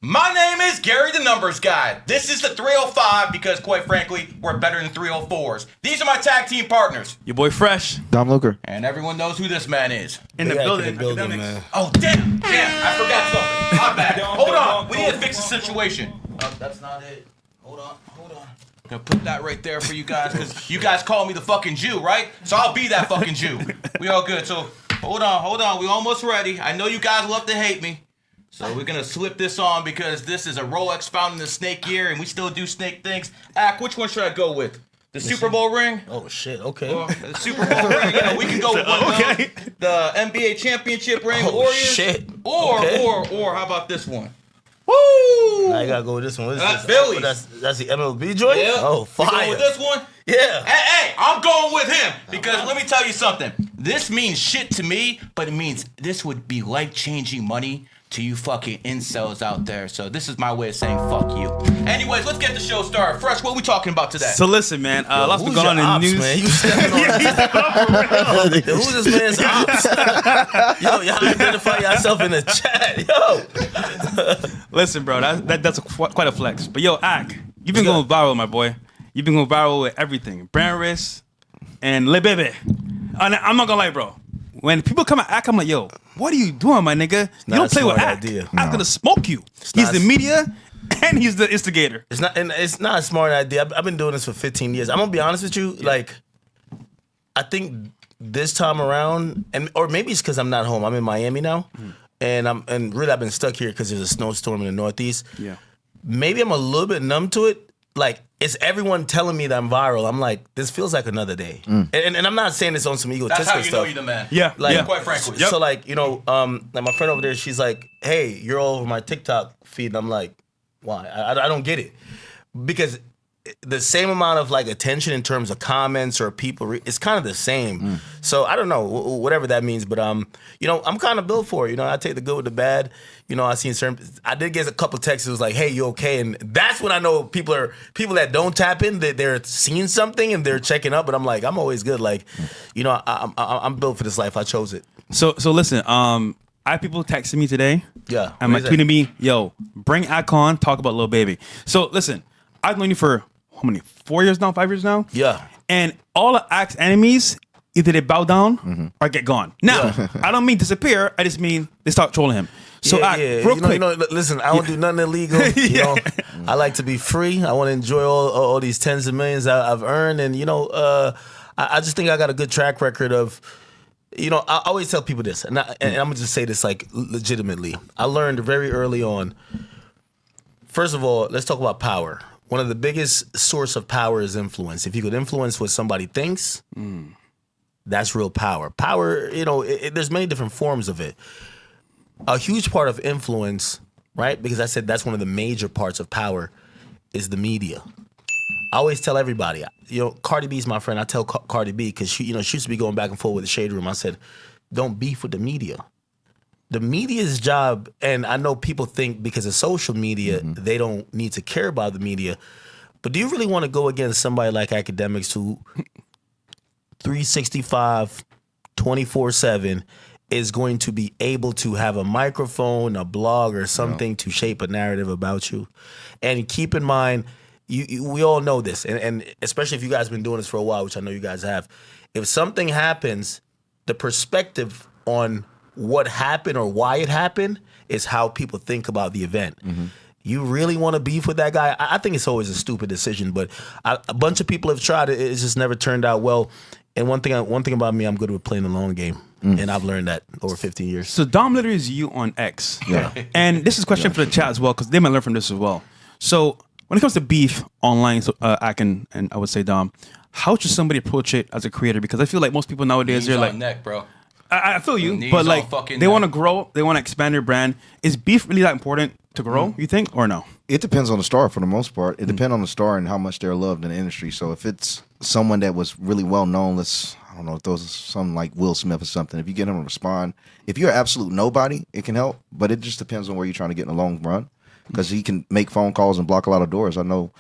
My name is Gary the Numbers Guy. This is the 305 because, quite frankly, we're better than 304s. These are my tag team partners. Your boy Fresh. Dom LUCRE. And everyone knows who this man is. In the building, man. Oh, damn, I forgot something. My bad. Hold on. We need to fix the situation. That's not it. Hold on. I'm gonna put that right there for you guys because you guys call me the fucking Jew, right? So I'll be that fucking Jew. We all good. So hold on. We almost ready. I know you guys love to hate me. So we're gonna slip this on because this is a Rolex found in the snake year and we still do snake things. Which one should I go with? The Super Bowl ring? Oh shit, okay. Or the Super Bowl ring. You know, we can go with one of those. The NBA championship ring, Warriors. Shit. Or how about this one? Woo! Now you gotta go with this one. What is That's this? Phillies. That's the MLB joint? Yeah. Oh, fire. You going with this one? Yeah. Hey, I'm going with him because let me tell you something. This means shit to me, but it means this would be life-changing money to you fucking incels out there. So this is my way of saying fuck you. Anyways, let's get the show started. Fresh, what are we talking about today? So listen, man. Lots been going on in the news. Man? You stepping on Who's this man's ops? Yo, y'all identify yourself in the chat. Yo. Listen, bro. That's quite a flex. But yo, Ak, you've been going viral, my boy. You've been going viral with everything. Brand risk and Lil Baby. And I'm not gonna lie, bro. When people come at Ak, I'm like, yo, what are you doing, my nigga? You don't play with Ak. Ak's gonna smoke you. He's the media and he's the instigator. It's not a smart idea. I've been doing this for 15 years. I'm gonna be honest with you. Like, I think this time around, or maybe it's because I'm not home. I'm in Miami now, and really I've been stuck here because there's a snowstorm in the Northeast. Yeah. Maybe I'm a little bit numb to it. Like, it's everyone telling me that I'm viral. I'm like, this feels like another day. And I'm not saying this on some egotistical stuff. That's how you know you're the man. Yeah. Like, quite frankly. So like, you know, like my friend over there, she's like, hey, you're all over my TikTok feed. And I'm like, why? I don't get it. Because the same amount of like attention in terms of comments or people, it's kind of the same. So I don't know, whatever that means. But, you know, I'm kind of built for it. You know, I take the good with the bad. You know, I did get a couple texts. It was like, hey, you okay? And that's when I know people that don't tap in, that they're seeing something and they're checking up. But I'm like, I'm always good. Like, you know, I'm built for this life. I chose it. So listen, I have people texting me today. Yeah. And like tweeting me, yo, bring Ak on, talk about Lil Baby. So listen, I've known you for how many? 4 years now? 5 years now? Yeah. And all of Ak's enemies, either they bow down or get gone. Now, I don't mean disappear. I just mean they start trolling him. So Ak, real quick. You know, listen, I don't do nothing illegal. You know, I like to be free. I want to enjoy all these tens of millions I've earned. And, you know, I just think I got a good track record of, you know, I always tell people this. And I'm going to just say this like legitimately. I learned very early on. First of all, let's talk about power. One of the biggest source of power is influence. If you could influence what somebody thinks, that's real power. Power, you know, there's many different forms of it. A huge part of influence, right? Because I said that's one of the major parts of power is the media. I always tell everybody, you know, Cardi B's my friend. I tell Cardi B because she used to be going back and forth with the Shade Room. I said, don't beef with the media. The media's job, and I know people think because of social media, they don't need to care about the media. But do you really want to go against somebody like Akademiks who 365, 24/7 is going to be able to have a microphone, a blog, or something to shape a narrative about you? And keep in mind, we all know this, and especially if you guys have been doing this for a while, which I know you guys have. If something happens, the perspective on what happened or why it happened is how people think about the event. You really want to beef with that guy? I think it's always a stupid decision, but a bunch of people have tried it. It's just never turned out well. And one thing about me, I'm good with playing the long game. And I've learned that over 15 years. So Dom literally is you on X. Yeah. And this is a question for the chat as well, because they might learn from this as well. So when it comes to beef online, so Ak and I would say Dom, how should somebody approach it as a creator? Because I feel like most people nowadays, they're like, neck, bro. I feel you, but like they want to grow, they want to expand their brand. Is beef really that important to grow, you think, or no? It depends on the star for the most part. It depends on the star and how much they're loved in the industry. So if it's someone that was really well known, I don't know if those are something like Will Smith or something. If you get them to respond, if you're an absolute nobody, it can help. But it just depends on where you're trying to get in the long run, because he can make phone calls and block a lot of doors. I know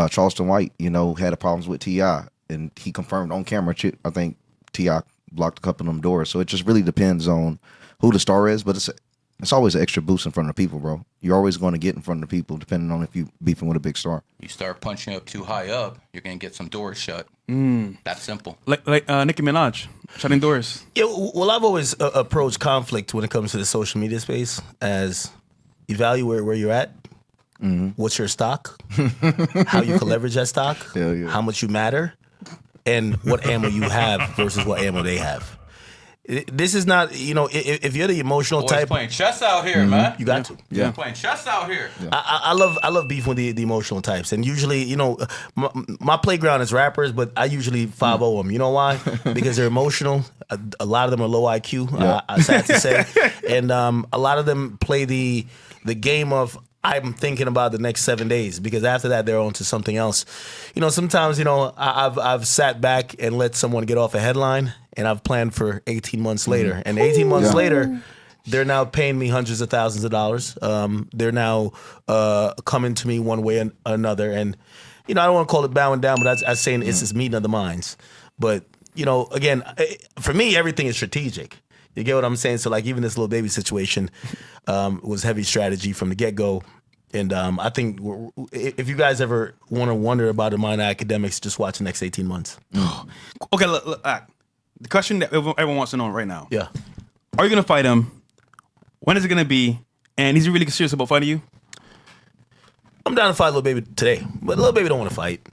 Charleston White, you know, had problems with T.I. and he confirmed on camera. I think T.I. blocked a couple of them doors. So it just really depends on who the star is. But It's always an extra boost in front of people, bro. You're always going to get in front of people, depending on if you beefing with a big star. You start punching up too high up, you're gonna get some doors shut. That's simple. Like Nicki Minaj shutting doors. Yeah, well, I've always approached conflict when it comes to the social media space as evaluate where you're at, what's your stock, how you can leverage that stock, how much you matter, and what ammo you have versus what ammo they have. This is not, if you're the emotional Boys type, playing chess out here, man. you got to. Yeah. Playing chess out here. Yeah. I love beef with the emotional types, and usually, my playground is rappers, but I usually 5-0 them. You know why? Because they're emotional. A lot of them are low IQ. Sad to say, and a lot of them play the game of I'm thinking about the next 7 days, because after that they're on to something else. Sometimes I've sat back and let someone get off a headline, and I've planned for 18 months later, and 18 months later. They're now paying me hundreds of thousands of dollars. They're now coming to me one way or another. And, I don't want to call it bowing down, but I'm saying it's this meeting of the minds. But, again, for me, everything is strategic. You get what I'm saying? So, like, even this Lil Baby situation was heavy strategy from the get-go. And I think if you guys ever want to wonder about the mind of academics, just watch the next 18 months. Okay, look, the question that everyone wants to know right now. Yeah. Are you going to fight him? When is it going to be? And is he really serious about fighting you? I'm down to fight Lil Baby today. But Lil Baby don't want to fight.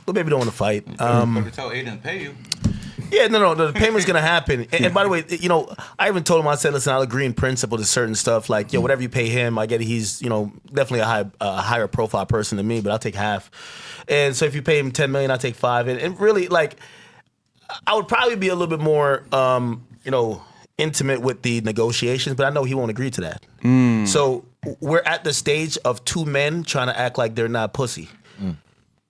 Lil Baby don't want to fight. Better tell Aiden to pay you. Yeah, no, the payment's gonna happen. And by the way, I even told him, I said, listen, I'll agree in principle to certain stuff. Like, whatever you pay him, I get it. He's, definitely a higher profile person than me, but I'll take half. And so if you pay him $10 million, I'll take 5. And really, like, I would probably be a little bit more, intimate with the negotiations, but I know he won't agree to that. So we're at the stage of two men trying to act like they're not pussy.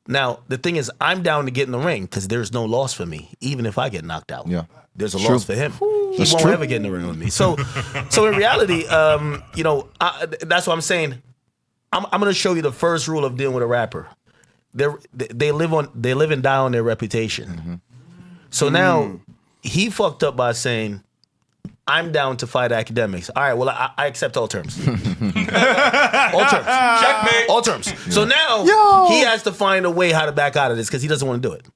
Now, the thing is, I'm down to get in the ring because there's no loss for me, even if I get knocked out. Yeah. There's a True. loss for him. He won't ever get in the ring with me. So in reality, that's what I'm saying. I'm going to show you the first rule of dealing with a rapper. They live and die on their reputation. So now he fucked up by saying, I'm down to fight academics. All right, well, I accept all terms. All terms. Checkmate. All terms. So now he has to find a way how to back out of this because he doesn't want to do it.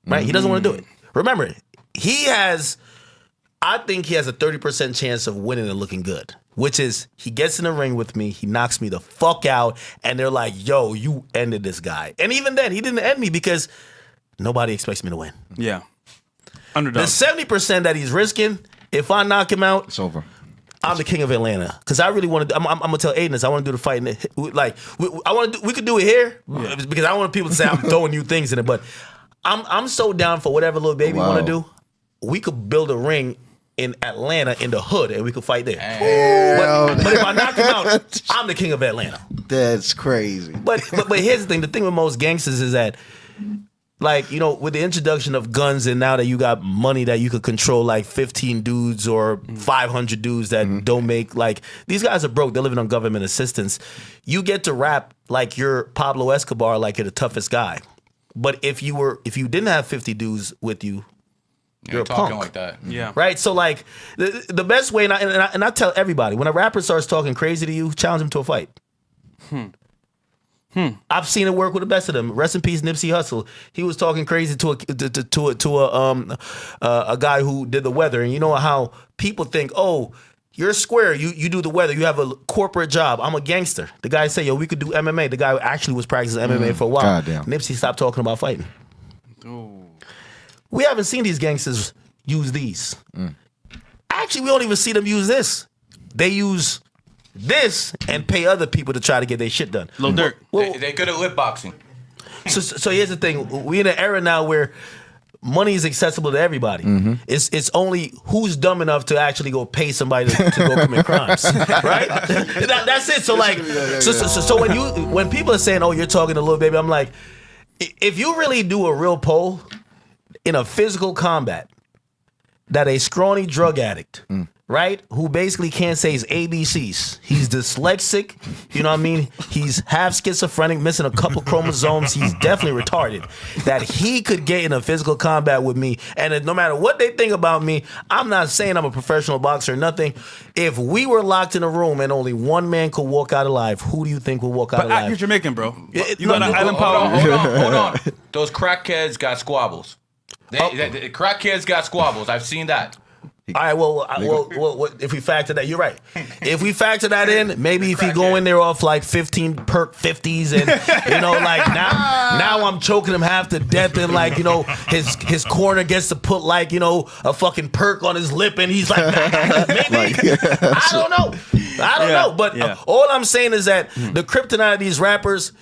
Right? He doesn't want to do it. Remember, I think he has a 30% chance of winning and looking good, which is he gets in the ring with me, he knocks me the fuck out, and they're like, yo, you ended this guy. And even then, he didn't end me because nobody expects me to win. Yeah. Underdog. The 70% that he's risking, if I knock him out, It's over. I'm the king of Atlanta because I really want to. I'm gonna tell Aiden this. I want to do the fight. We could do it here because I want people to say I'm throwing new things in it. But I'm so down for whatever Lil Baby want to do. We could build a ring in Atlanta in the hood and we could fight there. But if I knock him out, I'm the king of Atlanta. That's crazy. But here's the thing. The thing with most gangsters is that, like, with the introduction of guns and now that you got money that you could control like 15 dudes or 500 dudes that don't make, like, these guys are broke. They're living on government assistance. You get to rap like you're Pablo Escobar, like you're the toughest guy. But if you didn't have 50 dudes with you, you're a talking punk. like that. Yeah. Right? So, like, the best way, and I tell everybody, when a rapper starts talking crazy to you, challenge him to a fight. I've seen it work with the best of them. Rest in peace, Nipsey Hussle. He was talking crazy to a guy who did the weather, and you know how people think, oh, you're square, you do the weather, you have a corporate job. I'm a gangster. The guy said, yo, we could do MMA. The guy actually was practicing MMA for a while. Goddamn. Nipsey stopped talking about fighting. We haven't seen these gangsters use these. Actually, we don't even see them use this. They use this and pay other people to try to get their shit done. Lil Durk. They good at lip boxing. So here's the thing. We're in an era now where money is accessible to everybody. It's only who's dumb enough to actually go pay somebody to go commit crimes, right? That's it. So like, so when people are saying, "Oh, you're talking to Lil Baby," I'm like, if you really do a real poll in a physical combat, that a scrawny drug addict, right, who basically can't say his ABCs, he's dyslexic, you know what I mean? He's half schizophrenic, missing a couple chromosomes, he's definitely retarded, that he could get in a physical combat with me, and no matter what they think about me, I'm not saying I'm a professional boxer or nothing. If we were locked in a room and only one man could walk out alive, who do you think would walk out But alive? you're Jamaican, bro. You no, got an no, island Hold power. on. Those crackheads got squabbles. The crackheads got squabbles. I've seen that. All right, well, if we factor that, you're right. If we factor that in, maybe if you go in there off like 15 perk 50s and, you know, like now I'm choking him half to death and like, you know, his corner gets to put like, you know, a fucking perk on his lip and he's like, maybe. I don't know. But all I'm saying is that the kryptonite of these rappers,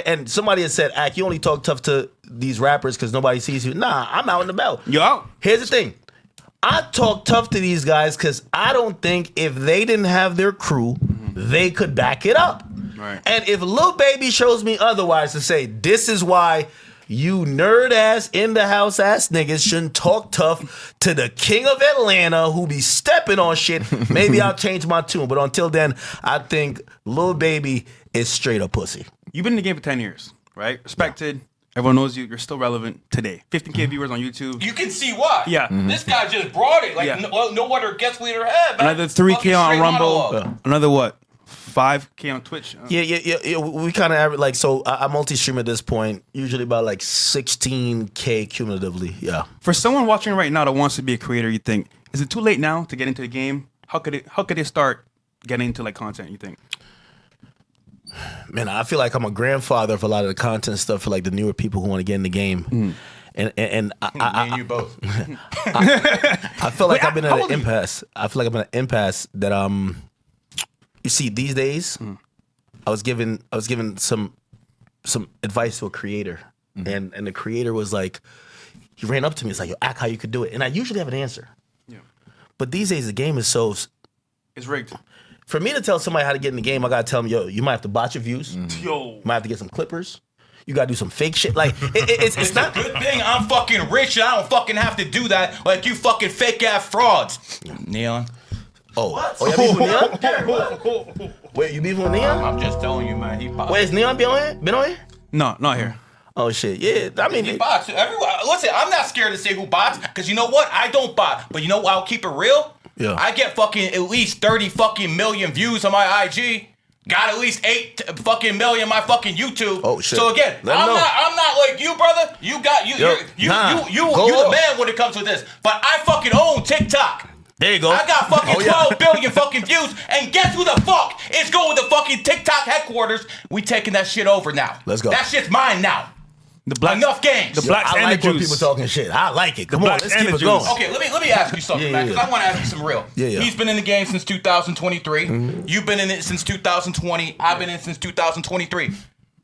and somebody had said, you only talk tough to these rappers because nobody sees you. Nah, I'm out and about. You out. Here's the thing. I talk tough to these guys because I don't think if they didn't have their crew, they could back it up. Right. And if Lil Baby shows me otherwise to say, this is why you nerd ass, in the house ass niggas shouldn't talk tough to the king of Atlanta who be stepping on shit, maybe I'll change my tune. But until then, I think Lil Baby is straight up pussy. You've been in the game for 10 years, right? Respected. Everyone knows you. You're still relevant today. 15K viewers on YouTube. You can see why. Yeah. This guy just brought it. Like, no other guest we ever had. Another 3K on Rumble. Monologue. Another what? 5K on Twitch. Yeah. We kind of average, like, so I multi-stream at this point, usually about like 16K cumulatively. Yeah. For someone watching right now that wants to be a creator, you think, is it too late now to get into the game? How could they start getting into like content, you think? Man, I feel like I'm a grandfather of a lot of the content stuff for like the newer people who want to get in the game. And Me and you both. I feel like I've been at an impasse. I feel like I'm at an impasse that you see, these days I was given some advice to a creator. And the creator was like, he ran up to me, he's like, yo, act how you could do it. And I usually have an answer. Yeah. But these days the game is so, It's rigged. for me to tell somebody how to get in the game, I gotta tell them, yo, you might have to bot your views. Yo. You might have to get some clippers. You gotta do some fake shit. Like it's not Good thing I'm fucking rich and I don't fucking have to do that like you fucking fake ass frauds. Neon. Oh, you beefing with Neon? Wait, you beefing with Neon? I'm just telling you, man. He pops. Wait, has Neon been on here? Been on here? No, not here. Oh shit, yeah. I mean, He bots. Everyone, listen, I'm not scared to say who bots because you know what? I don't bot. But you know what? I'll keep it real. Yeah. I get fucking at least 30 fucking million views on my IG. Got at least 8 fucking million on my fucking YouTube. Oh shit. So again, I'm not like you, brother. You got you Yo, you go the up. man when it comes to this. But I fucking own TikTok. there you go. I got fucking Oh, yeah. 12 billion fucking views, and guess who the fuck is going to fucking TikTok headquarters? We taking that shit over now. Let's go. That shit's mine now. The blacks, Enough games. The blacks I and like the when Jews. people talking shit. I like it. Come on, blacks let's and keep the it going. Jews. Okay, let me ask you something, Yeah, man, yeah, because yeah. I want to ask you some real. Yeah. He's been in the game since 2023. You've been in it since 2020. I've been in it since 2023.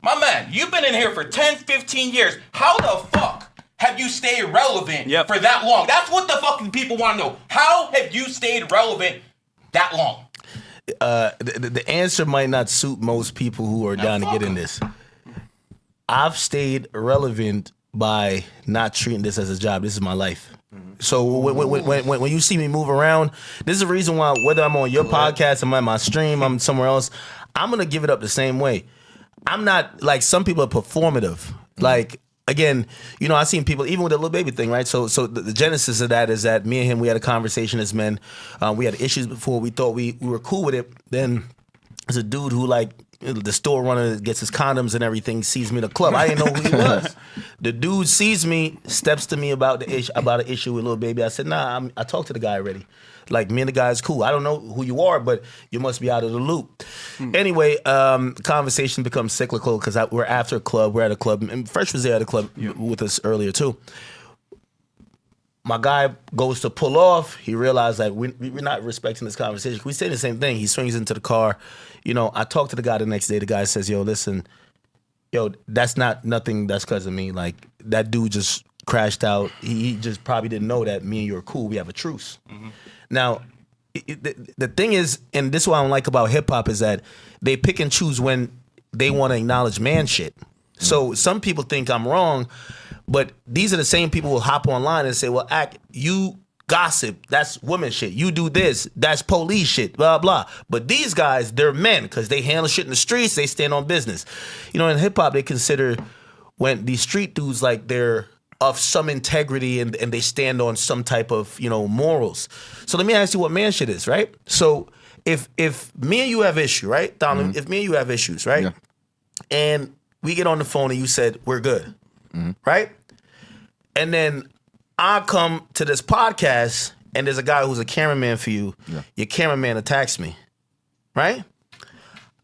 My man, you've been in here for 10, 15 years. How the fuck have you stayed relevant for that long? That's what the fucking people want to know. How have you stayed relevant that long? The answer might not suit most people who are down to get in this. I've stayed relevant by not treating this as a job. This is my life. So when you see me move around, this is the reason why, whether I'm on your podcast, I'm on my stream, I'm somewhere else, I'm gonna give it up the same way. I'm not like some people are performative. Like, again, you know, I seen people even with the Lil Baby thing, right? So the genesis of that is that me and him, we had a conversation as men. We had issues before. We thought we were cool with it. Then there's a dude who, like, the store runner gets his condoms and everything, sees me in the club. I didn't know who he was. The dude sees me, steps to me about an issue with Lil Baby. I said, nah, I talked to the guy already. Like, me and the guy is cool. I don't know who you are, but you must be out of the loop. Anyway, conversation becomes cyclical because we're after a club. We're at a club. And Fresh was there at a club with us earlier, too. My guy goes to pull off. He realized that we're not respecting this conversation. We say the same thing. He swings into the car. You know, I talked to the guy the next day. The guy says, yo, listen, that's not nothing that's because of me. Like, that dude just crashed out. He just probably didn't know that me and you are cool. We have a truce. Now, the thing is, and this is what I don't like about hip-hop, is that they pick and choose when they want to acknowledge man shit. So some people think I'm wrong, but these are the same people who hop online and say, well, you gossip, that's woman shit. You do this, that's police shit, blah, blah. But these guys, they're men because they handle shit in the streets, they stand on business. You know, in hip-hop, they consider when these street dudes, like, they're of some integrity and they stand on some type of, you know, morals. So let me ask you what man shit is, right? So if me and you have issue, right, Donald, if me and you have issues, right, and we get on the phone and you said, we're good, right? And then I come to this podcast and there's a guy who's a cameraman for you. Yeah. Your cameraman attacks me, right?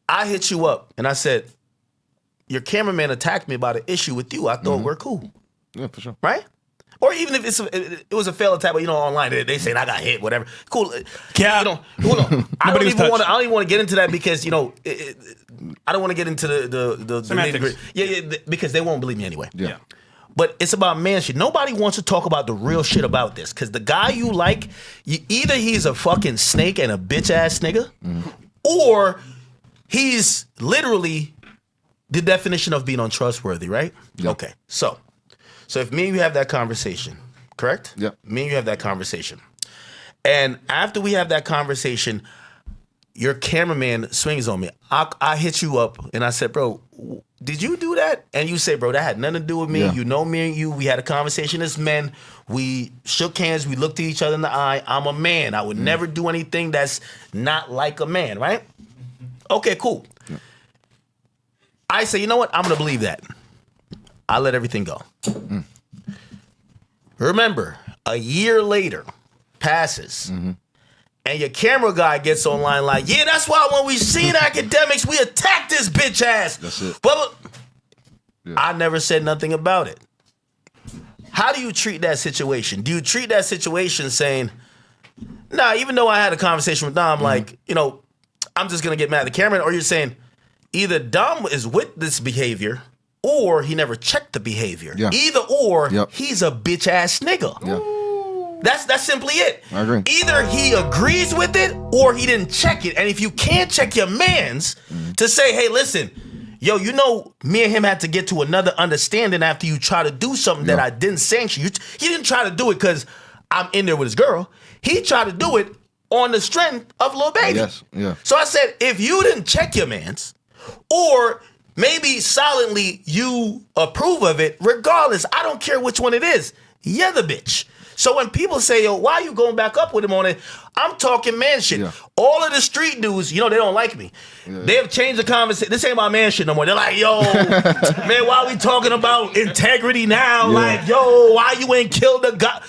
I hit you up and I said, your cameraman attacked me about an issue with you. I thought we're cool. Yeah, for sure. Right? Or even if it was a failed attack, but you know, online they say I got hit, whatever. Cool. Yeah. You know, hold on. I don't even want to get into that because you know, I don't want to get into the nitty-gritty. Yeah, because they won't believe me anyway. Yeah. But it's about man shit. Nobody wants to talk about the real shit about this because the guy you like, either he's a fucking snake and a bitch ass nigga, or he's literally the definition of being untrustworthy, right? Yeah. Okay, so if me and you have that conversation, correct? Yeah. Me and you have that conversation. And after we have that conversation, your cameraman swings on me. I hit you up and I said, bro, did you do that? And you say, bro, that had nothing to do with me. Yeah. You know me and you. We had a conversation as men. We shook hands. We looked at each other in the eye. I'm a man. I would never do anything that's not like a man, right? Okay, cool. Yeah. I say, you know what? I'm going to believe that. I let everything go. Remember, a year later passes, and your camera guy gets online like, yeah, that's why when we seen Akademiks, we attacked this bitch ass. That's it. But Yeah. I never said nothing about it. How do you treat that situation? Do you treat that situation saying, nah, even though I had a conversation with Dom, like, you know, I'm just going to get mad at the camera? Or you're saying, either Dom is with this behavior or he never checked the behavior. Yeah. Either or, Yep. he's a bitch ass nigga. Yeah. That's simply it. I agree. Either he agrees with it or he didn't check it. And if you can't check your mans to say, hey, listen, yo, you know, me and him had to get to another understanding after you try to do something that I didn't sanction. He didn't try to do it because I'm in there with his girl. He tried to do it on the strength of Lil Baby. Yes, yeah. So I said, if you didn't check your mans, or maybe silently you approve of it, regardless, I don't care which one it is, you're the bitch. So when people say, yo, why are you going back up with him on it? I'm talking man shit. Yeah. All of the street dudes, you know, they don't like me. Yeah. They have changed the conversation. This ain't about man shit no more. They're like, yo, man, why are we talking about integrity now? Yeah. Like, yo, why you ain't killed the guy?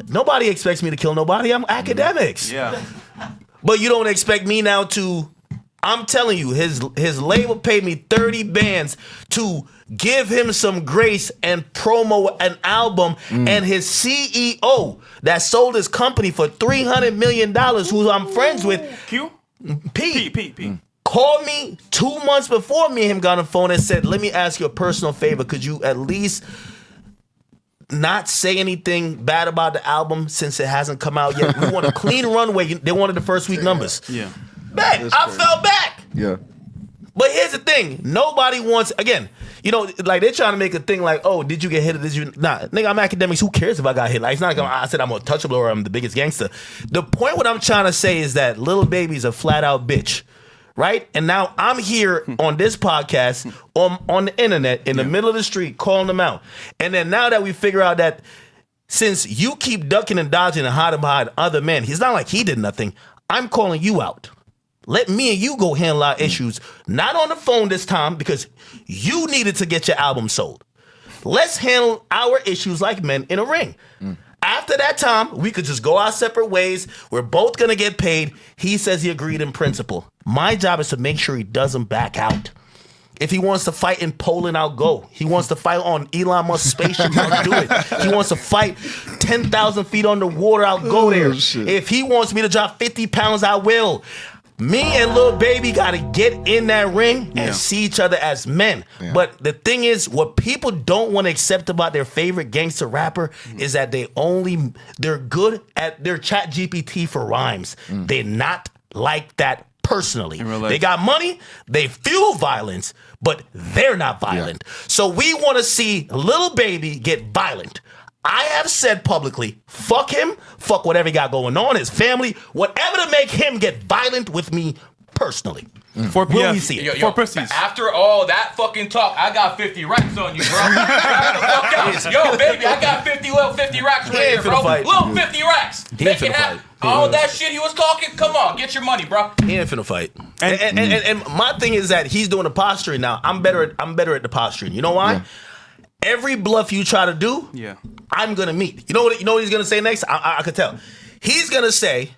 Nobody expects me to kill nobody. I'm Akademiks. Yeah. But you don't expect me now to... I'm telling you, his label paid me 30 bands to give him some grace and promo an album, and his CEO that sold his company for $300 million, who I'm friends with, P. Called me 2 months before me and him got on the phone and said, let me ask you a personal favor. Could you at least not say anything bad about the album since it hasn't come out yet? We want a clean runway. They wanted the first week numbers. Yeah. Back. I fell back. Yeah. But here's the thing. Nobody wants, again, you know, like they're trying to make a thing like, oh, did you get hit or did you? Nah, nigga, I'm Akademiks. Who cares if I got hit? Like, it's not like I said I'm untouchable or I'm the biggest gangster. The point what I'm trying to say is that Lil Baby's a flat out bitch. Right? And now I'm here on this podcast on the internet in the middle of the street calling them out. And then now that we figure out that since you keep ducking and dodging and hiding behind other men, he's not like he did nothing. I'm calling you out. Let me and you go handle our issues, not on the phone this time because you needed to get your album sold. Let's handle our issues like men in a ring. After that time, we could just go our separate ways. We're both going to get paid. He says he agreed in principle. My job is to make sure he doesn't back out. If he wants to fight in Poland, I'll go. He wants to fight on Elon Musk's spaceship, I'll do it. He wants to fight 10,000 feet underwater, I'll go there. If he wants me to drop 50 pounds, I will. Me and Lil Baby got to get in that ring and see each other as men. Yeah. But the thing is, what people don't want to accept about their favorite gangster rapper is that they're good at their chat GPT for rhymes. They're not like that personally. They got money, they fuel violence, but they're not violent. So we want to see Lil Baby get violent. I have said publicly, fuck him, fuck whatever he got going on, his family, whatever to make him get violent with me personally. For Will we see it? For pussies. After all that fucking talk, I got 50 racks on you, bro. Shut the fuck out. Yo, baby, I got 50 racks right here, bro. Little 50 racks. Make it happen. All that shit he was talking, come on, get your money, bro. He ain't finna fight. And my thing is that he's doing the posturing now. I'm better at the posturing. You know why? Yeah. Every bluff you try to do, I'm gonna meet. You know what he's gonna say next? I could tell. He's gonna say,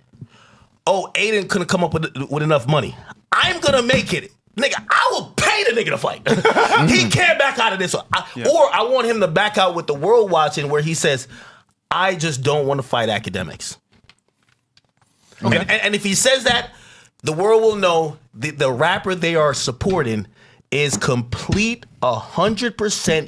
"Oh, Aiden couldn't come up with enough money. I'm gonna make it, nigga. I will pay the nigga to fight. He can't back out of this one. Or I want him to back out with the world watching, where he says, I just don't want to fight Akademiks. Okay. And if he says that, the world will know the rapper they are supporting is complete 100%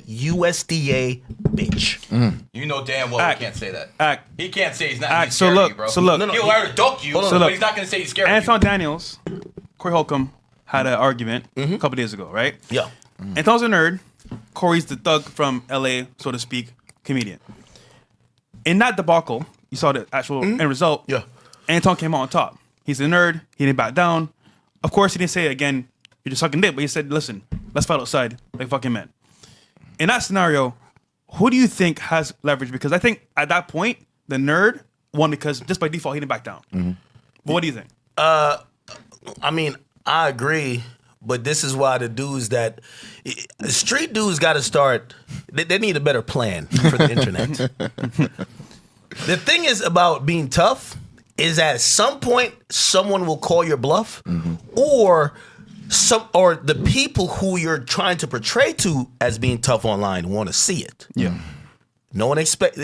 USDA bitch. You know damn well he can't say that. He can't say he's not. He's so scared look, of you, bro. so look. He'll either duck you, but he's not gonna say he's scared of you. Anton Daniels, Corey Holcomb had an argument a couple days ago, right? Yeah. Anton's a nerd. Corey's the thug from LA, so to speak, comedian. In that debacle, you saw the actual end result. Yeah. Anton came out on top. He's a nerd. He didn't back down. Of course, he didn't say again, you're just sucking dick, but he said, listen, let's fight outside like fucking men. In that scenario, who do you think has leverage? Because I think at that point, the nerd won because just by default, he didn't back down. But what do you think? I mean, I agree, but this is why the dudes that street dudes got to start. They need a better plan for the internet. The thing is about being tough is that at some point someone will call your bluff, or the people who you're trying to portray to as being tough online want to see it. Yeah. No one expect.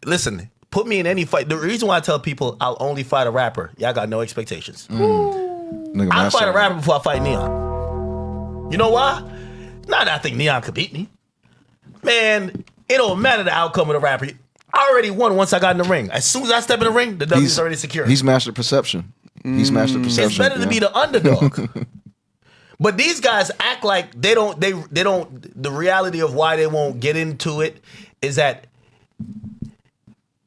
Listen, put me in any fight. The reason why I tell people I'll only fight a rapper, y'all got no expectations. I fight a rapper before I fight Neon. You know why? Not that I think Neon could beat me. Man, it don't matter the outcome of the rapper. I already won once I got in the ring. As soon as I step in the ring, the W is already secure. He's mastered perception. He's mastered perception. It's better to be the underdog. But these guys act like they don't. The reality of why they won't get into it is that,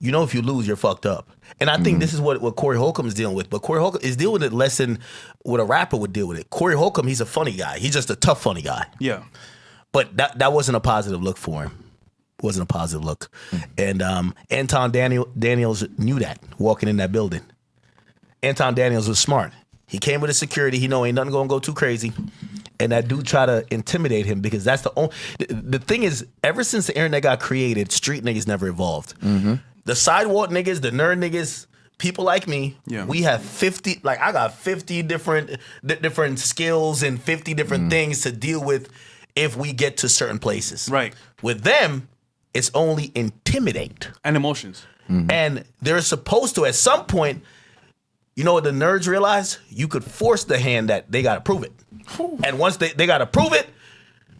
if you lose, you're fucked up. And I think this is what Corey Holcomb is dealing with. But Corey Holcomb is dealing with it less than what a rapper would deal with it. Corey Holcomb, he's a funny guy. He's just a tough, funny guy. Yeah. But that wasn't a positive look for him. Wasn't a positive look. And Anton Daniels knew that walking in that building. Anton Daniels was smart. He came with his security. He know ain't nothing gonna go too crazy. And that dude tried to intimidate him because that's the only. The thing is, ever since the internet got created, street niggas never evolved. The sidewalk niggas, the nerd niggas, people like me, we have 50. Like I got 50 different skills and 50 different things to deal with if we get to certain places. Right. With them, it's only intimidate and emotions. And they're supposed to, at some point, you know what the nerds realize? You could force the hand that they got to prove it. And once they got to prove it,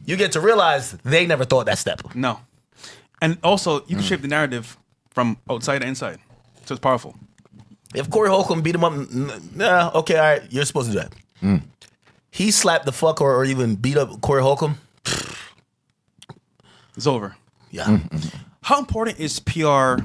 you get to realize they never thought that step. No. And also, you can shape the narrative from outside to inside. So it's powerful. If Corey Holcomb beat him up, okay, all right, you're supposed to do that. He slapped the fuck or even beat up Corey Holcomb. It's over. Yeah. How important is PR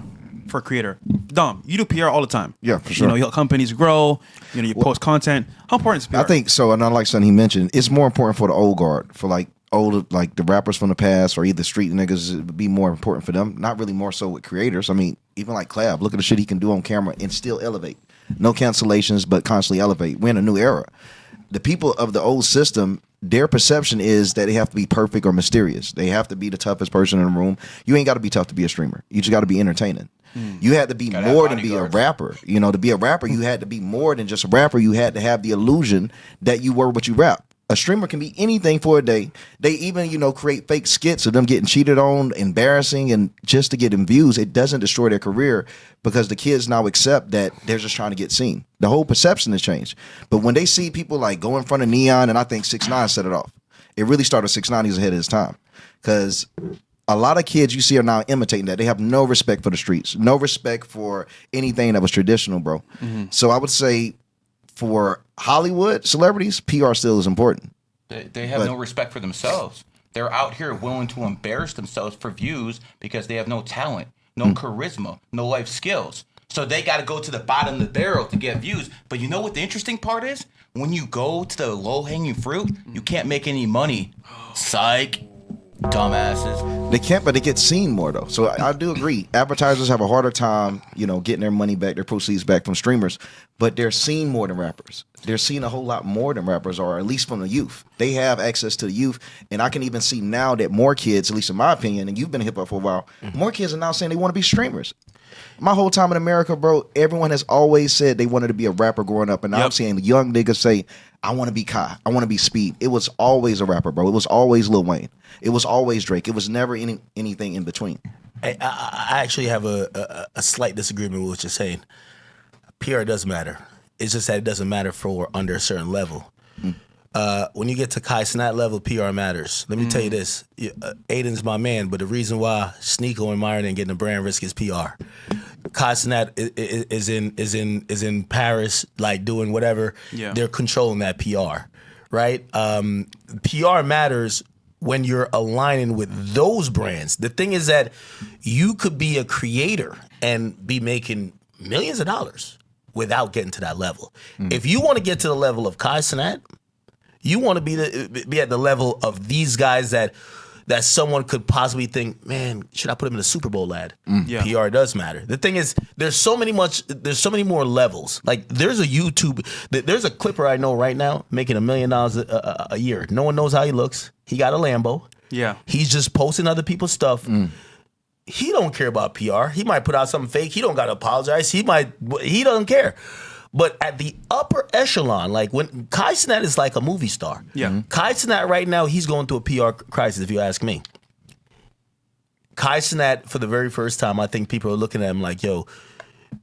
for a creator? Dom, you do PR all the time. Yeah, for sure. You help companies grow. You post content. How important is PR? I think so, and I like something he mentioned. It's more important for the old guard, for the rappers from the past, or either street niggas. It would be more important for them. Not really more so with creators. I mean, even like Clav, look at the shit he can do on camera and still elevate. No cancellations, but constantly elevate. We're in a new era. The people of the old system, their perception is that they have to be perfect or mysterious. They have to be the toughest person in the room. You ain't got to be tough to be a streamer. You just got to be entertaining. You had to be more than be a rapper. To be a rapper, you had to be more than just a rapper. You had to have the illusion that you were what you rap. A streamer can be anything for a day. They even, create fake skits of them getting cheated on, embarrassing, and just to get in views. It doesn't destroy their career because the kids now accept that they're just trying to get seen. The whole perception has changed. But when they see people like go in front of Neon, and I think 6ix9ine set it off. It really started 6ix9ine. He was ahead of his time. Because a lot of kids you see are now imitating that. They have no respect for the streets. No respect for anything that was traditional, bro. So I would say for Hollywood celebrities, PR still is important. They have no respect for themselves. They're out here willing to embarrass themselves for views because they have no talent. no charisma, no life skills. So they got to go to the bottom of the barrel to get views. But you know what the interesting part is? When you go to the low-hanging fruit, you can't make any money. Psych. Dumbasses. They can't, but they get seen more though. So I do agree. Advertisers have a harder time, getting their money back, their proceeds back from streamers. But they're seen more than rappers. They're seen a whole lot more than rappers are, at least from the youth. They have access to the youth, and I can even see now that more kids, at least in my opinion, and you've been in hip hop for a while, more kids are now saying they want to be streamers. My whole time in America, bro, everyone has always said they wanted to be a rapper growing up, and now I'm seeing young niggas say, I want to be Kai, I want to be Speed. It was always a rapper, bro. It was always Lil Wayne. It was always Drake. It was never anything in between. I actually have a slight disagreement with what you're saying. PR does matter. It's just that it doesn't matter for under a certain level. When you get to Kai Cenat level, PR matters. Let me tell you this. Aiden's my man, but the reason why Sneako and Myron didn't get the brand risk is PR. Kai Cenat is in Paris, like doing whatever. Yeah. They're controlling that PR, right? PR matters when you're aligning with those brands. The thing is that you could be a creator and be making millions of dollars without getting to that level. If you want to get to the level of Kai Cenat, you want to be at the level of these guys that someone could possibly think, man, should I put him in a Super Bowl ad? Yeah. PR does matter. The thing is, there's so many more levels. Like there's a clipper I know right now making $1 million a year. No one knows how he looks. He got a Lambo. Yeah. He's just posting other people's stuff. He don't care about PR. He might put out something fake. He don't got to apologize. He doesn't care. But at the upper echelon, like when Kai Cenat is like a movie star. Yeah. Kai Cenat right now, he's going through a PR crisis, if you ask me. Kai Cenat, for the very first time, I think people are looking at him like, yo,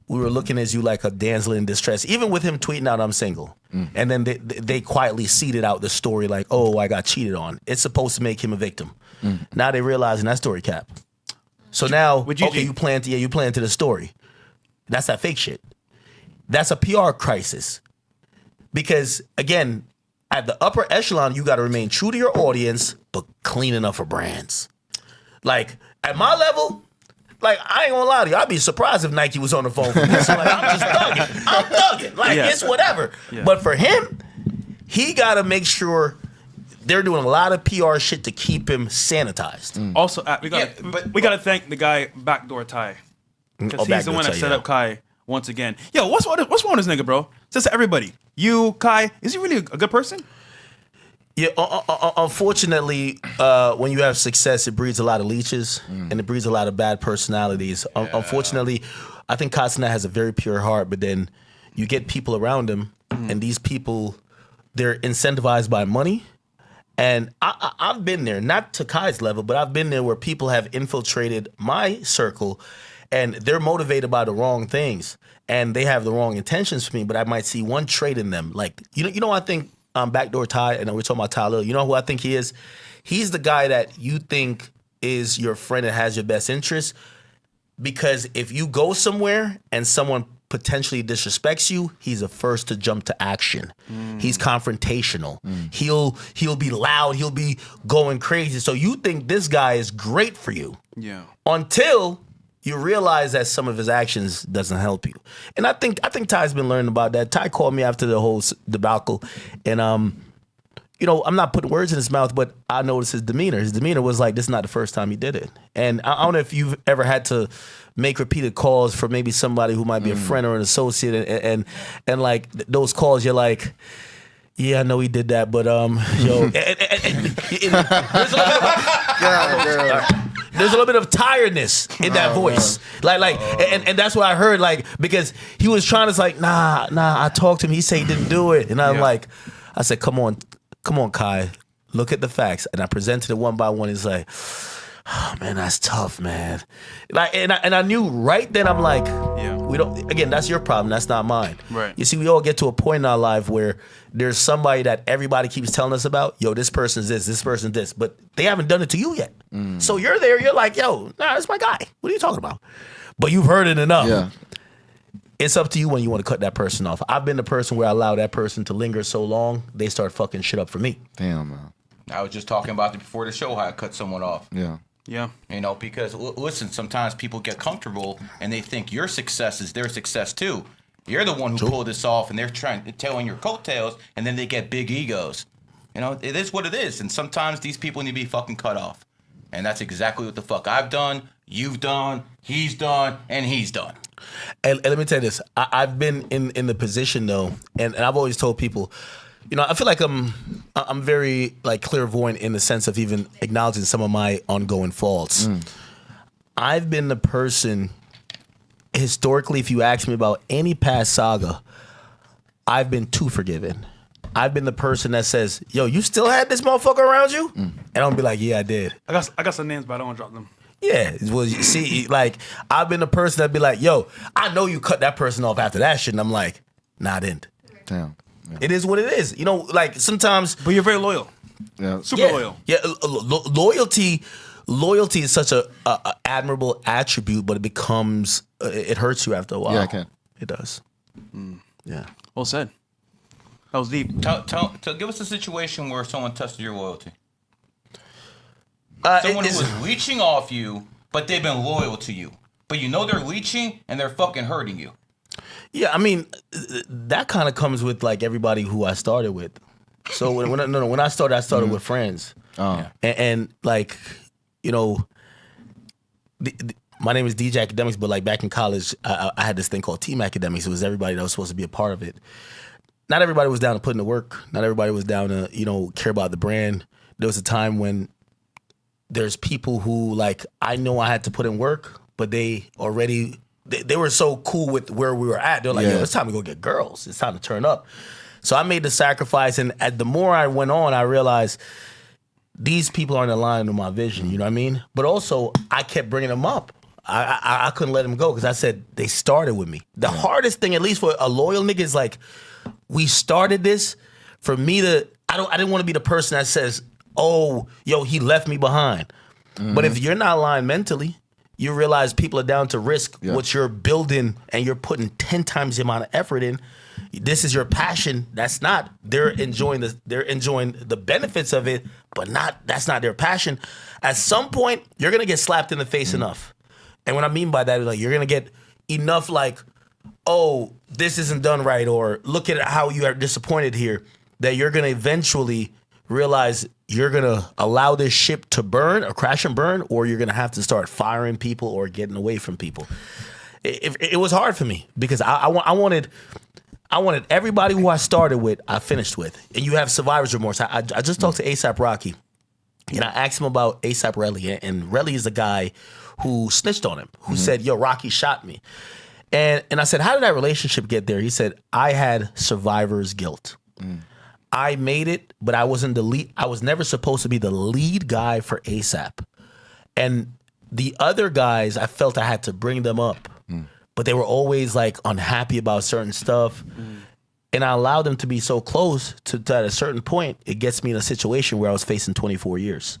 we were looking at you like a damsel in distress. Even with him tweeting out, I'm single. And then they quietly seeded out the story like, oh, I got cheated on. It's supposed to make him a victim. Now they realizing that story cap. So now, you play into the story. That's that fake shit. That's a PR crisis. Because, again, at the upper echelon, you got to remain true to your audience, but clean enough for brands. Like, at my level, like, I ain't gonna lie to you, I'd be surprised if Nike was on the phone for me. So, like, I'm just thugging. I'm thugging. Like, it's whatever. Yeah. But for him, he got to make sure they're doing a lot of PR shit to keep him sanitized. Also, we got to thank the guy, Backdoor Ty. Because he's the one that set up Kai. Once again, yo, what's wrong with this nigga, bro? Says to everybody, you, Kai, is he really a good person? Yeah, unfortunately, when you have success, it breeds a lot of leeches and it breeds a lot of bad personalities. Yeah. Unfortunately, I think Kai Cenat has a very pure heart, but then you get people around him, and these people, they're incentivized by money. And I've been there, not to Kai's level, but I've been there where people have infiltrated my circle. And they're motivated by the wrong things, and they have the wrong intentions for me. But I might see one trait in them, like you know. I think Backdoor Ty, and we're talking about Ty Lil. You know who I think he is? He's the guy that you think is your friend and has your best interest. Because if you go somewhere and someone potentially disrespects you, he's the first to jump to action. He's confrontational. He'll be loud. He'll be going crazy. So you think this guy is great for you? Yeah. Until you realize that some of his actions doesn't help you. And I think Ty's been learning about that. Ty called me after the whole debacle, and I'm not putting words in his mouth, but I noticed his demeanor. His demeanor was like, this is not the first time he did it. And I don't know if you've ever had to make repeated calls for maybe somebody who might be a friend or an associate, and like those calls, you're like, yeah, I know he did that, but there's a little bit of tiredness in that voice, and that's what I heard, like, because he was trying to like, nah. I talked to him. He said he didn't do it, and I'm like, I said, come on, Kai, look at the facts, and I presented it one by one. He's like, oh man, that's tough, man. Like, and I knew right then. I'm like, we don't. Again, that's your problem. That's not mine. Right. You see, we all get to a point in our life where there's somebody that everybody keeps telling us about. Yo, this person's this person's this, but they haven't done it to you yet. So you're there. You're like, yo, nah, that's my guy. What are you talking about? But you've heard it enough. Yeah. It's up to you when you want to cut that person off. I've been the person where I allow that person to linger so long, they start fucking shit up for me. Damn, man. I was just talking about it before the show, how I cut someone off. Yeah. Yeah. You know, because listen, sometimes people get comfortable and they think your success is their success too. You're the one who pulled this off, and they're telling your coattails, and then they get big egos. You know, it is what it is, and sometimes these people need to be fucking cut off. And that's exactly what the fuck I've done, you've done, he's done, and he's done. And let me tell you this: I've been in the position though, and I've always told people, you know, I feel like I'm very like clairvoyant in the sense of even acknowledging some of my ongoing faults. I've been the person, historically, if you ask me about any past saga, I've been too forgiving. I've been the person that says, yo, you still had this motherfucker around you? And I'll be like, yeah, I did. I got some names, but I don't want to drop them. Yeah, well, you see, like, I've been the person that'd be like, yo, I know you cut that person off after that shit. And I'm like, nah, I didn't. Damn. Yeah. It is what it is. You know, like, sometimes. But you're very loyal. Yeah. Super loyal. Yeah, loyalty is such a admirable attribute, but it becomes, it hurts you after a while. Yeah, I can. It does. Yeah. Well said. That was deep. Give us a situation where someone tested your loyalty. Someone Someone who was leeching off you, but they've been loyal to you. But you know they're leeching and they're fucking hurting you. Yeah, I mean, that kind of comes with like everybody who I started with. So when I started with friends. Oh. And like, you know, my name is DJ Akademiks, but like back in college, I had this thing called Team Akademiks. It was everybody that was supposed to be a part of it. Not everybody was down to put in the work. Not everybody was down to, you know, care about the brand. There was a time when there's people who like, I know I had to put in work, but they already, they were so cool with where we were at. They're like, yo, it's time to go get girls. It's time to turn up. So I made the sacrifice. And the more I went on, I realized these people aren't aligned with my vision. You know what I mean? But also I kept bringing them up. I couldn't let them go because I said they started with me. The hardest thing, at least for a loyal nigga, is like, we started this. For me to, I didn't want to be the person that says, oh, yo, he left me behind. But if you're not aligned mentally, you realize people are down to risk what you're building, and you're putting 10 times the amount of effort in. This is your passion. That's not. They're enjoying the benefits of it, but that's not their passion. At some point, you're gonna get slapped in the face enough. And what I mean by that is like you're gonna get enough like, oh, this isn't done right, or look at how you are disappointed here, that you're gonna eventually realize you're gonna allow this ship to burn or crash and burn, or you're gonna have to start firing people or getting away from people. It was hard for me because I wanted everybody who I started with, I finished with. And you have survivor's remorse. I just talked to A$AP Rocky, and I asked him about A$AP Relly, and Relly is the guy who snitched on him, who said, yo, Rocky shot me. And I said, how did that relationship get there? He said, I had survivor's guilt. I made it, but I wasn't the lead. I was never supposed to be the lead guy for A$AP. And the other guys, I felt I had to bring them up, but they were always like unhappy about certain stuff. And I allowed them to be so close to at a certain point, it gets me in a situation where I was facing 24 years.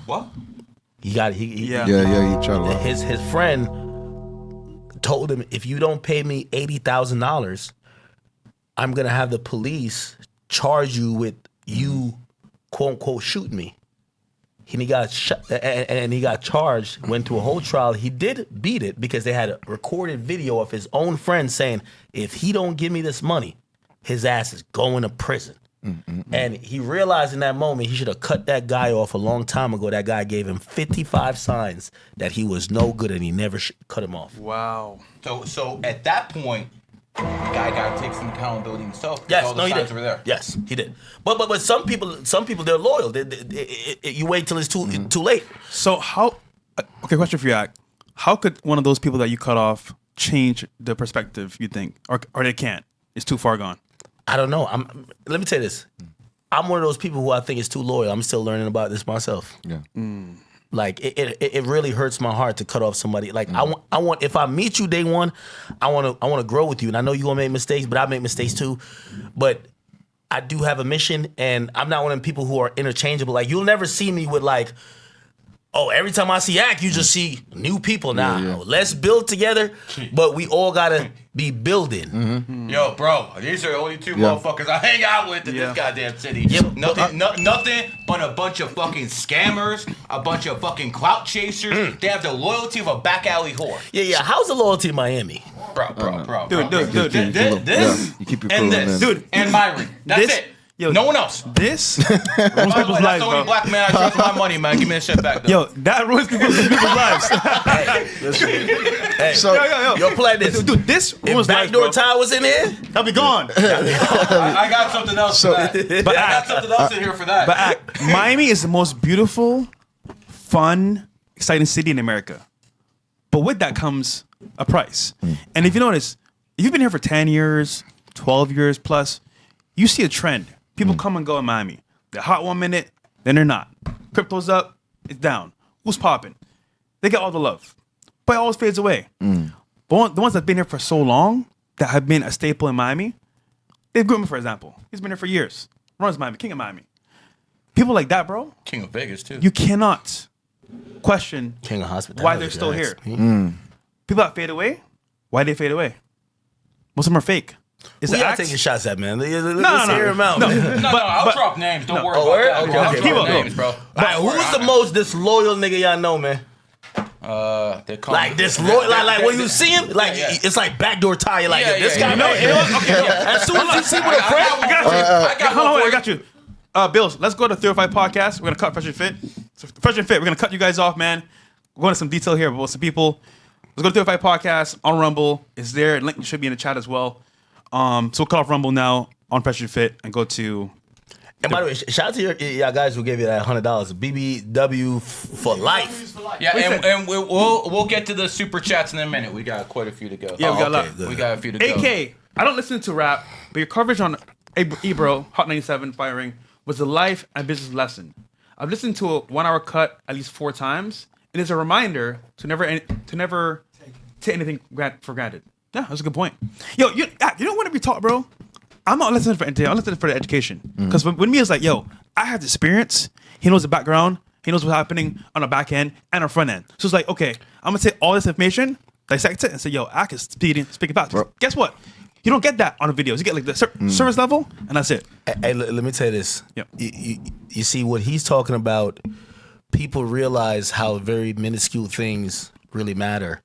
What? He tried to his friend told him, if you don't pay me $80,000, I'm gonna have the police charge you with you quote unquote shooting me. And he got shot, and he got charged, went to a whole trial. He did beat it because they had a recorded video of his own friend saying, if he don't give me this money, his ass is going to prison. And he realized in that moment he should have cut that guy off a long time ago. That guy gave him 55 signs that he was no good, and he never cut him off. Wow. So at that point, the guy got to take some accountability himself. Yes, all the he signs did. were there. Yes, he did. But some people they're loyal. You wait till it's too late. So okay, question for you, Ak. How could one of those people that you cut off change the perspective, you think? Or they can't? It's too far gone. I don't know. Let me tell you this. I'm one of those people who I think is too loyal. I'm still learning about this myself. Yeah. Like it really hurts my heart to cut off somebody. Like I want if I meet you day one, I want to grow with you. And I know you're gonna make mistakes, but I make mistakes too. But I do have a mission, and I'm not one of them people who are interchangeable. Like you'll never see me with like, oh, every time I see Ak, you just see new people now. Let's build together, but we all gotta be building. Yo, bro, these are the only two motherfuckers I hang out with in this goddamn city. Yeah, Nothing but a bunch of fucking scammers, a bunch of fucking clout chasers. They have the loyalty of a back alley whore. Yeah. How's the loyalty in Miami? Bro. Dude. This You keep your and cool, this. man. Dude. And Myron. That's This- it. Yo, no one else. This ruins By the people's way, that's lives, the only bro. black man I trust with my money, man. Give me that shit back, though. Yo, that ruins people's lives. Hey, So- yo, play this. Dude, this If ruins lives, Backdoor bro. Ty was in here, I'll be gone. I got something else for that. But I got something else in here for that. But Miami is the most beautiful, fun, exciting city in America. But with that comes a price. And if you notice, if you've been here for 10 years, 12 years plus, you see a trend. People come and go in Miami. They're hot 1 minute, then they're not. Crypto's up, it's down. Who's popping? They get all the love. But it always fades away. But the ones that have been here for so long, that have been a staple in Miami, Dave Goodman, for example. He's been here for years. Runs Miami, king of Miami. People like that, bro, King of Vegas, too. you cannot question King of Hospitality. why they're still here. People that fade away, why they fade away? Most of them are fake. Is We the are act? taking shots at, man. Let's no. hear him out. No. man. No, I'll drop names. Don't worry about word? that. Okay, bro. I'll okay. drop Keep up, names, bro. All right, who's the most disloyal nigga y'all know, man? They call Like me- disloyal, like when you see him, like Yeah. it's like backdoor tie. You're like, Yeah, this yeah, guy, yeah. man. You know what? Okay, yeah. As soon as you see with a friend, I got Hold on, one wait, for I got you. Bills, let's go to 305 Podcast. We're going to cut Fresh and Fit. So, Fresh and Fit, we're going to cut you guys off, man. We're going to some detail here about some people. Let's go to 305 Podcast on Rumble. It's there. Link should be in the chat as well. So we'll cut off Rumble now on Fresh and Fit and go to... and by the way, shout out to y'all guys who gave you that $100. BBW for life. Yeah, and we'll get to the super chats in a minute. We got quite a few to go. Yeah, we got a lot. okay, good. We got a few to go. AK, I don't listen to rap, but your coverage on Ebro, Hot 97, Firing, was a life and business lesson. I've listened to a 1 hour cut at least 4 times, and it's a reminder to never take anything for granted. Yeah, that's a good point. Yo, you don't want to be taught, bro. I'm not listening for entertainment. I'm listening for the education. Because when me, it's like, yo, I have the experience. He knows the background. He knows what's happening on the back end and the front end. So it's like, okay, I'm going to take all this information, dissect it, and say, yo, I can speak about it. Guess what? You don't get that on the videos. You get like the service level, and that's it. Hey, let me tell you this. Yep. You see what he's talking about, people realize how very minuscule things really matter.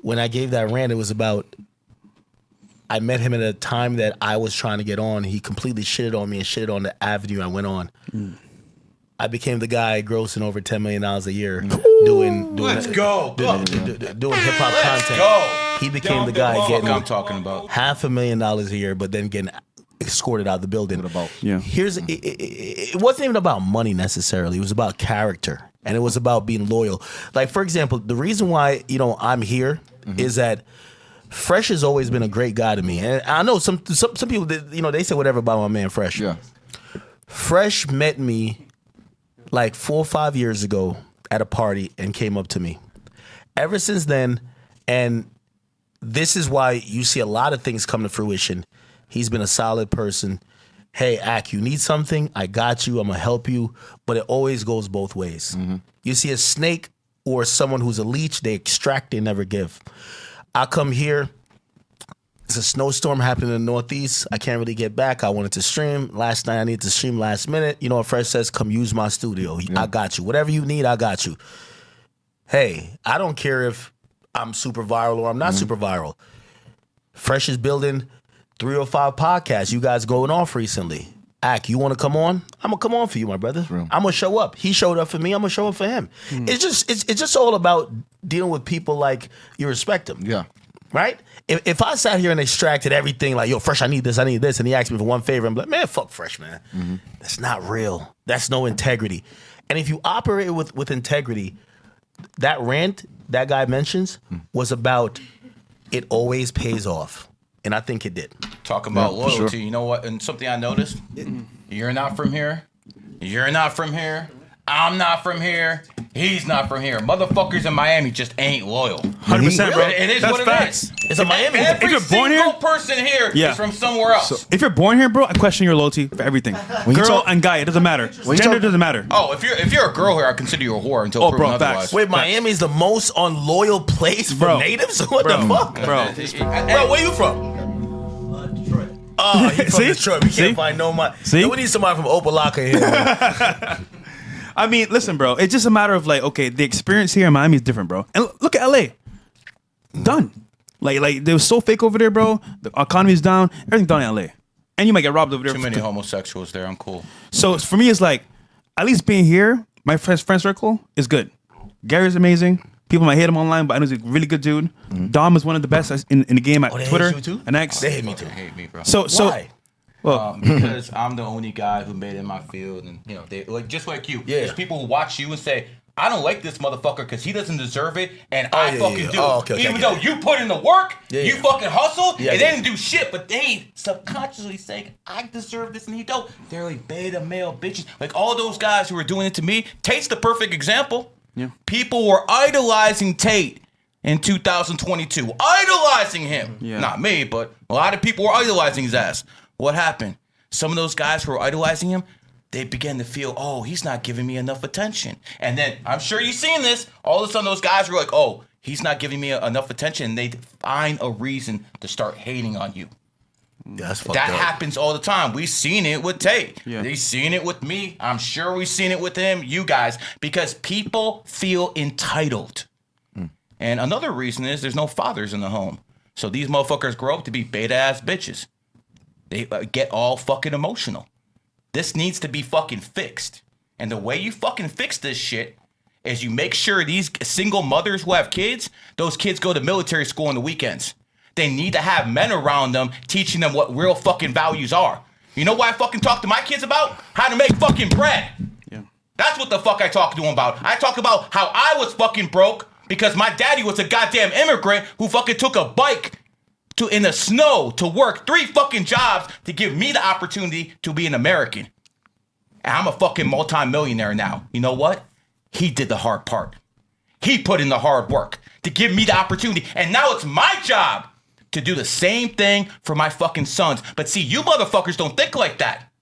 When I gave that rant, it was about, I met him at a time that I was trying to get on. He completely shitted on me and shitted on the avenue I went on. I became the guy grossing over $10 million a year doing Let's go. doing hip hop Let's content. go. He became the guy Fuck I'm getting talking about. $500,000 a year, but then getting escorted out of the building. Yeah. It wasn't even about money necessarily. It was about character, and it was about being loyal. Like, for example, the reason why I'm here is that Fresh has always been a great guy to me, and I know some people that, they say whatever about my man Fresh. Yeah. Fresh met me like 4 or 5 years ago at a party and came up to me. Ever since then, and this is why you see a lot of things come to fruition. He's been a solid person. Hey, Ak, you need something? I got you. I'm going to help you. But it always goes both ways. You see a snake or someone who's a leech, they extract, they never give. I come here. It's a snowstorm happening in the Northeast. I can't really get back. I wanted to stream. Last night, I needed to stream last minute. You know what Fresh says? Come use my studio. I got you. Whatever you need, I got you. Hey, I don't care if I'm super viral or I'm not super viral. Fresh is building 305 podcasts. You guys going off recently. Ak, you want to come on? I'm gonna come on for you, my brother. I'm gonna show up. He showed up for me. I'm gonna show up for him. It's just all about dealing with people like you respect them. Yeah. Right? If I sat here and extracted everything like, yo, Fresh, I need this, and he asked me for one favor, I'm like, man, fuck Fresh, man. That's not real. That's no integrity. And if you operate with integrity, that rant that guy mentions was about it always pays off. And I think it did. Talking about Yeah, for loyalty, sure. you know what? And something I noticed, you're not from here. You're not from here. I'm not from here. He's not from here. Motherfuckers in Miami just ain't loyal. 100%, bro. It is That's what facts. it is. It's a Miami. Every If you're born single here- person here is from somewhere else. If you're born here, bro, I question your loyalty for everything. you Girl talk- and guy, it doesn't matter. When you Gender talk- doesn't matter. Oh, if you're a girl here, I consider you a whore until Oh, proven bro, facts. otherwise. Wait, Miami's the most unloyal place for Bro. natives? What the fuck? Bro. Bro, where you from? Detroit. Oh, he from See? Detroit. We See? can't find no money. See? We need somebody from Opalaka here. Man. I mean, listen, bro. It's just a matter of like, okay, the experience here in Miami is different, bro. And look at LA. Done. Like they were so fake over there, bro. The economy's down. Everything done in LA. And you might get robbed over there. Too many homosexuals there. I'm cool. So for me, it's like, at least being here, my friend circle is good. Gary's amazing. People might hate him online, but I know he's a really good dude. Dom is one of the best in the game at they hate Twitter you too? and X. They hate me too. They hate me, bro. So Why? well, Because I'm the only guy who made it in my field, and you know, they like just like you. Yeah. There's people who watch you and say, "I don't like this motherfucker because he doesn't deserve it, and I yeah, fucking yeah. do." Oh, okay, okay, Even I though get you put in the work, Yeah, you yeah. fucking hustled, Yeah, and yeah. they didn't do shit, but they subconsciously say, "I deserve this," and he don't. They're like beta male bitches, like all those guys who were doing it to me. Tate's the perfect example. Yeah. People were idolizing Tate in 2022, idolizing him. Yeah. Not me, but a lot of people were idolizing his ass. What happened? Some of those guys who were idolizing him, they began to feel, oh, he's not giving me enough attention. And then, I'm sure you've seen this, all of a sudden those guys were like, oh, he's not giving me enough attention. And they find a reason to start hating on you. That's fucked That up. happens all the time. We've seen it with Tate. Yeah. We've seen it with me. I'm sure we've seen it with him, you guys, because people feel entitled. And another reason is there's no fathers in the home. So these motherfuckers grow up to be beta-ass bitches. They get all fucking emotional. This needs to be fucking fixed. And the way you fucking fix this shit is you make sure these single mothers who have kids, those kids go to military school on the weekends. They need to have men around them teaching them what real fucking values are. You know what I fucking talk to my kids about? How to make fucking bread. yeah. That's what the fuck I talk to them about. I talk about how I was fucking broke because my daddy was a goddamn immigrant who fucking took a bike in the snow to work 3 fucking jobs to give me the opportunity to be an American. And I'm a fucking multi-millionaire now. You know what? He did the hard part. He put in the hard work to give me the opportunity. And now it's my job to do the same thing for my fucking sons. But see, you motherfuckers don't think like that.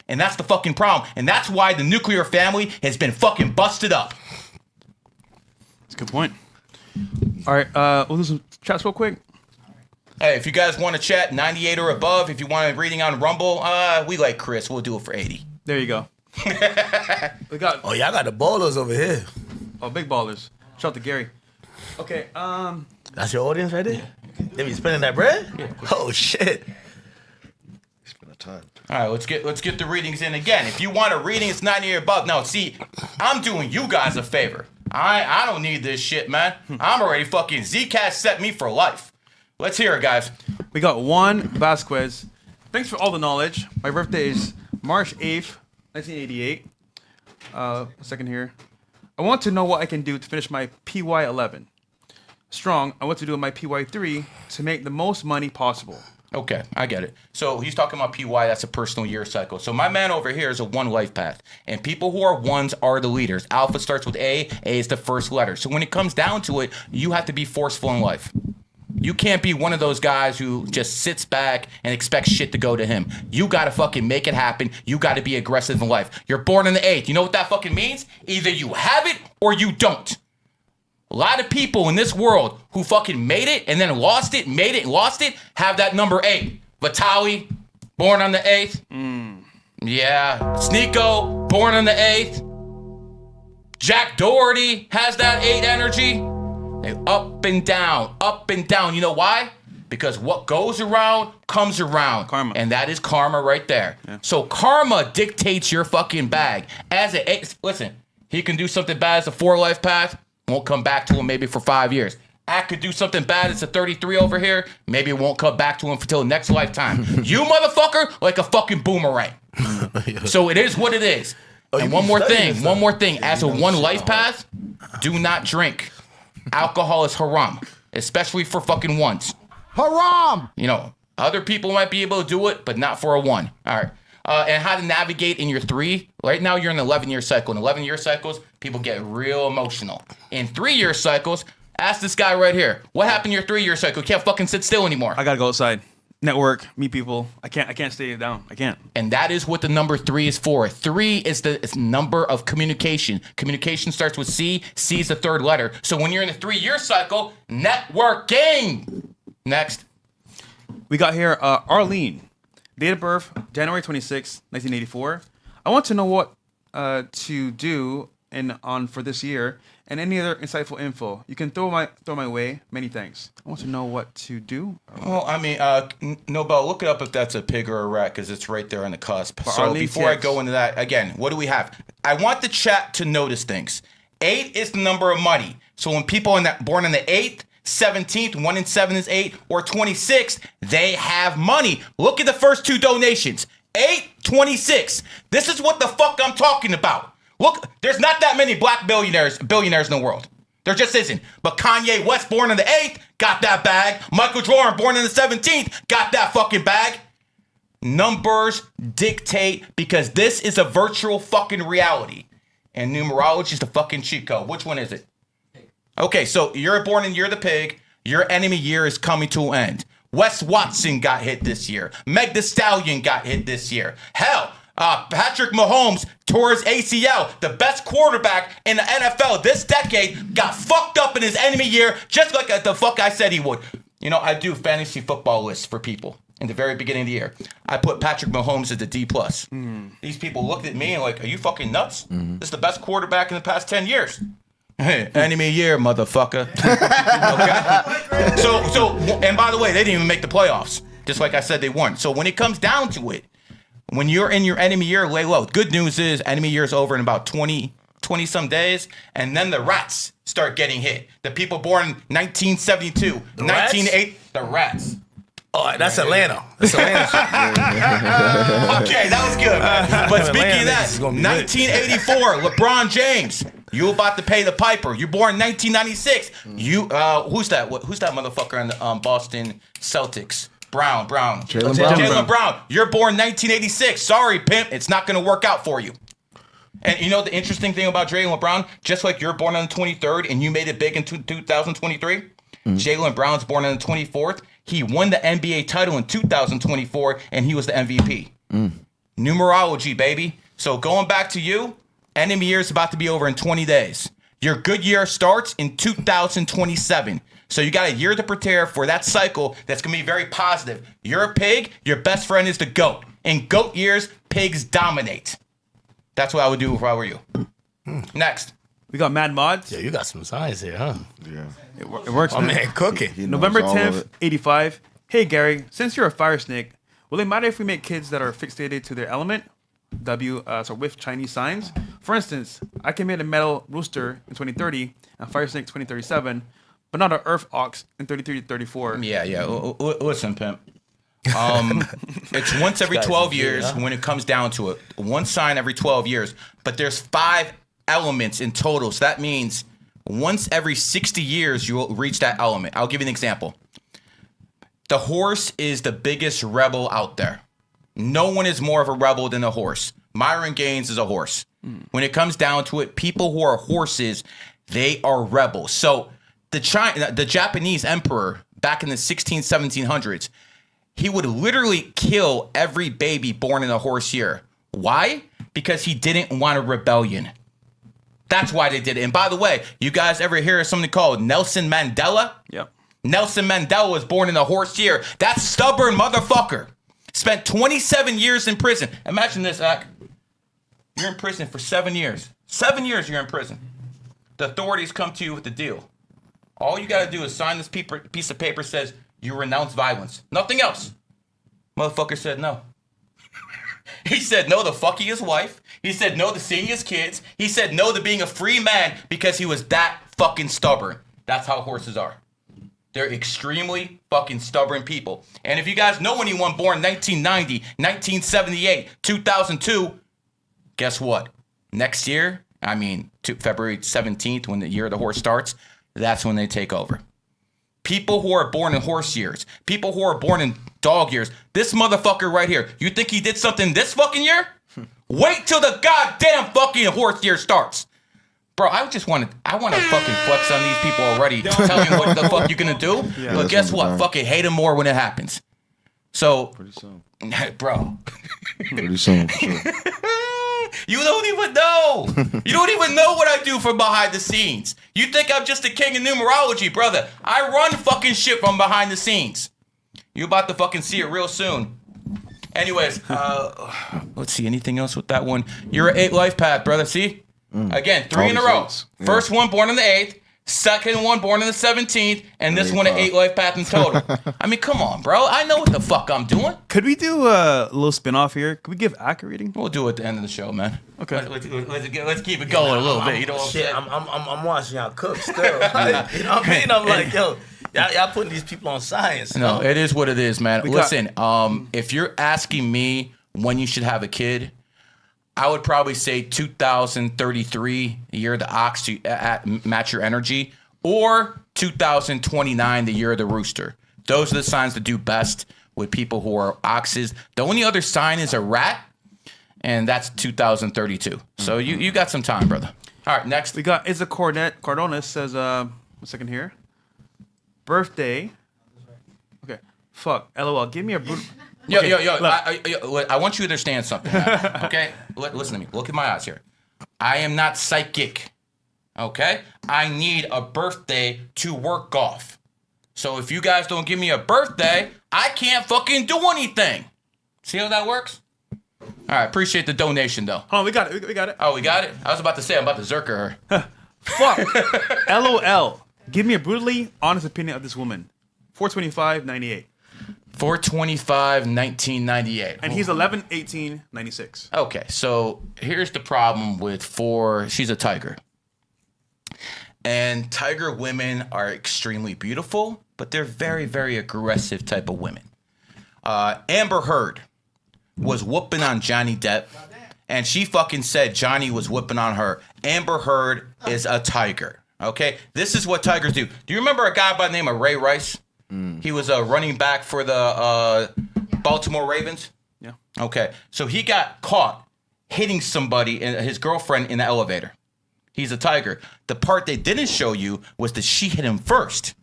And that's the fucking problem. And that's why the nuclear family has been fucking busted up. That's a good point. All right, we'll do some chats real quick. Hey, if you guys want to chat, 98 or above. If you want a reading on Rumble, we like Chris. We'll do it for 80. There you go. We got Oh, y'all got the ballers over here. big ballers. Shout out to Gary. Okay, That's your audience right there? They be spending that bread? Yeah. Oh, shit. Spend a ton. All right, let's get the readings in again. If you want a reading, it's 90 or above. No, see, I'm doing you guys a favor. I don't need this shit, man. I'm already fucking Zcash set me for life. Let's hear it, guys. we got Juan Vasquez. Thanks for all the knowledge. My birthday is March 8th, 1988. A second here. I want to know what I can do to finish my PY11. Strong, I want to do my PY3 to make the most money possible. Okay, I get it. So he's talking about PY, that's a personal year cycle. So my man over here is a 1 life path. And people who are 1s are the leaders. Alpha starts with A is the first letter. So when it comes down to it, you have to be forceful in life. You can't be one of those guys who just sits back and expects shit to go to him. You gotta fucking make it happen. You gotta be aggressive in life. You're born on the 8th. You know what that fucking means? Either you have it or you don't. A lot of people in this world who fucking made it and then lost it, made it and lost it, have that number 8. Vitaly, born on the 8th. Yeah. Sneako, born on the 8th. Jack Doherty has that 8 energy. They up and down, up and down. You know why? Because what goes around comes around. Karma. And that is karma right there. Yeah. So karma dictates your fucking bag. As a 8, listen, he can do something bad as a 4 life path. Won't come back to him maybe for 5 years. I could do something bad as a 33 over here. Maybe it won't come back to him until next lifetime. You motherfucker, like a fucking boomerang. So it is what it is. And one more thing. As a 1 life path, do not drink. Alcohol is haram, especially for fucking 1s. Haram! You know, other people might be able to do it, but not for a 1. All right. and how to navigate in your 3. Right now, you're in the 11-year cycle. In 11-year cycles, people get real emotional. In 3-year cycles, ask this guy right here. What happened in your 3-year cycle? You can't fucking sit still anymore. I gotta go outside, network, meet people. I can't stay down. I can't. And that is what the number 3 is for. 3 is the number of communication. Communication starts with C. C is the 3rd letter. So when you're in a 3-year cycle, networking. Next. We got here Arlene, date of birth January 26, 1984. I want to know what to do on for this year and any other insightful info you can throw my way. Many thanks. I want to know what to do. Well, I mean, Nobel, look it up if that's a pig or a rat because it's right there on the cusp. So Arlene before I TX. go into that, again, what do we have? I want the chat to notice things. 8 is the number of money. So when people born on the 8th, 17th, 1 in 7 is 8, or 26th, they have money. Look at the first 2 donations. 8, 26. This is what the fuck I'm talking about. Look, there's not that many black billionaires in the world. There just isn't. But Kanye West, born on the 8th, got that bag. Michael Jordan, born on the 17th, got that fucking bag. Numbers dictate because this is a virtual fucking reality. And numerology is the fucking cheat code. Which one is it? Okay, so you're born in Year of the Pig. Your enemy year is coming to an end. Wes Watson got hit this year. Meg Thee Stallion got hit this year. Hell, Patrick Mahomes tore his ACL. The best quarterback in the NFL this decade got fucked up in his enemy year, just like the fuck I said he would. You know, I do fantasy football lists for people in the very beginning of the year. I put Patrick Mahomes as a D+. These people looked at me and like, are you fucking nuts? This is the best quarterback in the past 10 years. Hey, enemy year, motherfucker. Okay? So, and by the way, they didn't even make the playoffs. Just like I said, they won. So when it comes down to it, when you're in your enemy year, lay low. Good news is enemy year is over in about 20 some days, and then the rats start getting hit. The people born in 1972, 1980, the rats. Oh, that's Atlanta. That's Atlanta. Okay, that was good, man. But speaking of that, 1984, LeBron James. You about to pay the piper. You're born in 1996. You who's that? Who's that motherfucker in the Boston Celtics? Brown. Jaylen Brown. You're born 1986. Sorry, pimp. It's not going to work out for you. And you know the interesting thing about Jaylen Brown? Just like you're born on the 23rd and you made it big in 2023, Jaylen Brown's born on the 24th. He won the NBA title in 2024 and he was the MVP. Numerology, baby. So going back to you, enemy year is about to be over in 20 days. Your good year starts in 2027. So you got a year to prepare for that cycle that's going to be very positive. You're a pig. Your best friend is the goat. In goat years, pigs dominate. That's what I would do if I were you. Next. We got Mad Mods. Yeah, you got some signs here, huh? Yeah. It works. My man cooking. He knows November all of 10th, it. 85. Hey, Gary, since you're a fire snake, will it matter if we make kids that are fixated to their element? So with Chinese signs. For instance, I can make a metal rooster in 2030 and fire snake 2037, but not an earth ox in 33 to 34. Yeah. Listen, pimp. It's once every 12 years when it comes down to it. One sign every 12 years. But there's 5 elements in total. So that means once every 60 years, you will reach that element. I'll give you an example. The horse is the biggest rebel out there. No one is more of a rebel than a horse. Myron Gaines is a horse. When it comes down to it, people who are horses, they are rebels. So the Japanese emperor back in the 1700s, he would literally kill every baby born in a horse year. Why? Because he didn't want a rebellion. That's why they did it. And by the way, you guys ever hear of something called Nelson Mandela? Yep. Nelson Mandela was born in a horse year. That stubborn motherfucker spent 27 years in prison. Imagine this, Ak. You're in prison for 7 years. 7 years you're in prison. The authorities come to you with the deal. All you got to do is sign this piece of paper says you renounce violence. Nothing else. Motherfucker said no. He said no to fucking his wife. He said no to seeing his kids. He said no to being a free man because he was that fucking stubborn. That's how horses are. They're extremely fucking stubborn people. And if you guys know anyone born 1990, 1978, 2002, guess what? Next year, February 17th, when the year of the horse starts, that's when they take over. People who are born in horse years, people who are born in dog years. This motherfucker right here, you think he did something this fucking year? Wait till the goddamn fucking horse year starts. Bro, I want to fucking flex on these people already. Tell me what the fuck you're gonna do. Yeah, but guess what? Fucking hate them more when it happens. So, Pretty soon. bro. Pretty soon. Sure. You don't even know. You don't even know what I do from behind the scenes. You think I'm just a king of numerology, brother. I run fucking shit from behind the scenes. You about to fucking see it real soon. Anyways, let's see. Anything else with that one? You're an 8 life path, brother. See? Again, 3 in a row. Yeah. First one born on the 8th. Second one born on the 17th. And this one an 8 life path in total. I mean, come on, bro. I know what the fuck I'm doing. Could we do a little spin-off here? Could we give Ak a reading? We'll do it at the end of the show, man. Okay. Let's keep it going a little bit. You know what I'm saying? I'm watching y'all cook still. You know what I mean? I'm like, yo, y'all putting these people on science. No, it is what it is, man. Listen, if you're asking me when you should have a kid, I would probably say 2033, the year of the ox, to match your energy, or 2029, the year of the rooster. Those are the signs that do best with people who are oxes. The only other sign is a rat, and that's 2032. So you got some time, brother. All right, next. We got Isa Cardonis says, one second here. Birthday. Okay. Fuck. LOL. Give me a brutal. Yo, Look. I want you to understand something, man, okay? Listen to me. Look at my eyes here. I am not psychic, okay? I need a birthday to work off. So if you guys don't give me a birthday, I can't fucking do anything. See how that works? All right, appreciate the donation, though. Hold on, we got it. We got it. Oh, we got it? I was about to say I'm about to zerker her. Fuck. LOL. Give me a brutally honest opinion of this woman. 425-98. 425, 1998. And he's 11-18-96. Okay, so here's the problem with she's a tiger. And tiger women are extremely beautiful, but they're very, very aggressive type of women. Amber Heard was whooping on Johnny Depp, and she fucking said Johnny was whooping on her. Amber Heard is a tiger, okay? This is what tigers do. Do you remember a guy by the name of Ray Rice? He was a running back for the Baltimore Ravens. Yeah. Okay, so he got caught hitting somebody, his girlfriend, in the elevator. He's a tiger. The part they didn't show you was that she hit him first.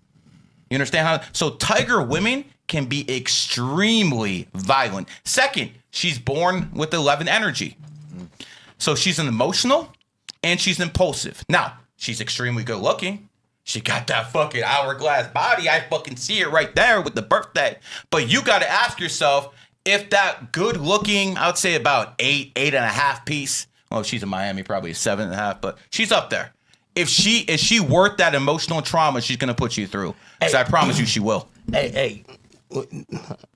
You understand how? So tiger women can be extremely violent. Second, she's born with 11 energy. So she's an emotional and she's impulsive. Now, she's extremely good looking. She got that fucking hourglass body. I fucking see it right there with the birthday. But you got to ask yourself if that good looking, I would say about 8.5 piece. Well, she's in Miami, probably 7.5, but she's up there. Is she worth that emotional trauma she's going to put you through? Because I promise you she will. Hey,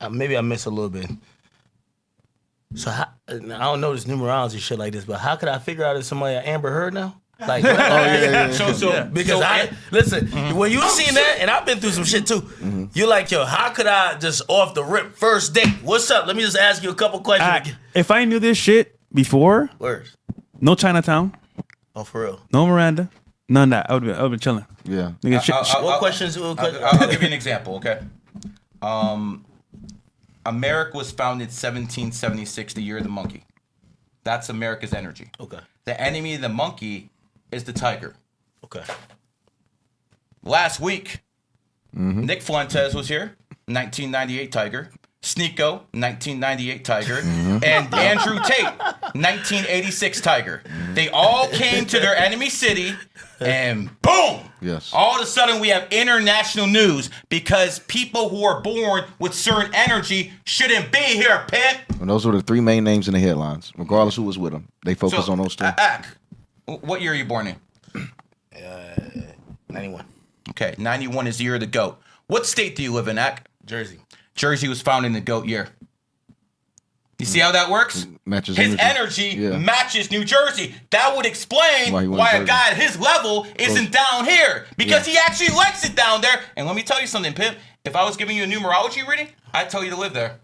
maybe I missed a little bit. So I don't know this numerology shit like this, but how could I figure out if somebody Amber Heard now? Like, listen, when you seen that, and I've been through some shit too, you're like, yo, how could I just off the rip first date? What's up? Let me just ask you a couple questions. If I knew this shit before, Words. no Chinatown, Oh, for real. no Miranda, none of that. I would have been chilling. Yeah. Nigga, What questions? I'll give you an example, okay? America was founded 1776, the year of the monkey. That's America's energy. Okay. The enemy of the monkey is the tiger. Okay. Last week, Nick Fuentes was here, 1998 tiger. Sneako, 1998 tiger. And Andrew Tate, 1986 tiger. They all came to their enemy city, and boom! Yes. All of a sudden, we have international news because people who are born with certain energy shouldn't be here, pimp. And those were the 3 main names in the headlines, regardless who was with them. They focus on those 2. Ak, what year are you born in? 91. Okay, 91 is the year of the goat. What state do you live in, Ak? Jersey. Jersey was founded in the goat year. You see how that works? Matches his energy Yeah. matches New Jersey. That would explain Why he went why a Jersey. guy at his level isn't down here. Because he actually likes it down there. And let me tell you something, Pimp. If I was giving you a numerology reading, I'd tell you to live there.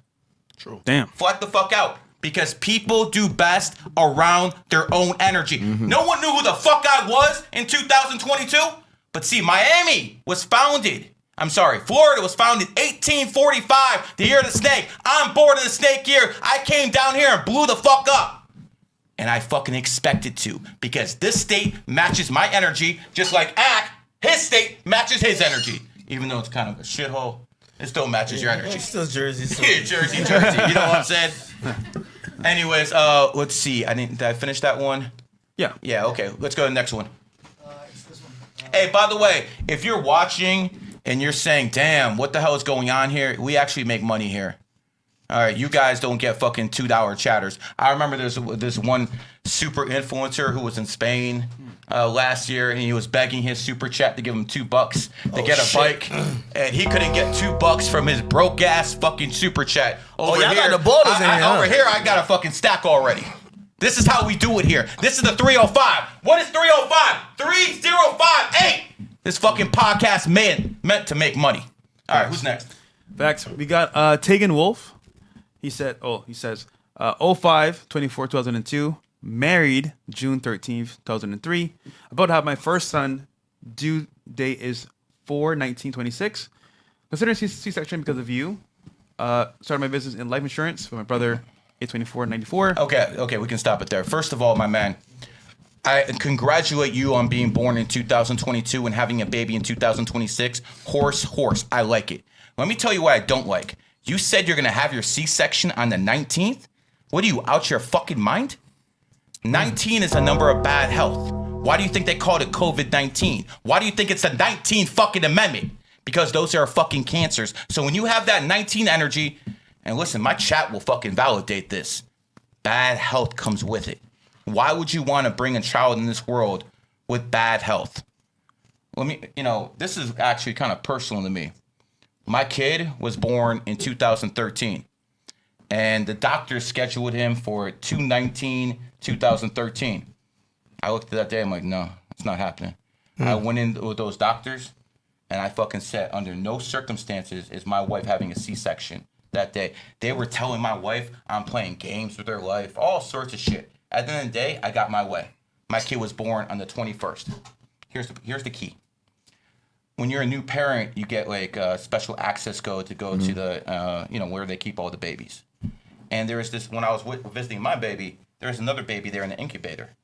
True. damn. Flat the fuck out. Because people do best around their own energy. No one knew who the fuck I was in 2022. But see, Miami was founded I'm sorry, Florida was founded 1845, the year of the snake. I'm born in the snake year. I came down here and blew the fuck up. And I fucking expected to, because this state matches my energy, just like his state matches his energy. Even though it's kind of a shithole, it still matches your energy. It's still Jersey. So. Yeah, Jersey. You know what I'm saying? Anyways, let's see. Did I finish that one? Yeah. Yeah, okay. Let's go to the next one. It's this one. Hey, by the way, if you're watching and you're saying, damn, what the hell is going on here? We actually make money here. All right, you guys don't get fucking $2 chatters. I remember there's this one super influencer who was in Spain last year, and he was begging his super chat to give him $2 to get a bike, and he couldn't get $2 from his broke ass fucking super chat. Over y'all here, got the borders in here, huh? Over here, I got a fucking stack already. This is how we do it here. This is the 305. What is 305? 3058. This fucking podcast meant to make money. All right, who's next? Facts. We got Tegan Wolf. He says 05/24/2002, married June 13th, 2003. About to have my first son. Due date is 4/19/26. Considering C-section because of you. Started my business in life insurance for my brother, 8/24/94. Okay, we can stop it there. First of all, my man, I congratulate you on being born in 2022 and having a baby in 2026. Horse. I like it. Let me tell you what I don't like. You said you're going to have your C-section on the 19th? What are you, out your fucking mind? 19 is a number of bad health. Why do you think they called it COVID-19? Why do you think it's the 19th fucking amendment? Because those are fucking cancers. So when you have that 19 energy, and listen, my chat will fucking validate this. Bad health comes with it. Why would you want to bring a child in this world with bad health? This is actually kind of personal to me. My kid was born in 2013, and the doctor scheduled him for 2/19/2013. I looked at that day, I'm like, no, it's not happening. I went in with those doctors, and I fucking said, under no circumstances is my wife having a C-section that day. They were telling my wife I'm playing games with her life, all sorts of shit. At the end of the day, I got my way. My kid was born on the 21st. Here's the key. When you're a new parent, you get like a special access code to go to the, where they keep all the babies. And there was this, when I was visiting my baby, there's another baby there in the incubator.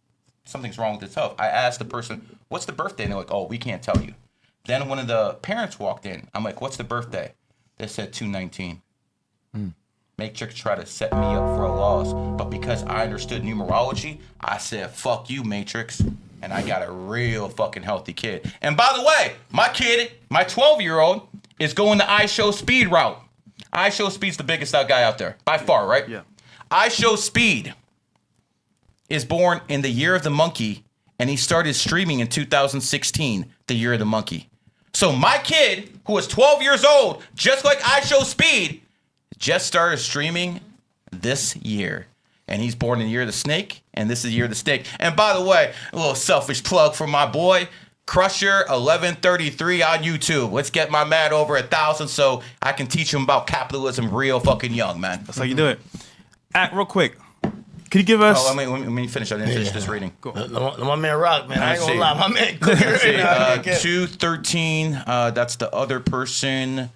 Something's wrong with its health. I asked the person, what's the birthday? And they're like, oh, we can't tell you. Then one of the parents walked in. I'm like, what's the birthday? They said 2/19. Matrix tried to set me up for a loss. But because I understood numerology, I said, fuck you, Matrix. And I got a real fucking healthy kid. And by the way, my kid, my 12-year-old, is going the I Show Speed route. I Show Speed's the biggest guy out there, by far, right? Yeah. I Show Speed is born in the year of the monkey, and he started streaming in 2016, the year of the monkey. So my kid, who is 12 years old, just like I Show Speed, just started streaming this year. And he's born in the year of the snake, and this is the year of the snake. And by the way, a little selfish plug for my boy, Crusher 1133 on YouTube. Let's get my man over 1,000 so I can teach him about capitalism real fucking young, man. That's how you do it. Real quick. Could you give us... Oh, let me finish. I didn't finish this reading. Cool. My man Rock, man. I ain't gonna lie. My man cooking right now. 213, that's the other person.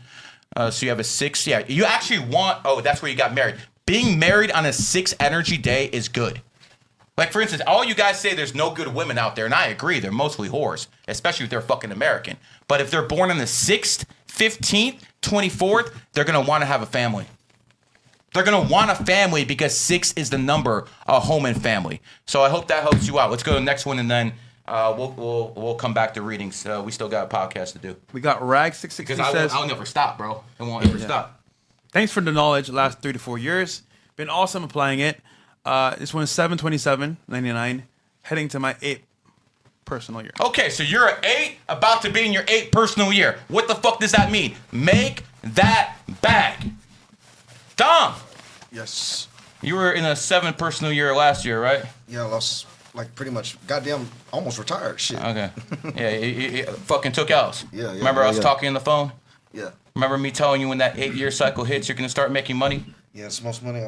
So you have a 6. Yeah, you actually want... Oh, that's where you got married. Being married on a 6 energy day is good. Like, for instance, all you guys say there's no good women out there, and I agree, they're mostly whores, especially if they're fucking American. But if they're born on the 6th, 15th, 24th, they're going to want to have a family. They're going to want a family because 6 is the number of home and family. So I hope that helps you out. Let's go to the next one, and then we'll come back to readings. We still got a podcast to do. We got Rag660 Because says... I'll never stop, bro. It won't ever stop. Thanks for the knowledge the last 3 to 4 years. Been awesome applying it. This one is 7/27/99, heading to my 8th personal year. Okay, so you're an 8, about to be in your 8th personal year. What the fuck does that mean? Make that bag. Dom. Yes. You were in a 7th personal year last year, right? Yeah, I lost, like, pretty much, goddamn, almost retired. Shit. Okay. Yeah, you fucking took L's. Yeah. Remember us talking on the phone? Yeah. Remember me telling you when that 8-year cycle hits, you're going to start making money? Yeah, it's the most money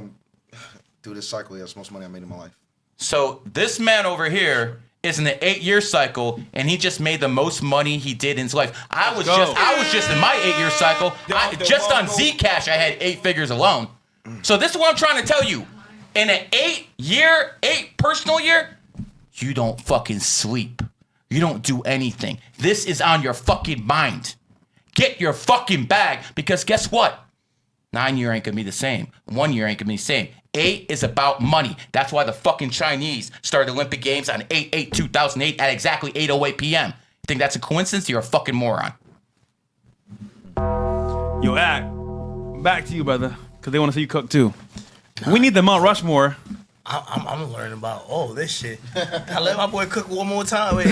through this cycle. Yeah, it's the most money I made in my life. So this man over here is in the 8-year cycle, and he just made the most money he did in his life. I was just in my 8-year cycle. Just on Zcash, I had 8 figures alone. So this is what I'm trying to tell you. In an 8 personal year, you don't fucking sleep. You don't do anything. This is on your fucking mind. Get your fucking bag, because guess what? 9 year ain't gonna be the same. 1 year ain't gonna be the same. 8 is about money. That's why the fucking Chinese started Olympic Games on 8/8/2008 at exactly 8:08 p.m. Think that's a coincidence? You're a fucking moron. Yo, Act, back to you, brother, because they want to see you cook too. We need the Mount Rushmore. I'm learning about this shit. I let my boy cook one more time. Wait.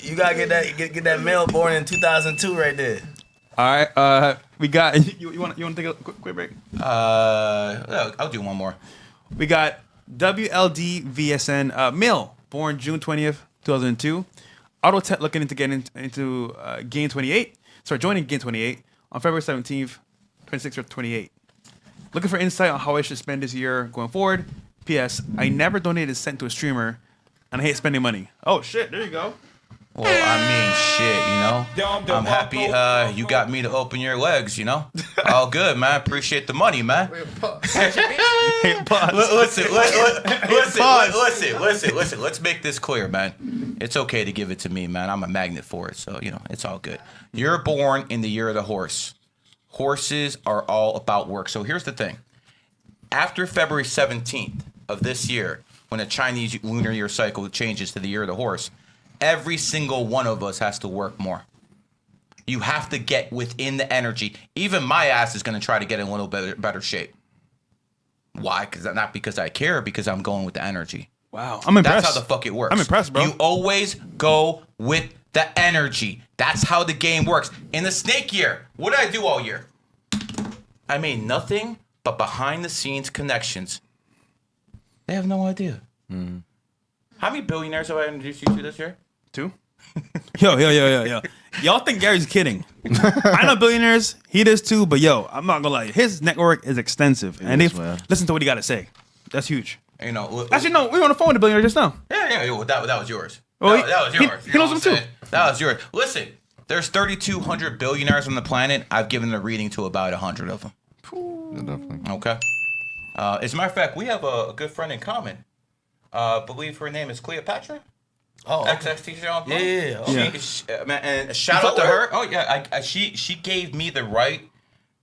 You gotta get that male born in 2002 right there. All right, we got you want to take a quick break? I'll do one more. We got WLDVSN male born June 20th, 2002. Auto Tech looking into getting into Gain 28. Sorry, joining Gain 28 on February 17th, 26th or 28. Looking for insight on how I should spend this year going forward. P.S. I never donated a cent to a streamer, and I hate spending money. Oh shit! There you go. Well, I mean, shit, I'm happy you got me to open your legs, All good, man. Appreciate the money, man. Listen. Let's make this clear, man. It's okay to give it to me, man. I'm a magnet for it, so, it's all good. You're born in the year of the horse. Horses are all about work. So here's the thing. After February 17th of this year, when the Chinese lunar year cycle changes to the year of the horse, every single one of us has to work more. You have to get within the energy. Even my ass is going to try to get in a little better shape. Why? Not because I care, because I'm going with the energy. Wow, I'm impressed. That's how the fuck it works. I'm impressed, bro. You always go with the energy. That's how the game works. In the snake year, what did I do all year? I made nothing but behind the scenes connections. They have no idea. How many billionaires have I introduced you to this year? 2? Yo. Y'all think Gary's kidding. I know billionaires. He does too, but yo, I'm not gonna lie. His network is extensive. And listen to what he got to say. That's huge. Actually, no, we were on the phone with a billionaire just now. Yeah. Well, that was yours. Oh, that was yours. He knows them too. That was yours. Listen, there's 3,200 billionaires on the planet. I've given a reading to about 100 of them. Definitely. Okay. As a matter of fact, we have a good friend in common. Believe her name is Cleopatra. Oh, okay. XXT show. Yeah. Man, and shout out to her. Oh yeah, she gave me the right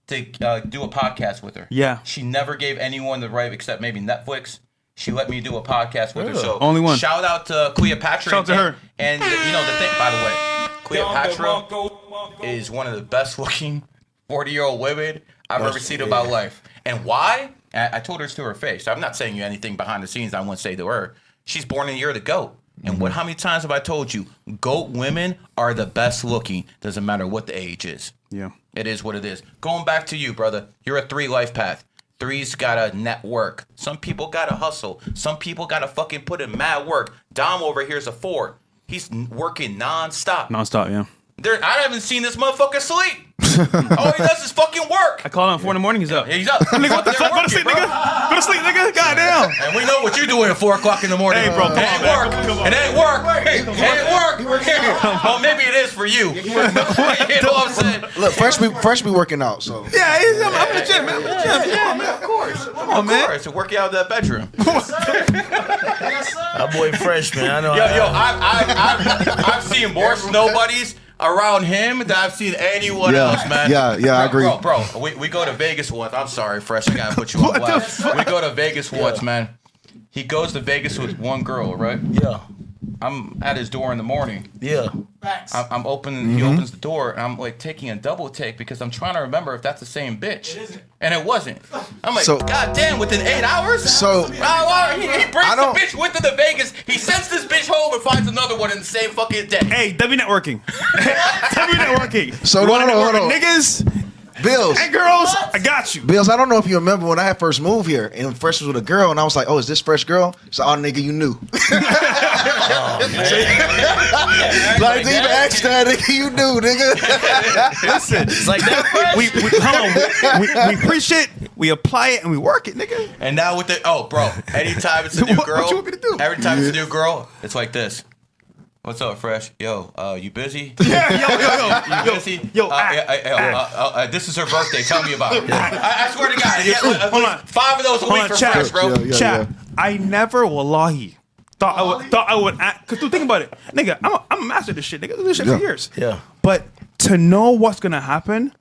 to do a podcast with her. Yeah. She never gave anyone the right except maybe Netflix. She let me do a podcast with her. So only one. Shout out to Cleopatra. Shout out to her. And the thing, by the way, Cleopatra is one of the best looking 40-year-old women I've ever seen in my life. And why? I told her this to her face. I'm not saying you anything behind the scenes I won't say to her. She's born in the year of the goat. And how many times have I told you, goat women are the best looking. Doesn't matter what the age is. Yeah. It is what it is. Going back to you, brother. You're a 3 life path. 3's got to network. Some people got to hustle. Some people got to fucking put in mad work. Dom over here is a 4. He's working nonstop. Nonstop, yeah. I haven't seen this motherfucker sleep. All he does is fucking work. I call him at 4 in the morning. He's up. Yeah, he's up. Nigga, what the fuck? Go to sleep, nigga. Go to sleep, nigga. Goddamn. And we know what you're doing at 4 o'clock in the morning. Hey, bro, it ain't work. It ain't work. It ain't work. Well, maybe it is for you. You know what I'm saying? Look, fresh be working out, so. Yeah, I'm in the gym, man. Yeah, man, of course. Come on, man. Of course, to work you out of that bedroom. My boy Fresh, man. I know. I've seen more nobodies around him than I've seen anyone else, man. Yeah, I agree. Bro, we go to Vegas once. I'm sorry, Fresh, I gotta put you on blast. We go to Vegas once, man. He goes to Vegas with one girl, right? Yeah. I'm at his door in the morning. Yeah. I'm opening. He opens the door, and I'm like taking a double take because I'm trying to remember if that's the same bitch. It isn't. And it wasn't. I'm like, God damn! Within 8 hours. So he brings the bitch with to the Vegas. He sends this bitch home and finds another one in the same fucking day. Hey, W networking. W networking. So hold on. Niggas. Bills. Hey, girls, I got you. Bills, I don't know if you remember when I had first moved here, and Fresh was with a girl, and I was like, oh, is this Fresh girl? So, nigga, you knew. Like, to even ask that, nigga, you knew, nigga. Listen, It's like that. we appreciate we apply it, and we work it, nigga. And now with bro, anytime it's a new girl, What you want me to do? every time it's a new girl, it's like this. What's up, Fresh? Yo, you busy? Yeah, You busy? This is her birthday. Tell me about it. I swear to God, Hold on. 5 of those a week for chat. Fresh, bro. Chat. I never, wallahi, thought I would act. Cause think about it, nigga. I'm a master of this shit. Nigga, I do this shit for years. Yeah. But to know what's gonna happen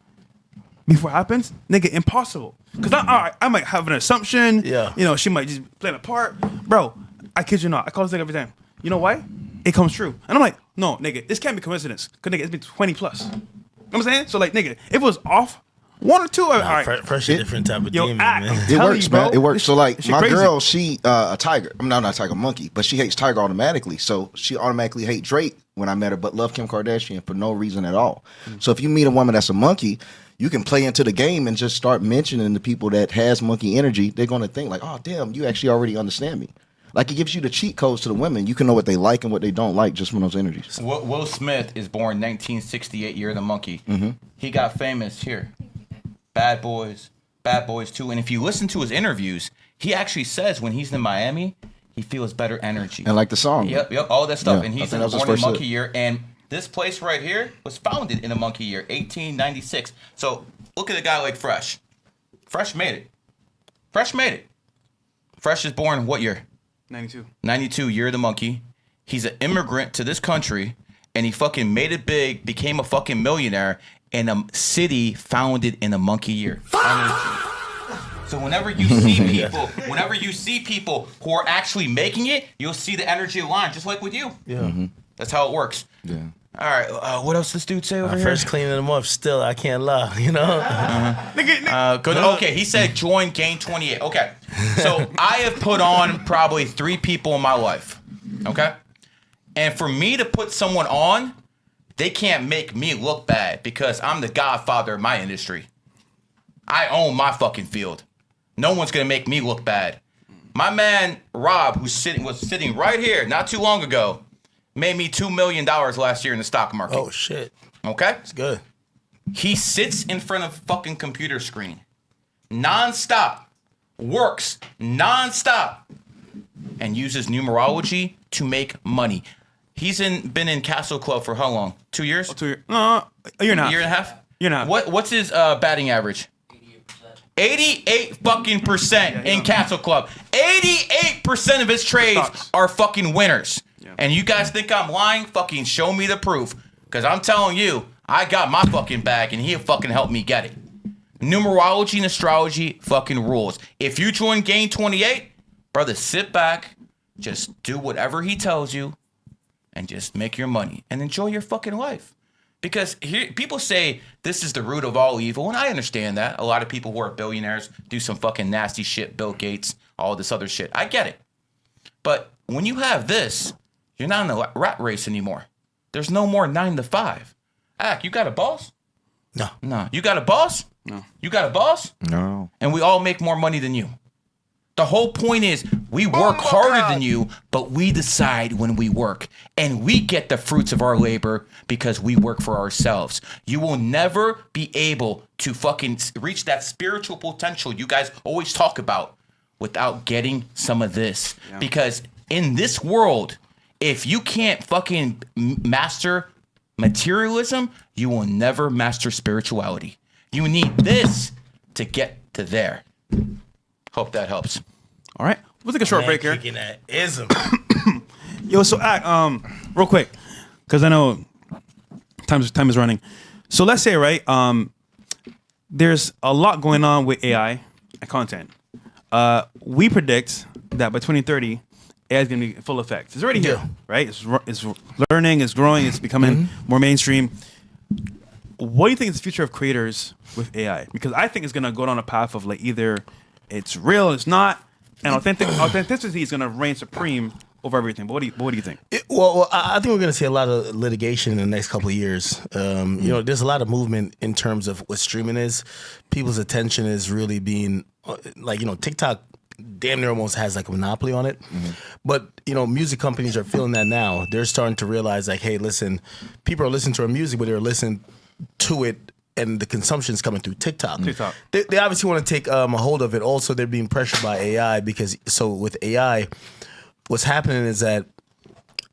before it happens, nigga, impossible. Cause I might have an assumption. Yeah. You know, she might just play a part, bro. I kid you not. I call this nigga every time. You know why? It comes true. And I'm like, no, nigga, this can't be coincidence. Cause nigga, it's been 20 plus. You know what I'm saying? So like, nigga, if it was off 1 or 2, all right. Fresh a different type of demon, act. man. It works, bro, man. It works. So like my crazy. girl, she a tiger. I'm not a tiger, monkey, but she hates Tiger automatically. So she automatically hate Drake when I met her, but love Kim Kardashian for no reason at all. So if you meet a woman that's a monkey, you can play into the game and just start mentioning the people that has monkey energy. They're gonna think like, oh damn, you actually already understand me. Like it gives you the cheat codes to the women. You can know what they like and what they don't like just from those energies. Will Smith is born 1968, year of the monkey. Mm-hmm. He got famous here. Bad Boys 2. And if you listen to his interviews, he actually says when he's in Miami, he feels better energy. And like the song. Yep, all that stuff. Yeah, And I he's think that was his born in first monkey hit. year. And this place right here was founded in a monkey year, 1896. So look at a guy like Fresh. Fresh made it. Fresh is born what year? 92. 92, year of the monkey. He's an immigrant to this country, and he fucking made it big, became a fucking millionaire in a city founded in a monkey year. So whenever you see people, who are actually making it, you'll see the energy align, just like with you. Yeah. Mm-hmm. That's how it works. Yeah. All right, what else this dude say over here? Fresh cleaning them up still, I can't lie, you know? Good. Okay, he said join Gain 28. Okay, so I have put on probably 3 people in my life. Okay, and for me to put someone on, they can't make me look bad because I'm the godfather of my industry. I own my fucking field. No one's gonna make me look bad. My man Rob, was sitting right here not too long ago, made me $2 million last year in the stock market. Oh, shit. Okay? It's good. He sits in front of a fucking computer screen, non-stop, works non-stop, and uses numerology to make money. He's been in Castle Club for how long? 2 years? 2 years. No, a year and a half. Year and a half? Year and a half. What's his batting average? 88 fucking percent in Castle Club. 88% of his trades Stocks. are fucking winners. Yeah. And you guys think I'm lying? Fucking show me the proof. Because I'm telling you, I got my fucking bag and he'll fucking help me get it. Numerology and astrology fucking rules. If you join Gain 28, brother, sit back, just do whatever he tells you, and just make your money and enjoy your fucking life. Because here, people say this is the root of all evil, and I understand that. A lot of people who are billionaires do some fucking nasty shit, Bill Gates, all this other shit. I get it. But when you have this, you're not in the rat race anymore. There's no more 9 to 5. You got a boss? No. You got a boss? No. You got a boss? No. And we all make more money than you. The whole point is we work harder than you, but we decide when we work. And we get the fruits of our labor because we work for ourselves. You will never be able to fucking reach that spiritual potential you guys always talk about without getting some of this. Yeah. Because in this world, if you can't fucking master materialism, you will never master spirituality. You need this to get to there. Hope that helps. All right, we'll take a short break here. Kicking that ism. Yo, so real quick, because I know time is running. So let's say, right, there's a lot going on with AI and content. We predict that by 2030, AI is going to be in full effect. It's already here, right? It's learning, it's growing, it's becoming more mainstream. What do you think is the future of creators with AI? Because I think it's going to go down a path of like either it's real, it's not, and authenticity is going to reign supreme over everything. But what do you think? Well, I think we're going to see a lot of litigation in the next couple of years. You know, there's a lot of movement in terms of what streaming is. People's attention is really being like, you know, TikTok damn near almost has like a monopoly on it. But, you know, music companies are feeling that now. They're starting to realize like, hey, listen, people are listening to our music, but they're listening to it and the consumption is coming through TikTok. TikTok. They obviously want to take a hold of it. Also, they're being pressured by AI because with AI, what's happening is that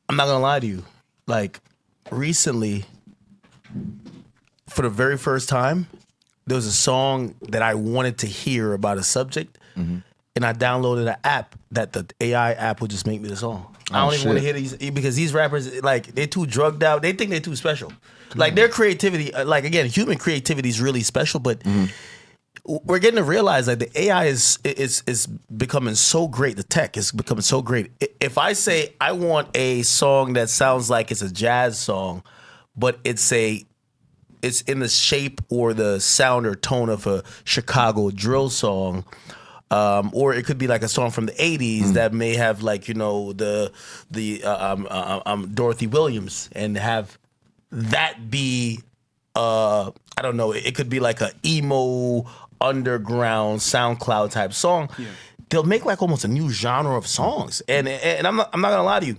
I'm not gonna lie to you. Like recently, for the very first time, there was a song that I wanted to hear about a subject, and I downloaded an app that the AI app would just make me the song. I don't even want to hear these because these rappers, like, they're too drugged out. They think they're too special. Like their creativity, like again, human creativity is really special, but we're getting to realize that the AI is becoming so great. The tech is becoming so great. If I say I want a song that sounds like it's a jazz song, but it's in the shape or the sound or tone of a Chicago drill song, or it could be like a song from the 80s that may have like, you know, the Dorothy Williams and have that be I don't know, it could be like a emo underground SoundCloud type song. Yeah. They'll make like almost a new genre of songs. And I'm not gonna lie to you,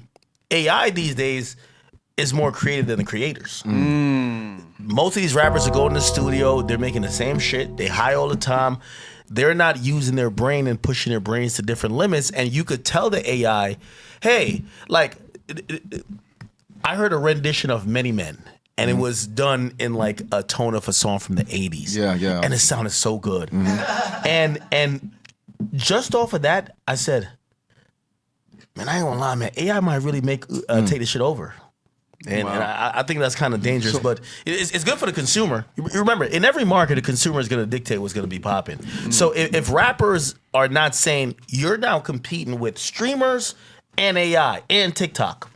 AI these days is more creative than the creators. Most of these rappers are going to the studio, they're making the same shit, they high all the time. They're not using their brain and pushing their brains to different limits. And you could tell the AI, hey, like, I heard a rendition of Many Men, and it was done in like a tone of a song from the 80s. Yeah. And it sounded so good. And just off of that, I said, man, I ain't gonna lie, man, AI might really take this shit over. And I think that's kind of dangerous, but it's good for the consumer. You remember, in every market, the consumer is going to dictate what's going to be popping. So if rappers are not saying you're now competing with streamers and AI and TikTok,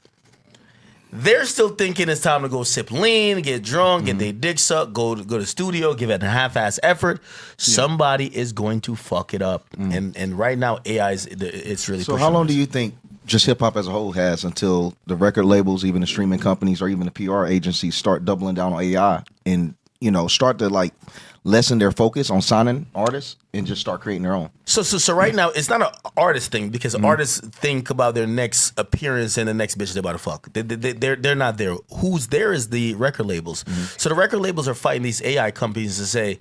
they're still thinking it's time to go sip lean, get drunk, get their dick sucked, go to the studio, give it a half-ass effort. Somebody is going to fuck it up. And right now, AI it's really. So how long do you think just hip hop as a whole has until the record labels, even the streaming companies, or even the PR agencies start doubling down on AI and, you know, start to like lessen their focus on signing artists and just start creating their own? So right now it's not an artist thing because artists think about their next appearance and the next bitch they're about to fuck. They're not there. Who's there is the record labels. So the record labels are fighting these AI companies to say,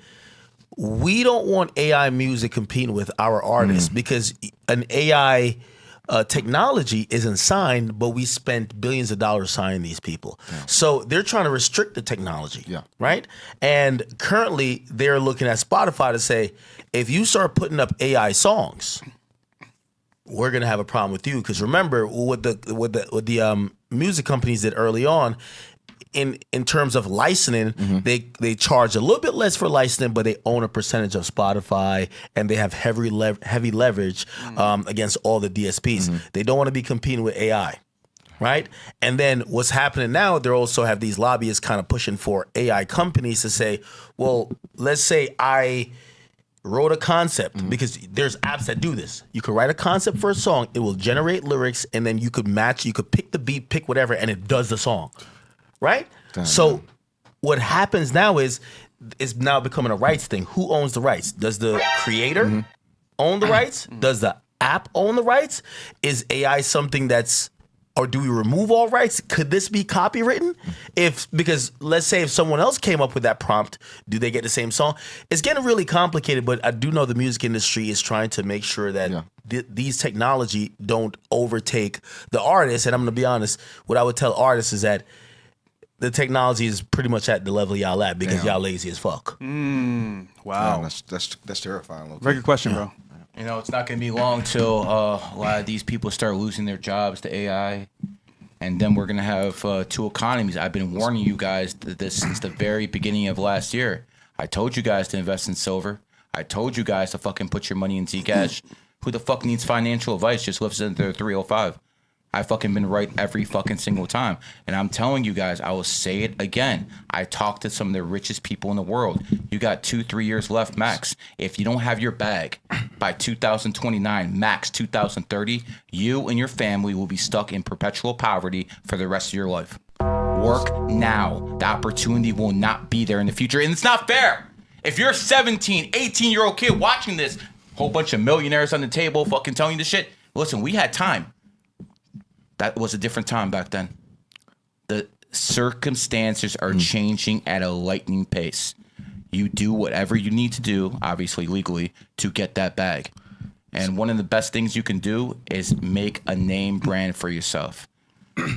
we don't want AI music competing with our artists because an AI technology isn't signed, but we spent billions of dollars signing these people. So they're trying to restrict the technology, right? And currently they're looking at Spotify to say, if you start putting up AI songs, we're gonna have a problem with you. Because remember, what the music companies did early on, in terms of licensing, they charge a little bit less for licensing, but they own a percentage of Spotify, and they have heavy leverage against all the DSPs. They don't want to be competing with AI, right? And then what's happening now, they also have these lobbyists kind of pushing for AI companies to say, well, let's say I wrote a concept, because there's apps that do this. You could write a concept for a song, it will generate lyrics, and then you could pick the beat, pick whatever, and it does the song. Right? So what happens now is it's now becoming a rights thing. Who owns the rights? Does the creator own the rights? Does the app own the rights? Is AI something or do we remove all rights? Could this be copywritten? Because let's say if someone else came up with that prompt, do they get the same song? It's getting really complicated, but I do know the music industry is trying to make sure that these technology don't overtake the artists. And I'm going to be honest, what I would tell artists is that the technology is pretty much at the level y'all at because y'all lazy as fuck. Wow. Man, that's terrifying. Very good question, bro. You know, it's not going to be long till a lot of these people start losing their jobs to AI. And then we're going to have two economies. I've been warning you guys this since the very beginning of last year. I told you guys to invest in silver. I told you guys to fucking put your money in Zcash. Who the fuck needs financial advice? Just listen to their 305. I fucking been right every fucking single time. And I'm telling you guys, I will say it again. I talked to some of the richest people in the world. You got 2-3 years left max. If you don't have your bag by 2029, max 2030, you and your family will be stuck in perpetual poverty for the rest of your life. Work now. The opportunity will not be there in the future. And it's not fair. If you're a 17, 18-year-old kid watching this, whole bunch of millionaires on the table fucking telling you this shit, listen, we had time. That was a different time back then. The circumstances are changing at a lightning pace. you do whatever you need to do, obviously legally, to get that bag. And one of the best things you can do is make a name brand for yourself.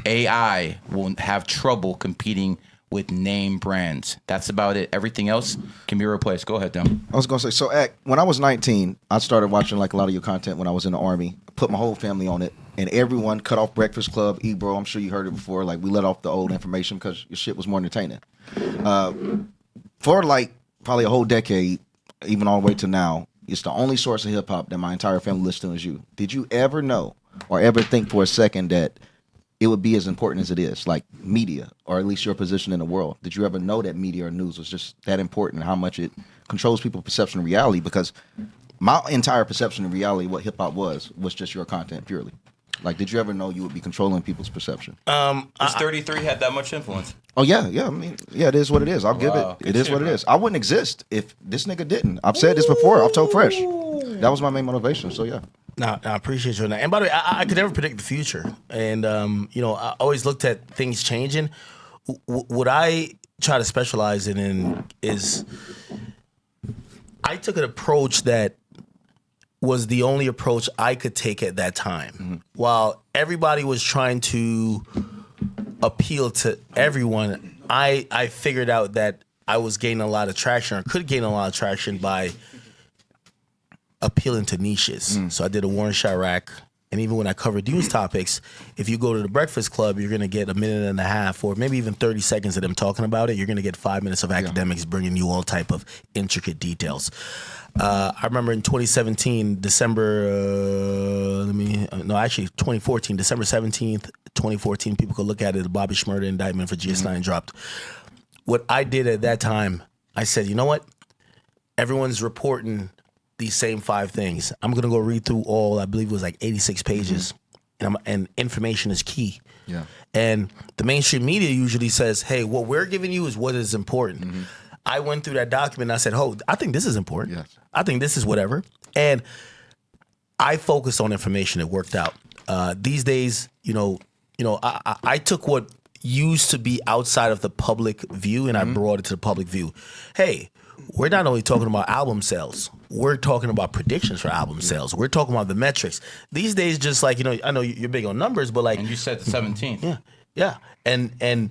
AI will have trouble competing with name brands. That's about it. Everything else can be replaced. Go ahead, Dem. I was gonna say, so when I was 19, I started watching like a lot of your content when I was in the Army. Put my whole family on it, and everyone cut off Breakfast Club, Ebro. I'm sure you heard it before. Like we let off the old information because your shit was more entertaining. For like probably a whole decade, even all the way to now, it's the only source of hip hop that my entire family listens to is you. Did you ever know or ever think for a second that it would be as important as it is, like media, or at least your position in the world? Did you ever know that media or news was just that important, and how much it controls people's perception of reality? Because my entire perception of reality, what hip hop was just your content purely. Like, did you ever know you would be controlling people's perception? Does 33 have that much influence? Oh yeah. I mean, yeah, it is what it is. I'll give Wow, it. good It is shit, what it bro. is. I wouldn't exist if this nigga didn't. I've said this before. I've told Fresh. That was my main motivation. So yeah. No, I appreciate you on that. And by the way, I could never predict the future. And, I always looked at things changing. What I try to specialize in is I took an approach that was the only approach I could take at that time. Mm-hmm. While everybody was trying to appeal to everyone, I figured out that I was gaining a lot of traction, or could gain a lot of traction by appealing to niches. So I did a Warren Chirac, and even when I covered news topics, if you go to the Breakfast Club, you're gonna get a minute and a half, or maybe even 30 seconds of them talking about it. You're gonna get 5 minutes of academics bringing you all type of intricate details. I remember in 2017, December 2014, December 17th, 2014, people could look at it, the Bobby Shmurda indictment for GS9 dropped. What I did at that time, I said, you know what? Everyone's reporting these same 5 things. I'm gonna go read through all, I believe it was like 86 pages, and information is key. Yeah. And the mainstream media usually says, hey, what we're giving you is what is important. I went through that document and I said, oh, I think this is important. Yes. I think this is whatever. And I focused on information. It worked out. These days, I took what used to be outside of the public view and I brought it to the public view. Hey, we're not only talking about album sales, we're talking about predictions for album sales. We're talking about the metrics. These days, just like, I know you're big on numbers, but like. And you said the 17th. Yeah. And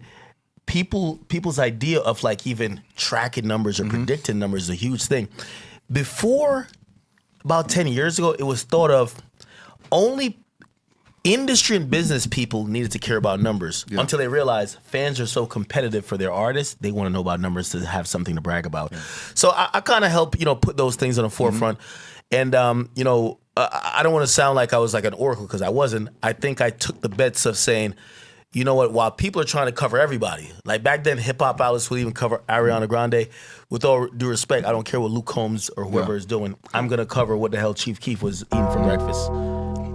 people's idea of like even tracking numbers or predicting numbers is a huge thing. Before, about 10 years ago, it was thought of only industry and business people needed to care about numbers until they realized fans are so competitive for their artists, they want to know about numbers to have something to brag about. So I kind of help, put those things on the forefront. And, I don't want to sound like I was like an oracle because I wasn't. I think I took the bets of saying, you know what, while people are trying to cover everybody, like back then hip hop outlets would even cover Ariana Grande. With all due respect, I don't care what Luke Combs or whoever is doing. I'm going to cover what the hell Chief Keef was eating for breakfast.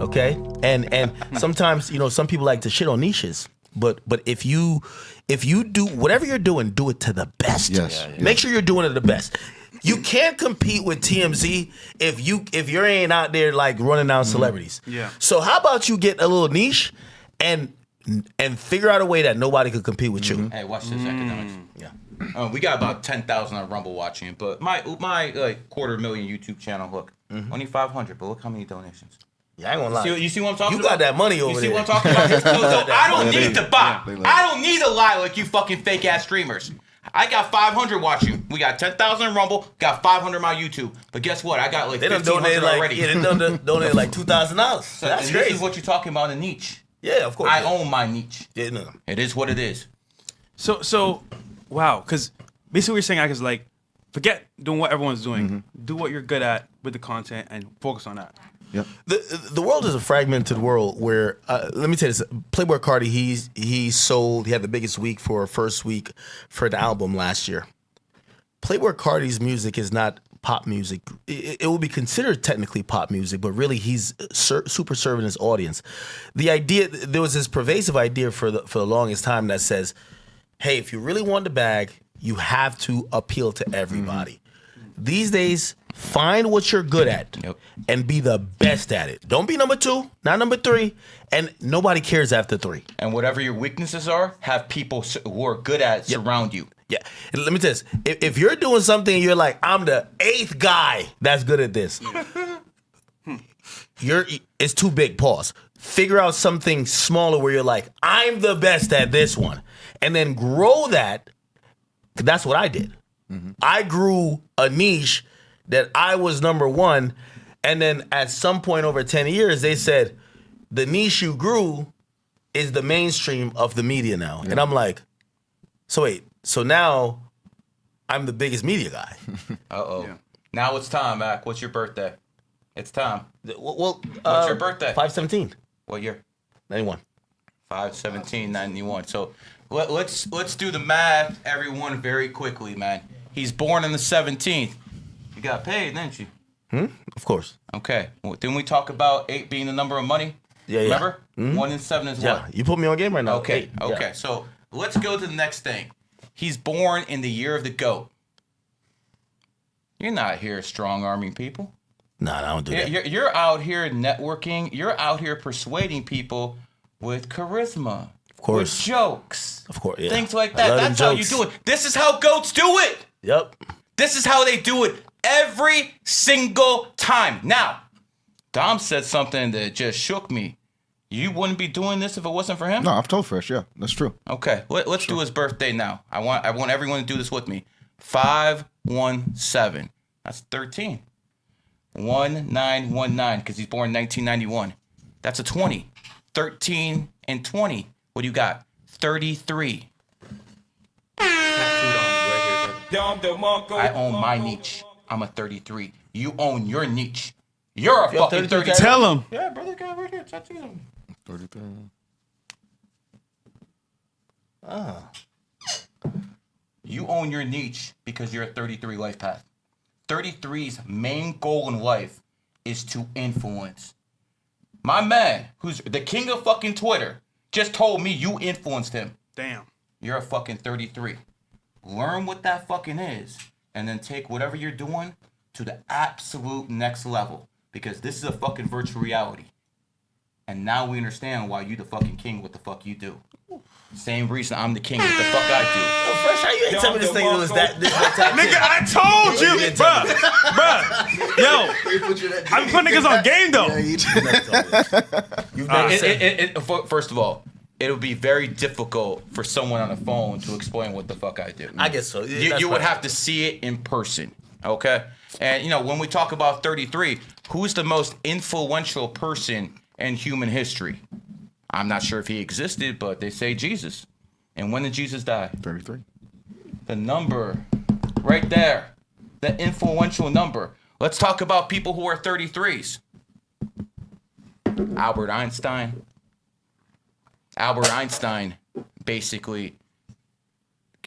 Okay? And sometimes, some people like to shit on niches. But if you do whatever you're doing, do it to the best. Yes. Make sure you're doing it the best. You can't compete with TMZ if you ain't out there like running down celebrities. Yeah. So how about you get a little niche and figure out a way that nobody could compete with you. Hey, watch this, Akademiks. Yeah. We got about 10,000 on Rumble watching, but my like 250,000 YouTube channel, look, only 500, but look how many donations. Yeah, I ain't gonna lie. You see what I'm talking You about? got that money over You see there. what I'm talking about? So I don't need to buy. they love I don't need to lie like you fucking fake ass streamers. I got 500 watching. We got 10,000 on Rumble, got 500 on my YouTube. But guess what? I got like They done 1,500 donated already. they done donated like $2,000. So, That's and crazy. This is what you're talking about in niche. Yeah, of course. I own my niche. Yeah, no. It is what it is. So, wow, because basically what you're saying, I is like, forget doing what everyone's doing. Do what you're good at with the content and focus on that. Yep. The world is a fragmented world where let me tell you this. Playboy Carti, he had the biggest week for first week for the album last year. Playboy Carti's music is not pop music. It will be considered technically pop music, but really he's super serving his audience. The idea, there was this pervasive idea for the longest time that says, hey, if you really want the bag, you have to appeal to everybody. These days, find what you're good at and be the best at it. Don't be number 2, not number 3, and nobody cares after 3. And whatever your weaknesses are, have people who are good at it surround you. Yeah. And let me tell you this. If you're doing something and you're like, I'm the 8th guy that's good at this, it's too big. Pause. Figure out something smaller where you're like, I'm the best at this one. And then grow that. That's what I did. I grew a niche that I was number one. And then at some point over 10 years, they said, the niche you grew is the mainstream of the media now. And I'm like, so wait, so now I'm the biggest media guy. Uh-oh. Yeah. Now it's time, Mac. What's your birthday? It's time. Well, what's your birthday? 5/17. What year? 91. 5/17/91. So let's do the math, everyone, very quickly, man. He's born on the 17th. You got paid, didn't you? Of course. Okay. Well, didn't we talk about 8 being the number of money? Yeah. Remember? 1 and 7 is Yeah. what? You put me on game right now. Okay. 8. Okay. Yeah. So let's go to the next thing. He's born in the year of the goat. You're not here strong-arming people. Nah, I don't do that. You're out here networking. You're out here persuading people with charisma. Of course. With jokes. Of course, yeah. Things like I that. love That's them how you jokes. do it. This is how goats do it. Yep. This is how they do it every single time. Now, Dom said something that just shook me. You wouldn't be doing this if it wasn't for him? No, I've told Fresh. Yeah, that's true. Okay, let's do his birthday now. I want everyone to do this with me. 5/17. That's 13. 1919 because he's born in 1991. That's a 20. 13 and 20. What do you got? 33. I own my niche. I'm a 33. You own your niche. You're a fucking 33. Tell him. Yeah, brother, got right here. Tattoo him. 33. You own your niche because you're a 33 life path. 33's main goal in life is to influence. My man, who's the king of fucking Twitter, just told me you influenced him. Damn. You're a fucking 33. Learn what that fucking is, and then take whatever you're doing to the absolute next level. Because this is a fucking virtual reality. And now we understand why you the fucking king, what the fuck you do. Same reason I'm the king, what the fuck I do. Yo, Fresh, how you ain't tell me this thing was that type Nigga, I told you, bruh. Yo, I'm putting niggas on game though. You've never said. First of all, it would be very difficult for someone on the phone to explain what the fuck I do. I guess so. Yeah, You would have to see it in person, okay? And, when we talk about 33, who's the most influential person in human history? I'm not sure if he existed, but they say Jesus. And when did Jesus die? 33. The number right there, the influential number. Let's talk about people who are 33s. Albert Einstein. Albert Einstein basically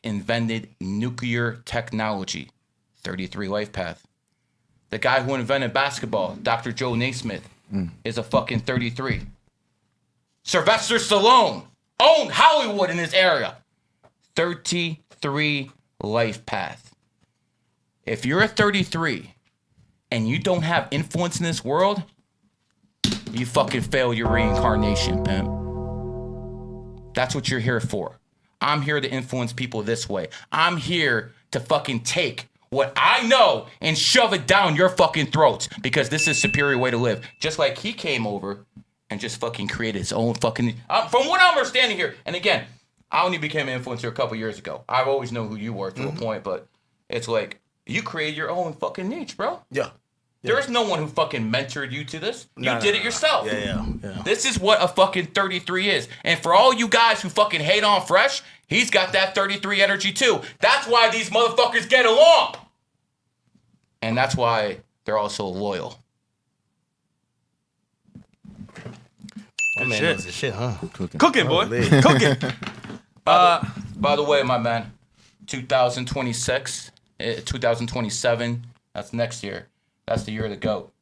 invented nuclear technology. 33 life path. The guy who invented basketball, Dr. Joe Naismith, is a fucking 33. Sylvester Stallone owned Hollywood in his area. 33 life path. If you're a 33 and you don't have influence in this world, you fucking fail your reincarnation, man. That's what you're here for. I'm here to influence people this way. I'm here to fucking take what I know and shove it down your fucking throats because this is a superior way to live. Just like he came over and just fucking created his own fucking... from what I'm understanding here, and again, I only became an influencer a couple years ago. I've always known who you were to a point, but it's like, you created your own fucking niche, bro. Yeah. There's no one who fucking mentored you to this. You did it yourself. Yeah. This is what a fucking 33 is. And for all you guys who fucking hate on Fresh, he's got that 33 energy too. That's why these motherfuckers get along. And that's why they're also loyal. That man knows his shit, huh? Cooking, boy. Cooking. By the way, my man, 2026, 2027, that's next year. That's the year of the goat.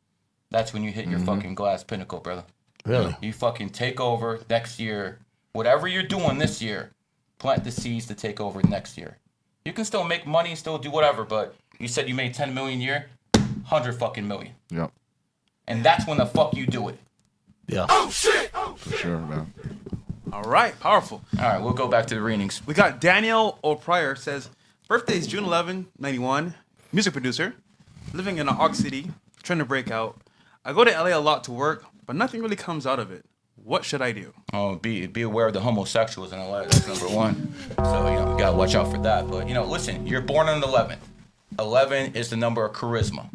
That's when you hit your fucking glass pinnacle, brother. Really? You fucking take over next year. Whatever you're doing this year, plant the seeds to take over next year. You can still make money, still do whatever, but you said you made 10 million a year, 100 fucking million. Yep. And that's when the fuck you do it. Yeah. Oh, shit! For sure, man. All right, powerful. All right, we'll go back to the readings. We got Daniel O'Pryor says, Birthday is June 11, 91. Music producer. Living in an Arc City. Trying to break out. I go to LA a lot to work, but nothing really comes out of it. What should I do? Oh, be aware of the homosexuals in LA. That's number one. So, you gotta watch out for that. But, listen, you're born on the 11th. 11 is the number of charisma.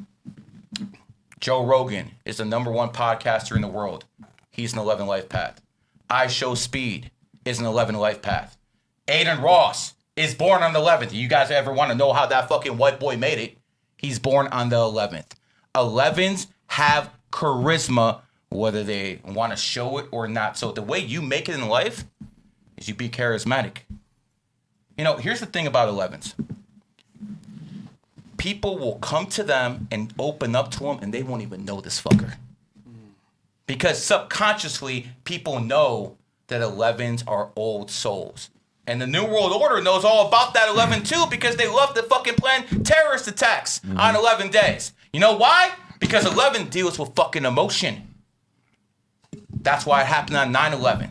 Joe Rogan is the number one podcaster in the world. He's an 11 life path. I Show Speed is an 11 life path. Aiden Ross is born on the 11th. You guys ever want to know how that fucking white boy made it? He's born on the 11th. 11s have charisma, whether they want to show it or not. So the way you make it in life is you be charismatic. Here's the thing about 11s. People will come to them and open up to them, and they won't even know this fucker. Because subconsciously, people know that 11s are old souls. And the New World Order knows all about that 11 too, because they love to fucking plan terrorist attacks on 11 days. You know why? Because 11 deals with fucking emotion. That's why it happened on 9/11.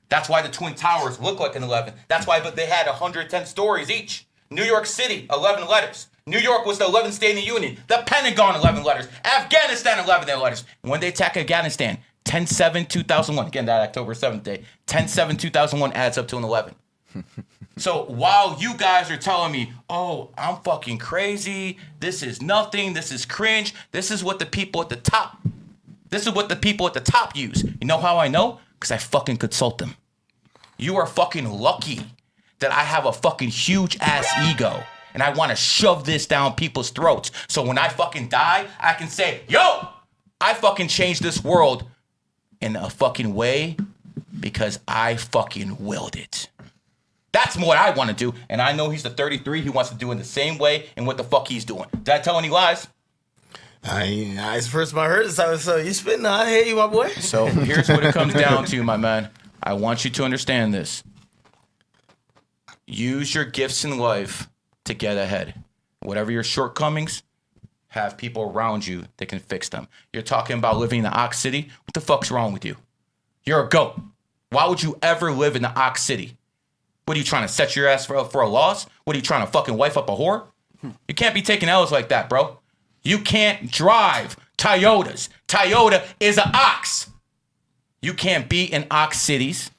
That's why the Twin Towers look like an 11. That's why they had 110 stories each. New York City, 11 letters. New York was the 11th state in the Union. The Pentagon, 11 letters. Afghanistan, 11 letters. And when they attack Afghanistan, 10/7/2001, again, that October 7th day, 10/7/2001 adds up to an 11. So while you guys are telling me, oh, I'm fucking crazy, this is nothing, this is cringe, this is what the people at the top use. You know how I know? Because I fucking consult them. You are fucking lucky that I have a fucking huge ass ego and I want to shove this down people's throats. So when I fucking die, I can say, yo, I fucking changed this world in a fucking way because I fucking willed it. That's what I want to do. And I know he's the 33. He wants to do it the same way and what the fuck he's doing. Did I tell any lies? It's the first time I heard it. So you spitting? I hear you, my boy. So here's what it comes down to, my man. I want you to understand this. Use your gifts in life to get ahead. Whatever your shortcomings, have people around you that can fix them. You're talking about living in the Ox City. What the fuck's wrong with you? You're a goat. Why would you ever live in the Ox City? What are you trying to set your ass for a loss? What are you trying to fucking wife up a whore? You can't be taking L's like that, bro. You can't drive Toyotas. Toyota is an ox. You can't be in ox cities.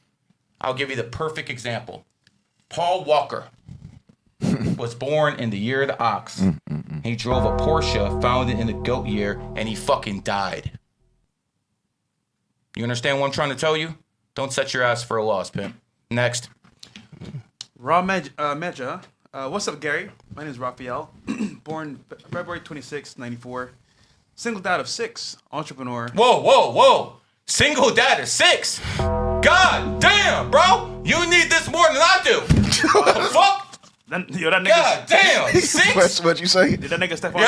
I'll give you the perfect example. Paul Walker was born in the year of the ox. He drove a Porsche founded in the goat year, and he fucking died. You understand what I'm trying to tell you? Don't set your ass for a loss, pimp. Next. Raw Meja. What's up, Gary? My name is Raphael. Born February 26, 94. Single dad of 6. Entrepreneur. Whoa. Single dad of 6? God damn, bro. You need this more than I do. Fuck. That nigga. God damn. 6? What'd you say? Did that nigga step on Yo.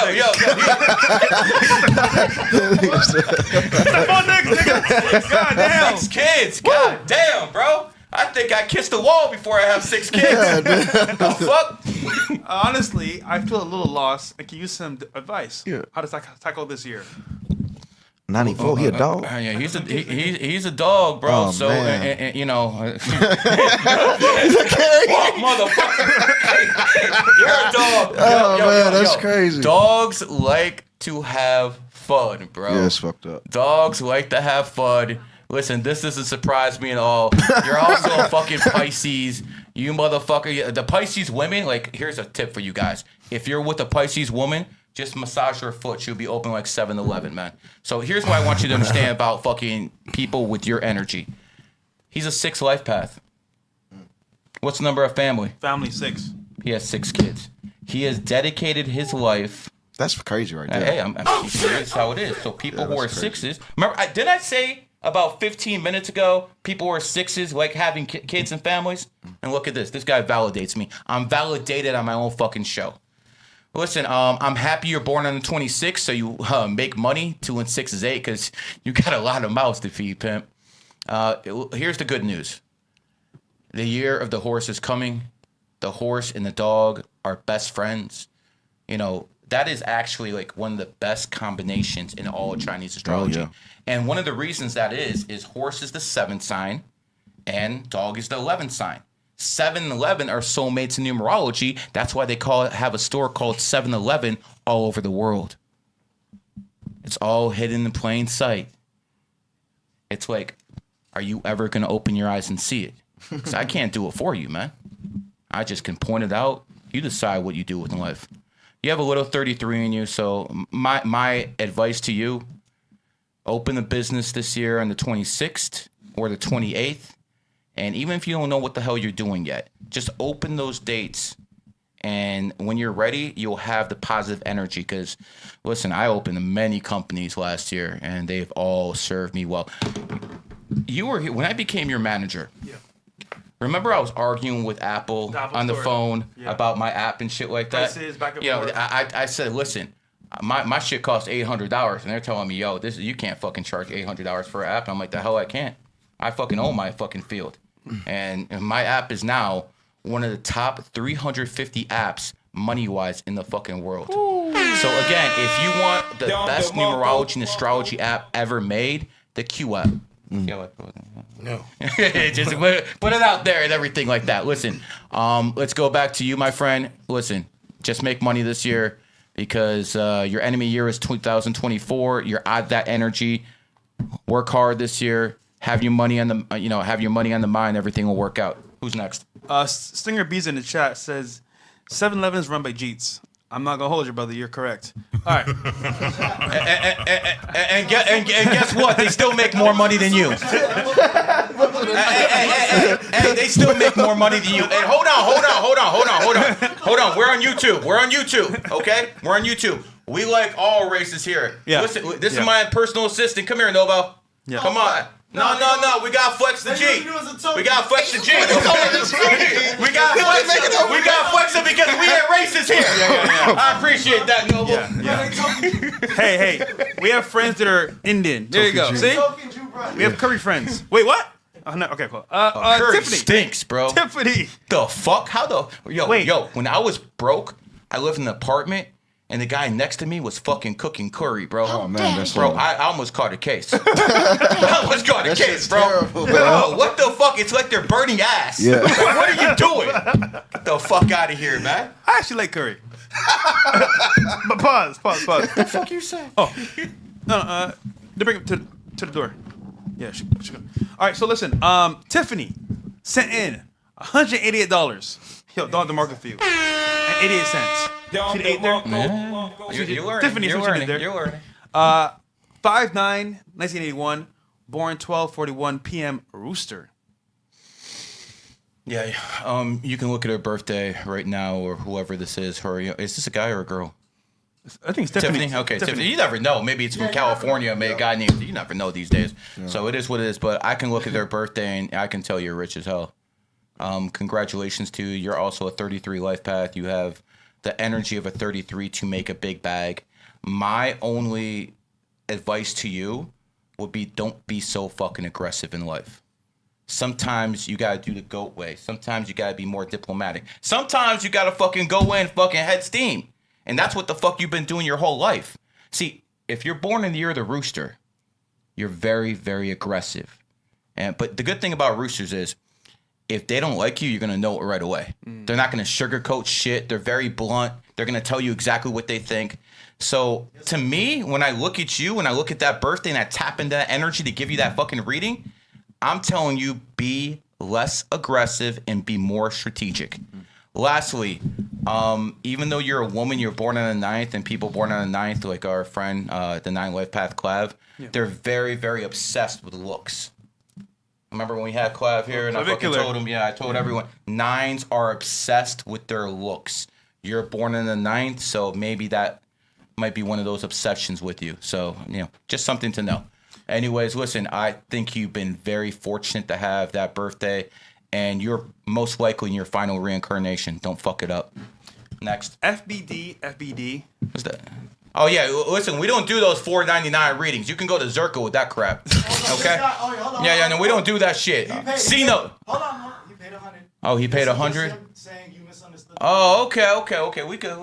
Step on niggas, nigga. God damn. 6 kids. God damn, bro. I think I kissed the wall before I have 6 kids. The fuck? Honestly, I feel a little lost. I can use some advice. Yeah. How to tackle this year? 94, he a dog. Yeah, he's a dog, bro. Oh, so man. and, you know, fuck, motherfucker, you're a dog. Man, that's crazy. Dogs like to have fun, bro. Yeah, it's fucked up. Dogs like to have fun. Listen, this doesn't surprise me at all. You're also a fucking Pisces. You motherfucker. The Pisces women, like, here's a tip for you guys. If you're with a Pisces woman, just massage her foot. She'll be open like 7-Eleven, man. So here's what I want you to understand about fucking people with your energy. He's a 6 life path. What's the number of family? Family 6. He has 6 kids. He has dedicated his life. That's crazy right there. Hey, here's how it is. So people who are crazy. 6s. Remember, didn't I say about 15 minutes ago, people who are 6s like having kids and families? And look at this. This guy validates me. I'm validated on my own fucking show. Listen, I'm happy you're born on the 26th, so you make money. 2 and 6 is 8, because you got a lot of mouths to feed, pimp. Here's the good news. The year of the horse is coming. The horse and the dog are best friends. You know, that is actually like one of the best combinations in all of Chinese astrology. Oh, yeah. And one of the reasons that is horse is the 7th sign and dog is the 11th sign. 7-Eleven are soulmates in numerology. That's why they have a store called 7-Eleven all over the world. It's all hidden in plain sight. It's like, are you ever going to open your eyes and see it? Because I can't do it for you, man. I just can point it out. You decide what you do with life. You have a little 33 in you, so my advice to you, open a business this year on the 26th or the 28th. And even if you don't know what the hell you're doing yet, just open those dates. And when you're ready, you'll have the positive energy. Because, listen, I opened many companies last year, and they've all served me well. You were here when I became your manager. Yeah. Remember I was arguing with Apple on the phone about my app and shit like that? Prices, back and forth. I said, listen, my shit costs $800. And they're telling me, yo, you can't fucking charge $800 for an app. And I'm like, the hell I can't. I fucking own my fucking field. And my app is now one of the top 350 apps money-wise in the fucking world. Ooh. So again, if you want the best numerology and astrology app ever made, the Q app. No. Just put it out there and everything like that. Listen, let's go back to you, my friend. Listen, just make money this year because your enemy year is 2024. You're at that energy. Work hard this year. Have your money on the mind. Everything will work out. Who's next? Stinger Bees in the chat says 7-Eleven is run by Jeets. I'm not gonna hold you, brother. You're correct. All right. and guess what? They still make more money than you. Hey, they still make more money than you. Hey, hold on. We're on YouTube. Okay, we're on YouTube. We like all races here. Yeah. Listen, this is my personal assistant. Come here, Novo. Yeah. Come on. No. We got flex the G. We got flex the G. We got flex it because we ain't racist here. Yeah. I appreciate that, Noble. Yeah. Hey. We have friends that are Indian. There you go. See? We have curry friends. Wait, what? Oh, no. Okay, cool. Curry Tiffany stinks, bro. Tiffany. The fuck? Yo, when I was broke, I lived in an apartment. And the guy next to me was fucking cooking curry, bro. Oh, man, that's bro. horrible. I almost caught a case. Bro. Terrible, bro, what the fuck? It's like they're burning ass. Yeah. What are you doing? Get the fuck out of here, man. I actually like curry. But pause. What the fuck you say? Oh. No, they bring him to the door. Yeah, she go. All right, so listen. Tiffany sent in $188. Yo, down the market for you. And 88 cents. See the 8 there? You learning. Tiffany, You're what she did there. You're learning. 5/9/1981, born 12:41 p.m. Rooster. Yeah. You can look at her birthday right now, or whoever this is. Is this a guy or a girl? I think it's Tiffany. Okay, Tiffany. You never know. Maybe it's from California. Maybe a guy named. You never know these days. Yeah. So it is what it is. But I can look at their birthday and I can tell you're rich as hell. Congratulations to you. You're also a 33 life path. You have the energy of a 33 to make a big bag. My only advice to you would be don't be so fucking aggressive in life. Sometimes you gotta do the GOAT way. Sometimes you gotta be more diplomatic. Sometimes you gotta fucking go in fucking head steam. And that's what the fuck you've been doing your whole life. See, if you're born in the year of the rooster, you're very, very aggressive. But the good thing about roosters is if they don't like you, you're going to know it right away. They're not going to sugarcoat shit. They're very blunt. They're going to tell you exactly what they think. So to me, when I look at you, when I look at that birthday and I tap into that energy to give you that fucking reading, I'm telling you, be less aggressive and be more strategic. Lastly, even though you're a woman, you're born on the 9th, and people born on the 9th, like our friend, the 9 Life Path Clav, they're very, very obsessed with looks. Remember when we had Clav here and I fucking told him, I told everyone, 9s are obsessed with their looks. You're born in the 9th, so maybe that might be one of those obsessions with you. So, just something to know. Anyways, listen, I think you've been very fortunate to have that birthday, and you're most likely in your final reincarnation. Don't fuck it up. Next. FBD. What's that? Oh, yeah. Listen, we don't do those $4.99 readings. You can go to Zirka with that crap. Okay? Hold on. No, we don't do that shit. C-note. Hold on. He paid 100. Oh, he paid 100? Saying you misunderstood. Oh, okay. We good.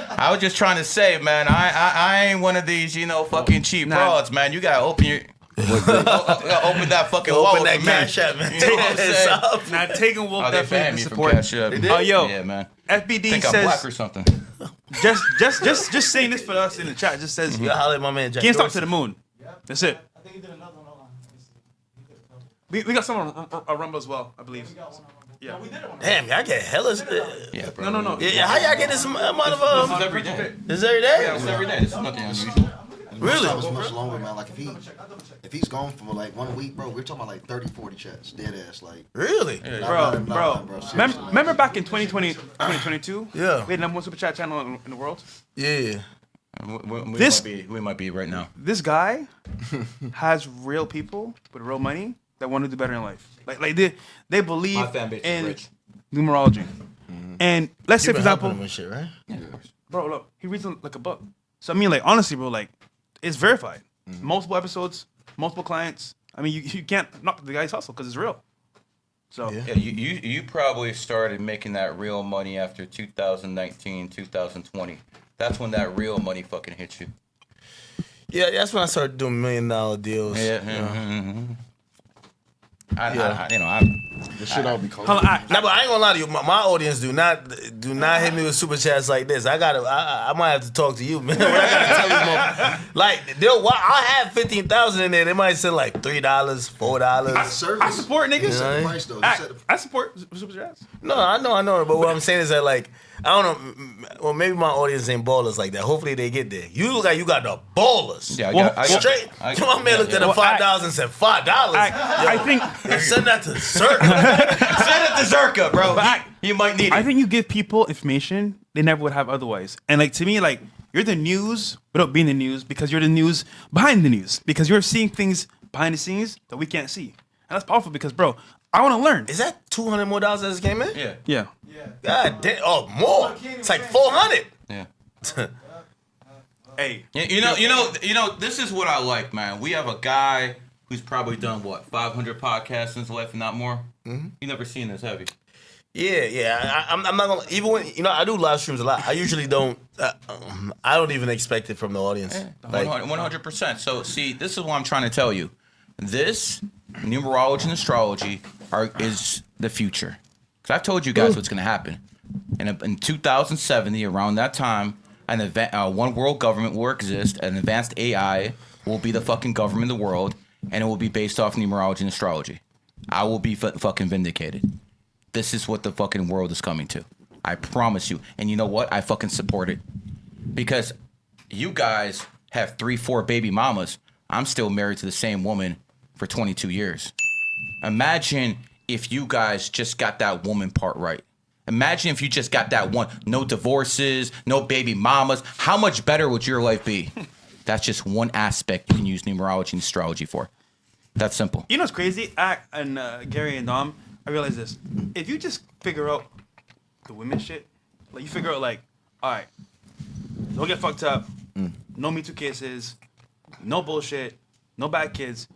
I was just trying to say, man, I ain't one of these, fucking cheap broads, man. You gotta open your... Open that fucking Open wallet that for me. cash app, man. You know what I'm saying? Now, Taken will Oh, they banned definitely me from support. Cash App. Oh, yo, Yeah, man. FBD Think I'm black says or something. just saying this for us in the chat. Just says You gotta holler at my man Jack can't stop Dorsey. to the moon. That's it. I think he did another one. Hold on. Let me see. He did a couple. We got some on Rumble as well, I believe. We got one on Rumble. Yeah. No, we did it on Damn, y'all get hella. Yeah, bro. No. Yeah, how y'all get this amount of? This is every day. This every day? This is every day. This is nothing unusual. Really? That was much longer, man. Like if he's gone for like 1 week, bro, we're talking about like 30, 40 chats, dead ass, like. Really? Bro. Seriously, Remember back in 2022? Yeah. We had number one super chat channel in the world. Yeah. We might be right now. This guy has real people with real money that want to do better in life. Like they believe My fan base is in rich. numerology. And let's say, You for been helping example, him and shit, right? bro, look, he reads like a book. So I mean, like honestly, bro, like it's verified. Multiple episodes, multiple clients. I mean, you can't knock the guy's hustle because it's real. So Yeah. Yeah, you probably started making that real money after 2019, 2020. That's when that real money fucking hit you. Yeah, that's when I started doing $1 million deals. Yeah. You know. Mm-hmm. this shit all be cold. hold on, Nah, but I ain't gonna lie to you. My audience do not hit me with super chats like this. I might have to talk to you, man. What I gotta tell you, more. Like, I'll have 15,000 in there. They might say like $3, $4. Service. I support niggas. You set the price though. You set the- I support super chats. No, I know. But what I'm saying is that, like, I don't know. Well, maybe my audience ain't ballers like that. Hopefully they get there. You look like you got the ballers. Yeah, Straight. My man looked at the $5 and said $5. I think Send that to Cirque. Send it to Zerka, bro. But You might need it. I think you give people information they never would have otherwise. And like to me, like you're the news without being the news because you're the news behind the news because you're seeing things behind the scenes that we can't see. And that's powerful because, bro, I want to learn. Is that $200 more that just came in? Yeah. Yeah. Yeah. God damn. Oh, more. It's like 400. Yeah. Hey. You know. This is what I like, man. We have a guy who's probably done what 500 podcasts in his life, and not more. Mm-hmm. You never seen this, have you? Yeah. I'm not gonna. Even when I do live streams a lot, I usually don't. I don't even expect it from the audience. Like, 100%. So see, this is what I'm trying to tell you. This numerology and astrology is the future. Because I've told you guys what's going to happen. In 2070, around that time, one world government will exist. An advanced AI will be the fucking government of the world, and it will be based off numerology and astrology. I will be fucking vindicated. This is what the fucking world is coming to. I promise you. And you know what? I fucking support it. Because you guys have 3-4 baby mamas. I'm still married to the same woman for 22 years. Imagine if you guys just got that woman part right. Imagine if you just got that one. No divorces, no baby mamas. How much better would your life be? That's just one aspect you can use numerology and astrology for. That's simple. You know what's crazy? Gary and Dom, I realize this. If you just figure out the women shit, like you figure out like, all right, don't get fucked up, no Me Too cases, no bullshit, no bad kids,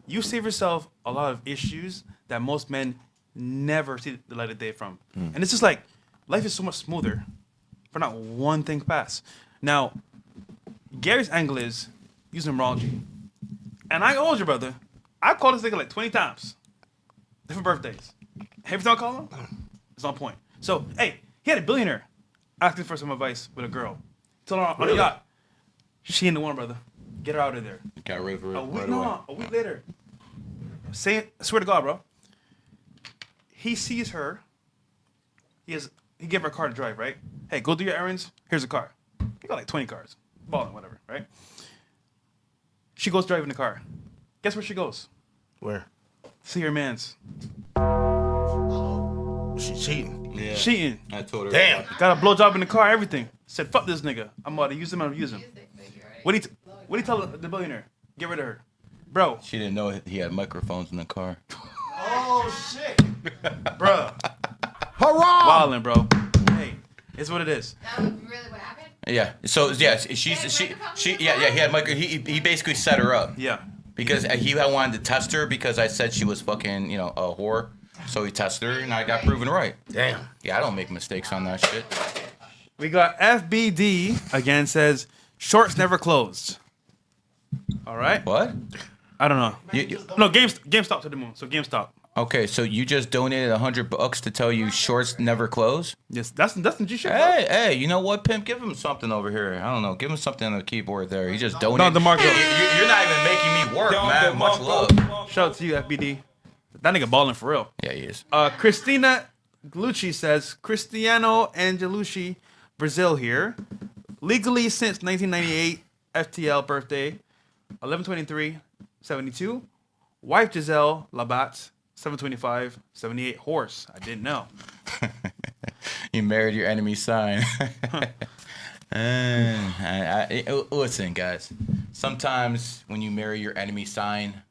you save yourself a lot of issues that most men never see the light of day from. And it's just like, life is so much smoother for not one thing to pass. Now, Gary's angle is use numerology. And I told you, brother, I called this nigga like 20 times. Different birthdays. Every time I call him, it's on point. So, hey, he had a billionaire asking for some advice with a girl. Told her on the yacht. She ain't the one, brother. Get her out of there. Got rid of her A week, right no, away. a week later. I swear to God, bro. He sees her. He gave her a car to drive, right? Hey, go do your errands. Here's a car. He got like 20 cars. Balling, whatever, right? She goes driving the car. Guess where she goes? where? See her man's. She cheating. Yeah. Cheating. I told her. Damn. Got a blowjob in the car, everything. Said, fuck this nigga. I'm about to use him, I'm gonna use him. What do you tell the billionaire? Get rid of her. Bro, She didn't know he had microphones in the car. Oh shit! bro. Hurrah! Wildin', bro. Hey, it's what it is. That was really what happened? Yeah. So yeah, he had micro. He basically set her up. Yeah. Because he had wanted to test her because I said she was fucking, a whore. So he tested her and I got proven right. Damn. Yeah, I don't make mistakes on that shit. We got FBD again says shorts never closed. All right. What? I don't know. No, GameStop to the moon. So GameStop. Okay, so you just donated $100 to tell you shorts never close? Yes, that's the G shit. Hey, you know what, Pimp? Give him something over here. I don't know. Give him something on the keyboard there. He just donated. No, the mark. You're not even making me work, man. Much love. Shout out to you, FBD. That nigga balling for real. Yeah, he is. Christina Glucci says, Cristiano Angelucci, Brazil here. Legally since 1998, FTL birthday, 11/23/72. Wife Giselle Labat, 7/25/78. Horse. I didn't know. You married your enemy sign. Listen, guys. Sometimes when you marry your enemy sign,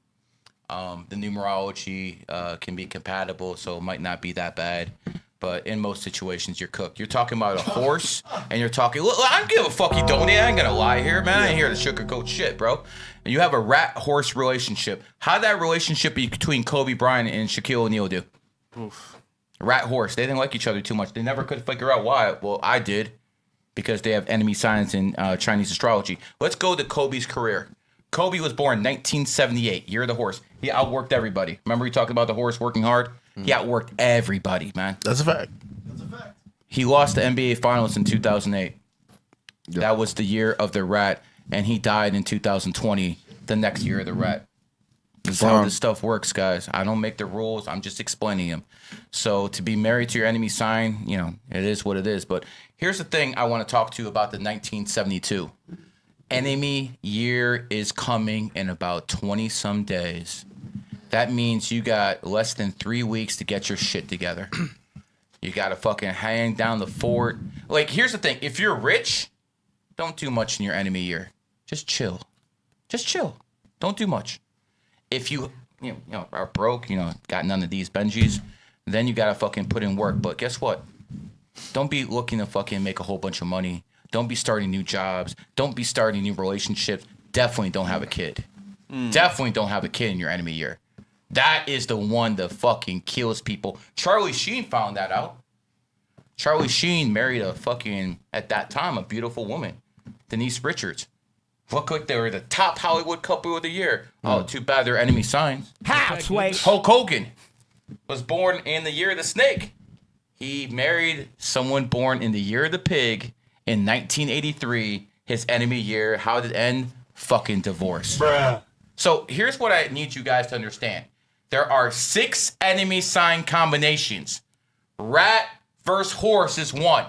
the numerology can be compatible, so it might not be that bad. But in most situations, you're cooked. You're talking about a horse, and you're talking. Look, I don't give a fuck. You donate. I ain't gonna lie here, man. I ain't here to sugarcoat shit, bro. And you have a rat-horse relationship. How'd that relationship between Kobe Bryant and Shaquille O'Neal do? Oof. Rat-horse. They didn't like each other too much. They never could figure out why. Well, I did, because they have enemy signs in Chinese astrology. Let's go to Kobe's career. Kobe was born 1978, year of the horse. He outworked everybody. Remember we talked about the horse working hard? He outworked everybody, man. That's a fact. He lost the NBA Finals in 2008. Yep. That was the year of the rat, and he died in 2020, the next year of the rat. This is how this stuff works, guys. I don't make the rules. I'm just explaining them. So to be married to your enemy sign, you know, it is what it is. But here's the thing I want to talk to you about the 1972. Enemy year is coming in about 20-some days. That means you got less than 3 weeks to get your shit together. You got to fucking hang down the fort. Like, here's the thing. If you're rich, don't do much in your enemy year. Just chill. Just chill. Don't do much. If you know, are broke, got none of these Benjis, then you got to fucking put in work. But guess what? Don't be looking to fucking make a whole bunch of money. Don't be starting new jobs. Don't be starting new relationships. Definitely don't have a kid. Definitely don't have a kid in your enemy year. That is the one that fucking kills people. Charlie Sheen found that out. Charlie Sheen married a fucking, at that time, a beautiful woman, Denise Richards. Look like they were the top Hollywood couple of the year. Oh, too bad they're enemy signs. Hulk Hogan was born in the year of the snake. He married someone born in the year of the pig in 1983. His enemy year. How did it end? Fucking divorce. Bruh. So here's what I need you guys to understand. There are 6 enemy sign combinations. Rat versus horse is one.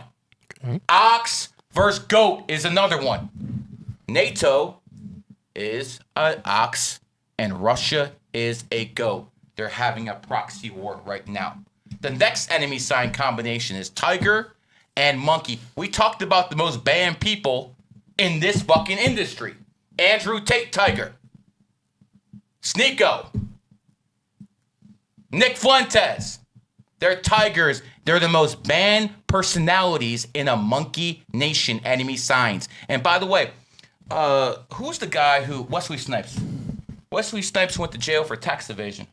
Ox versus goat is another one. NATO is an ox and Russia is a goat. They're having a proxy war right now. The next enemy sign combination is tiger and monkey. We talked about the most banned people in this fucking industry. Andrew Tate, tiger. Sneako. Nick Fuentes. They're tigers. They're the most banned personalities in a monkey nation enemy signs. And by the way, who's the guy who... Wesley Snipes. Wesley Snipes went to jail for tax evasion.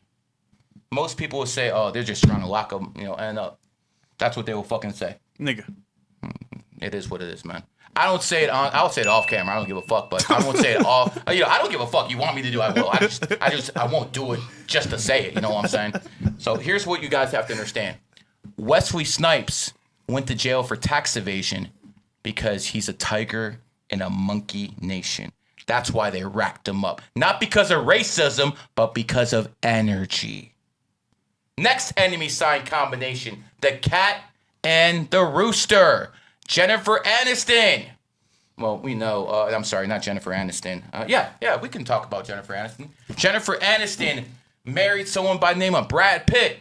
Most people would say, oh, they're just trying to lock him, and that's what they will fucking say. Nigga. It is what it is, man. I don't say it on. I'll say it off camera. I don't give a fuck, but I won't say it off. I don't give a fuck. You want me to do? I will. I won't do it just to say it. You know what I'm saying? So here's what you guys have to understand. Wesley Snipes went to jail for tax evasion because he's a tiger in a monkey nation. That's why they racked him up. Not because of racism, but because of energy. Next enemy sign combination: the cat and the rooster. Jennifer Aniston. Well, we know. I'm sorry, not Jennifer Aniston. Yeah, we can talk about Jennifer Aniston. Jennifer Aniston married someone by the name of Brad Pitt.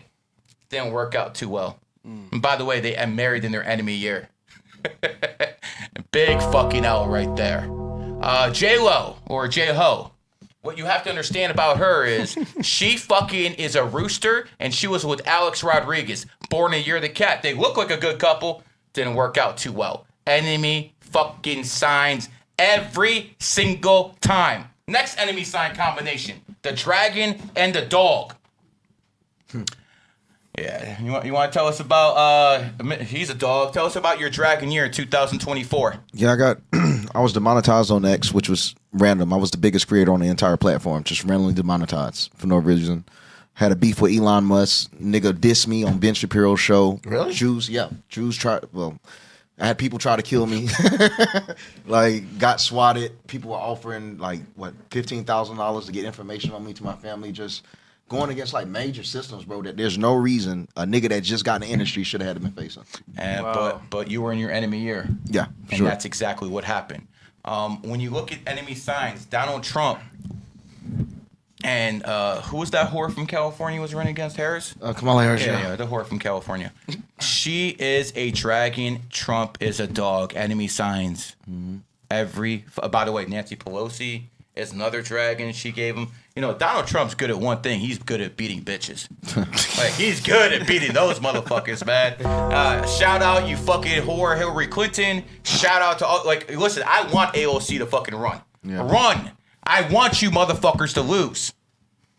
Didn't work out too well. And by the way, they married in their enemy year. Big fucking L right there. J-Lo or J-Ho. What you have to understand about her is she fucking is a rooster, and she was with Alex Rodriguez, born a year of the cat. They look like a good couple. Didn't work out too well. Enemy fucking signs every single time. Next enemy sign combination: the dragon and the dog. Yeah, you want to tell us about? He's a dog. Tell us about your dragon year 2024. Yeah, I got I was demonetized on X, which was random. I was the biggest creator on the entire platform, just randomly demonetized for no reason. Had a beef with Elon Musk. Nigga dissed me on Ben Shapiro's show. Really? Jews tried. Well, I had people try to kill me. Like, got swatted. People were offering like $15,000 to get information on me to my family. Just going against like major systems, bro. That there's no reason a nigga that just got in the industry should have had been facing. And but you were in your enemy year. Yeah, and sure. that's exactly what happened. When you look at enemy signs, Donald Trump. And who was that whore from California who was running against Harris? Kamala Harris. Yeah, the whore from California. She is a dragon. Trump is a dog. Enemy signs. By the way, Nancy Pelosi is another dragon. She gave him. You know, Donald Trump's good at one thing. He's good at beating bitches. Like, he's good at beating those motherfuckers, man. Shout out, you fucking whore, Hillary Clinton. Shout out to all. Like, listen, I want AOC to fucking run. Yeah. Run. I want you motherfuckers to lose.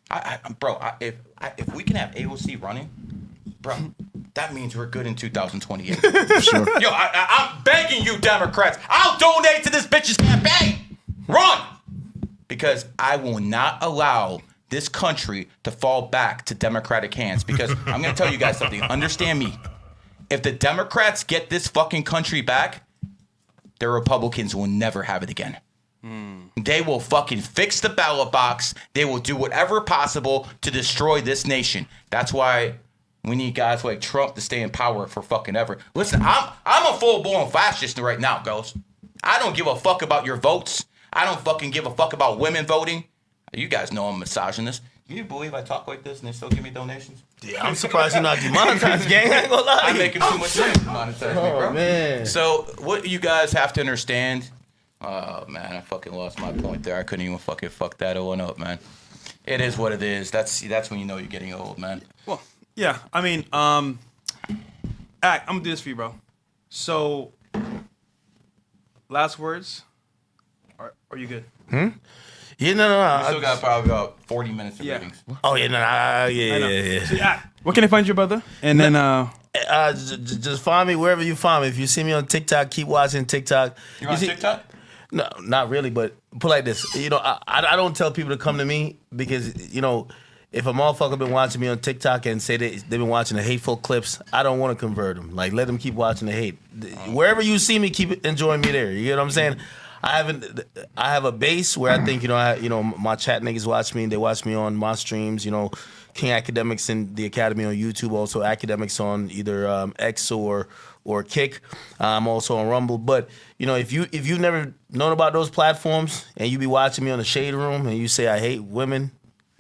If we can have AOC running, bro, that means we're good in 2028. Sure. Yo, I'm begging you, Democrats. I'll donate to this bitch's campaign. Run. Because I will not allow this country to fall back to Democratic hands. Because I'm going to tell you guys something. Understand me. If the Democrats get this fucking country back, the Republicans will never have it again. They will fucking fix the ballot box. They will do whatever possible to destroy this nation. That's why we need guys like Trump to stay in power for fucking ever. Listen, I'm a full-blown fascist right now, girls. I don't give a fuck about your votes. I don't fucking give a fuck about women voting. You guys know I'm a misogynist. Can you believe I talk like this and they still give me donations? Yeah, I'm surprised you're not demonetized, gang. I ain't gonna lie. I'm making too much money to monetize me, bro. Man. So what you guys have to understand. Oh, man, I fucking lost my point there. I couldn't even fucking fuck that one up, man. It is what it is. That's when you know you're getting old, man. Well, yeah. I mean, I'm gonna do this for you, bro. So, last words. Are you good? Yeah, no. We still got probably about 40 minutes of readings. Oh, yeah, yeah. So, where can I find you, brother? And then, just find me wherever you find me. If you see me on TikTok, keep watching TikTok. You on TikTok? No, not really, but put like this. You know, I don't tell people to come to me because, you know, if a motherfucker been watching me on TikTok and say they've been watching the hateful clips, I don't want to convert them. Like, let them keep watching the hate. Wherever you see me, keep enjoying me there. You know what I'm saying? I have a base where I think, my chat niggas watch me and they watch me on my streams, King Akademiks and the Academy on YouTube, also Akademiks on either X or Kick. I'm also on Rumble. But if you've never known about those platforms and you be watching me on the Shade Room and you say I hate women,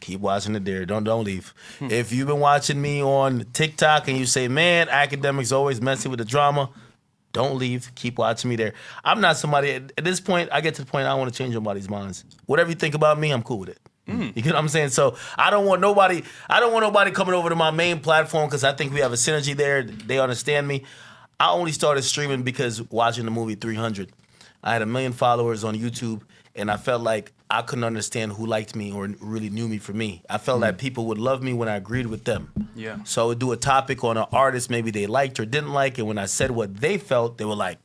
keep watching it there. Don't leave. If you've been watching me on TikTok and you say, man, Akademiks always messing with the drama, don't leave. Keep watching me there. I'm not somebody at this point. I get to the point I don't want to change nobody's minds. Whatever you think about me, I'm cool with it. You get what I'm saying? So I don't want nobody coming over to my main platform because I think we have a synergy there. They understand me. I only started streaming because watching the movie 300. I had 1 million followers on YouTube, and I felt like I couldn't understand who liked me or really knew me for me. I felt like people would love me when I agreed with them. Yeah. So I would do a topic on an artist maybe they liked or didn't like, and when I said what they felt, they were like,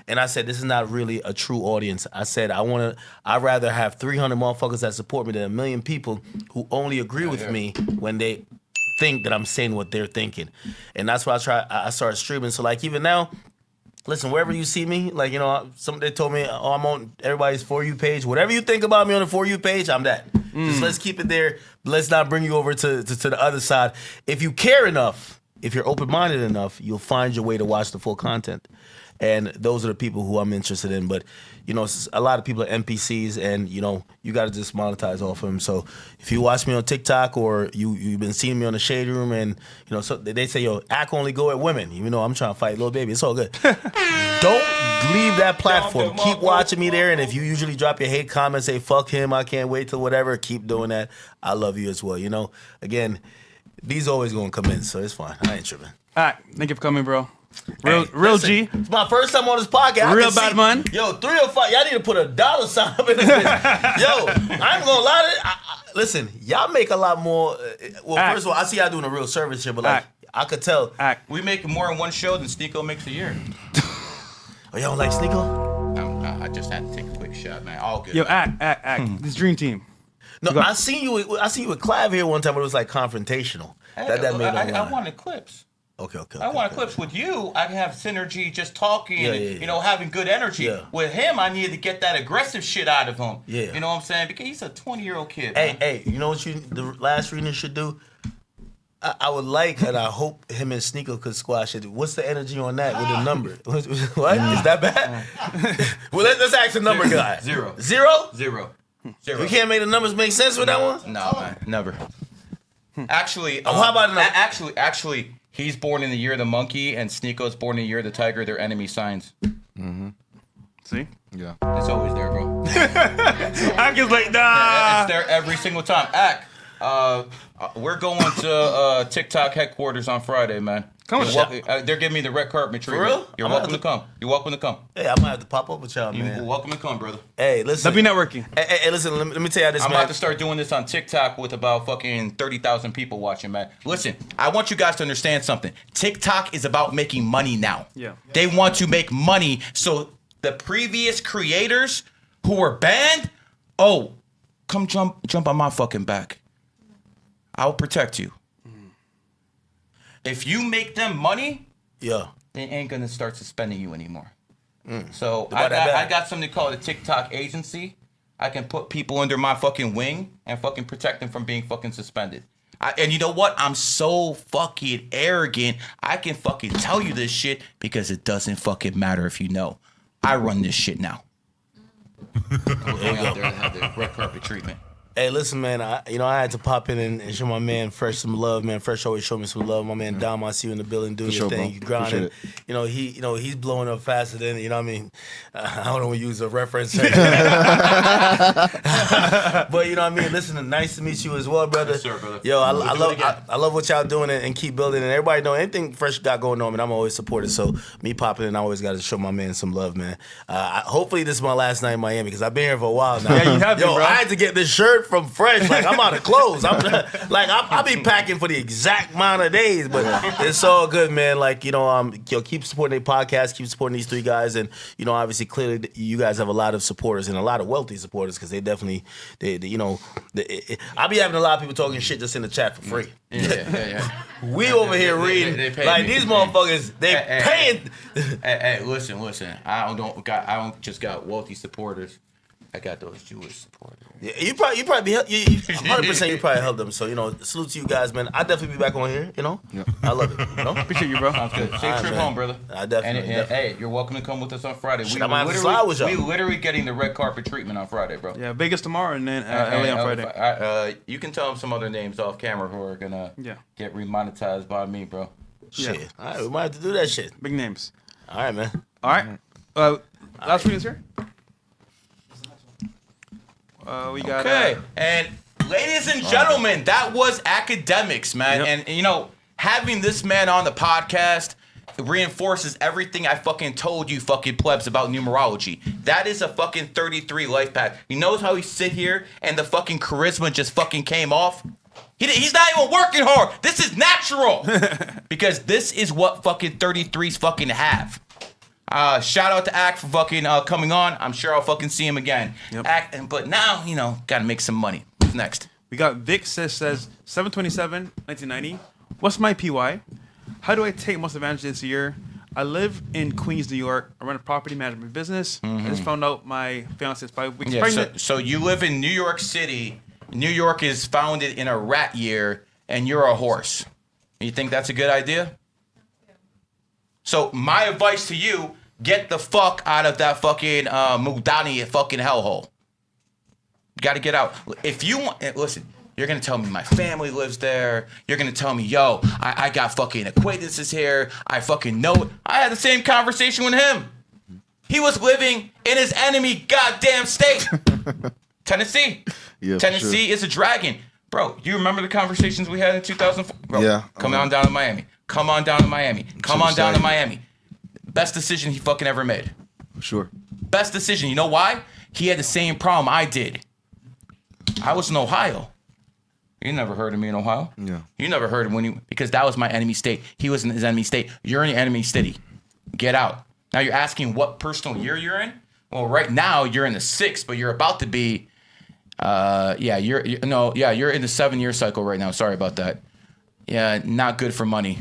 and I said, this is not really a true audience. I said, I'd rather have 300 motherfuckers that support me than 1 million people who only agree with me when they think that I'm saying what they're thinking. And that's why I started streaming. So like even now, listen, wherever you see me, like, somebody told me, I'm on everybody's For You page. Whatever you think about me on the For You page, I'm that. Just let's keep it there. Let's not bring you over to the other side. If you care enough, if you're open-minded enough, you'll find your way to watch the full content. And those are the people who I'm interested in. But, a lot of people are NPCs and, you got to just monetize off of them. So if you watch me on TikTok or you've been seeing me on the Shade Room and, so they say, yo, Ak only go at women, even though I'm trying to fight Lil Baby. It's all good. Don't leave that platform. Keep watching me there. And if you usually drop your hate comments, say, fuck him, I can't wait till whatever, keep doing that. I love you as well. Again, these always going to come in, so it's fine. I ain't tripping. All right. Thank you for coming, bro. Real G. It's my first time on this podcast. Real bad man. Yo, 305. Y'all need to put a dollar sign up in this bitch. Yo, I ain't gonna lie to you. Listen, y'all make a lot more. First of all, I see y'all doing a real service here, but like, I could tell. We make more in one show than Sneako makes a year. Oh, y'all don't like Sneako? I just had to take a quick shot, man. All good. Yo, act. This dream team. No, I seen you with Clav here one time, but it was like confrontational. Hey, that made no I wanted clips. Okay. I wanted clips with you. I can have synergy, just talking, Yeah. you know, having good energy. Yeah. With him, I needed to get that aggressive shit out of him. Yeah. You know what I'm saying? Because he's a 20-year-old kid. Hey, man. hey, you know what the last reading should do? I would like, and I hope him and Sneako could squash it. What's the energy on that with the number? What? Is that bad? Well, let's ask the number guy. Zero. Zero? You can't make the numbers make sense with that one? No, man, never. Actually, how about another- actually, he's born in the year of the monkey, and Sneako's born in the year of the tiger. They're enemy signs. See? Yeah. It's always there, bro. Act is like, nah. It's there every single time. Act. We're going to TikTok headquarters on Friday, man. Come on. They're giving me the red carpet treatment. real? You're I'm welcome gonna to come. You're welcome to come. Hey, I might have to pop up with y'all, You're man. welcome to come, brother. Hey, listen. That'd be networking. Hey, listen, let me tell you this, I'm man. about to start doing this on TikTok with about fucking 30,000 people watching, man. Listen, I want you guys to understand something. TikTok is about making money now. Yeah. They want to make money. So the previous creators who were banned, come jump on my fucking back. I'll protect you. If you make them money, Yeah. they ain't gonna start suspending you anymore. So About that bad. I got something called a TikTok agency. I can put people under my fucking wing and fucking protect them from being fucking suspended. And you know what? I'm so fucking arrogant. I can fucking tell you this shit because it doesn't fucking matter if you know. I run this shit now. We're going out there to have the red carpet treatment. Hey, listen, man. I had to pop in and show my man Fresh some love, man. Fresh always show me some love. My man Dom, I see you in the building doing For your sure, thing. bro. You grinding. Appreciate it. He's blowing up faster than I mean. I don't want to use a reference, but you know what I mean. Listen, nice to meet you as well, brother. Yes, sir, brother. Yo, I We'll do it again. love what y'all doing and keep building. And everybody know anything Fresh got going on, man. I'm always supportive. So me popping in, I always got to show my man some love, man. Hopefully this is my last night in Miami because I've been here for a while now. Yeah, you have been, Yo, bro. I had to get this shirt from Fresh. Like I'm out of clothes. I'll be packing for the exact amount of days, but it's all good, man. Like keep supporting their podcast, keep supporting these three guys, and obviously clearly you guys have a lot of supporters and a lot of wealthy supporters because they definitely I'll be having a lot of people talking shit just in the chat for free. Yeah. We over here reading they pay like me. these motherfuckers. They paying. Hey, listen. I don't just got wealthy supporters. I got those Jewish supporters. Yeah, you probably 100% you probably helped them. So salute to you guys, man. I'll definitely be back on here. I love it. Appreciate you, bro. Sounds good. Safe All right, trip man. home, brother. I definitely. And hey, you're welcome to come with us on Friday. Shit, I might have to slide with y'all. We literally getting the red carpet treatment on Friday, bro. Yeah, Vegas tomorrow and then LA on Friday. You can tell them some other names off camera who are gonna get remonetized by me, bro. Shit. All right, we might have to do that shit. Big names. All right, man. All right. Last readings here. We got and ladies and gentlemen, that was Akademiks, man. Yep. And having this man on the podcast reinforces everything I fucking told you fucking plebs about numerology. That is a fucking 33 life path. He knows how he sit here and the fucking charisma just fucking came off. He's not even working hard. This is natural. Because this is what fucking 33s fucking have. Shout out to Ack for fucking coming on. I'm sure I'll fucking see him again. Yep. But now, gotta make some money. Who's next? We got Vic says 7/27, 1990. What's my PY? How do I take most advantage this year? I live in Queens, New York. I run a property management business. I just found out my fiance is 5 weeks pregnant. So you live in New York City. New York is founded in a rat year, and you're a horse. You think that's a good idea? So my advice to you: get the fuck out of that fucking Mudani fucking hellhole. You got to get out. If you want, listen, you're going to tell me my family lives there. You're going to tell me, yo, I got fucking acquaintances here. I fucking know it. I had the same conversation with him. He was living in his enemy goddamn state. Tennessee. Yeah, Tennessee is a dragon. Bro, you remember the conversations we had in 2004? Bro, Yeah. Come on down to Miami. Come on down to Miami. Come on down to Miami. Best decision he fucking ever made. Sure. Best decision. You know why? He had the same problem I did. I was in Ohio. You never heard of me in Ohio? Yeah. You never heard of because that was my enemy state. He was in his enemy state. You're in your enemy city. Get out. Now you're asking what personal year you're in? Well, right now you're in the 6th, but you're about to be. You're in the 7-year cycle right now. Sorry about that. Yeah, not good for money.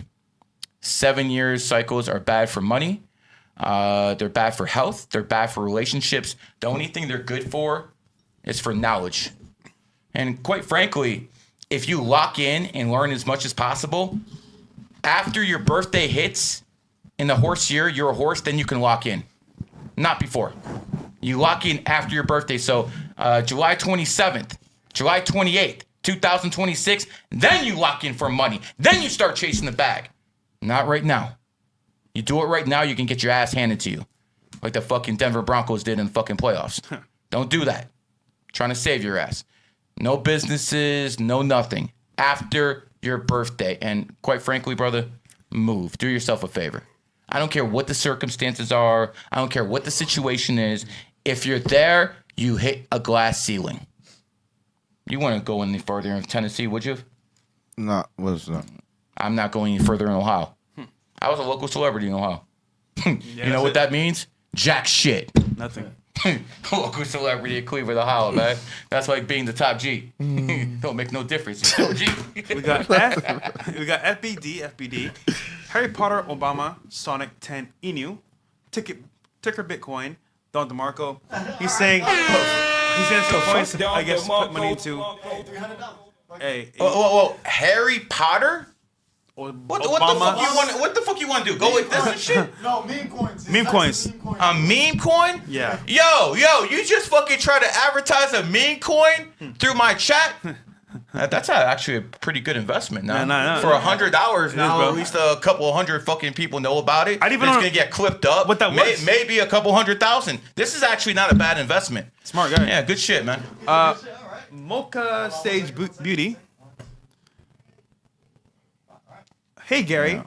7 years cycles are bad for money. They're bad for health. They're bad for relationships. The only thing they're good for is for knowledge. And quite frankly, if you lock in and learn as much as possible, after your birthday hits in the horse year, you're a horse, then you can lock in. Not before. You lock in after your birthday. So July 27th, July 28th, 2026, then you lock in for money. Then you start chasing the bag. Not right now. You do it right now, you can get your ass handed to you. Like the fucking Denver Broncos did in the fucking playoffs. Don't do that. Trying to save your ass. No businesses, no nothing. After your birthday. And quite frankly, brother, move. Do yourself a favor. I don't care what the circumstances are. I don't care what the situation is. If you're there, you hit a glass ceiling. You wouldn't go any further in Tennessee, would you? No, what's that? I'm not going any further in Ohio. I was a local celebrity in Ohio. You know what that means? Jack shit. Nothing. Local celebrity in Cleveland, Ohio, man. That's like being the top G. Don't make no difference. You're still G. We got FBD, Harry Potter, Obama, Sonic 10, Inu, Ticker Bitcoin, Don DeMarco. He's saying some coins. I guess put money into. $300. Hey, Whoa. Harry Potter? What the Obama. fuck you want? What the fuck you want to do? Go like this and shit? No, meme coins. Meme coins. A meme coin? Yeah. Yo, you just fucking try to advertise a meme coin through my chat? That's actually a pretty good investment now. No. For $100 now, bro. at least a couple hundred fucking people know about it. I didn't even It's know gonna get clipped up. what that was. Maybe a couple 100,000. This is actually not a bad investment. Smart guy. Yeah, good shit, man. Mocha Sage Beauty. Hey Gary,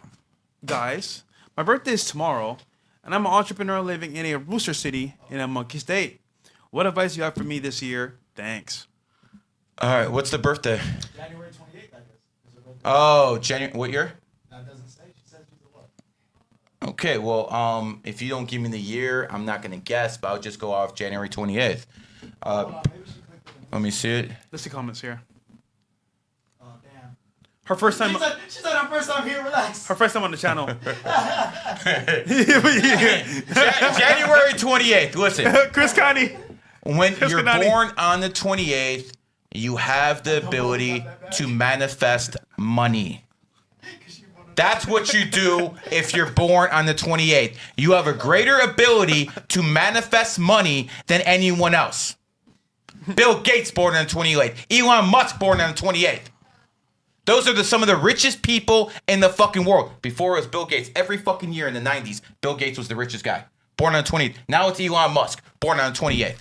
guys, my birthday is tomorrow, and I'm an entrepreneur living in a rooster city in a monkey state. What advice do you have for me this year? Thanks. All right, what's the birthday? January 28th, I guess. Is her birthday. Oh, January. What year? That doesn't say. She said she's a what? Okay, well, if you don't give me the year, I'm not gonna guess, but I'll just go off January 28th. Hold on, maybe she clicked it. Let me see it. Let's see comments here. Oh, damn. Her first time. She said her first time here, relax. Her first time on the channel. January 28th. Listen, Chris Connie. when Chris you're Canati. born on the 28th, you have the ability to manifest money. That's what you do if you're born on the 28th. You have a greater ability to manifest money than anyone else. Bill Gates born on the 28th. Elon Musk born on the 28th. Those are some of the richest people in the fucking world. Before it was Bill Gates. Every fucking year in the 90s, Bill Gates was the richest guy. Born on the 28th. Now it's Elon Musk, born on the 28th.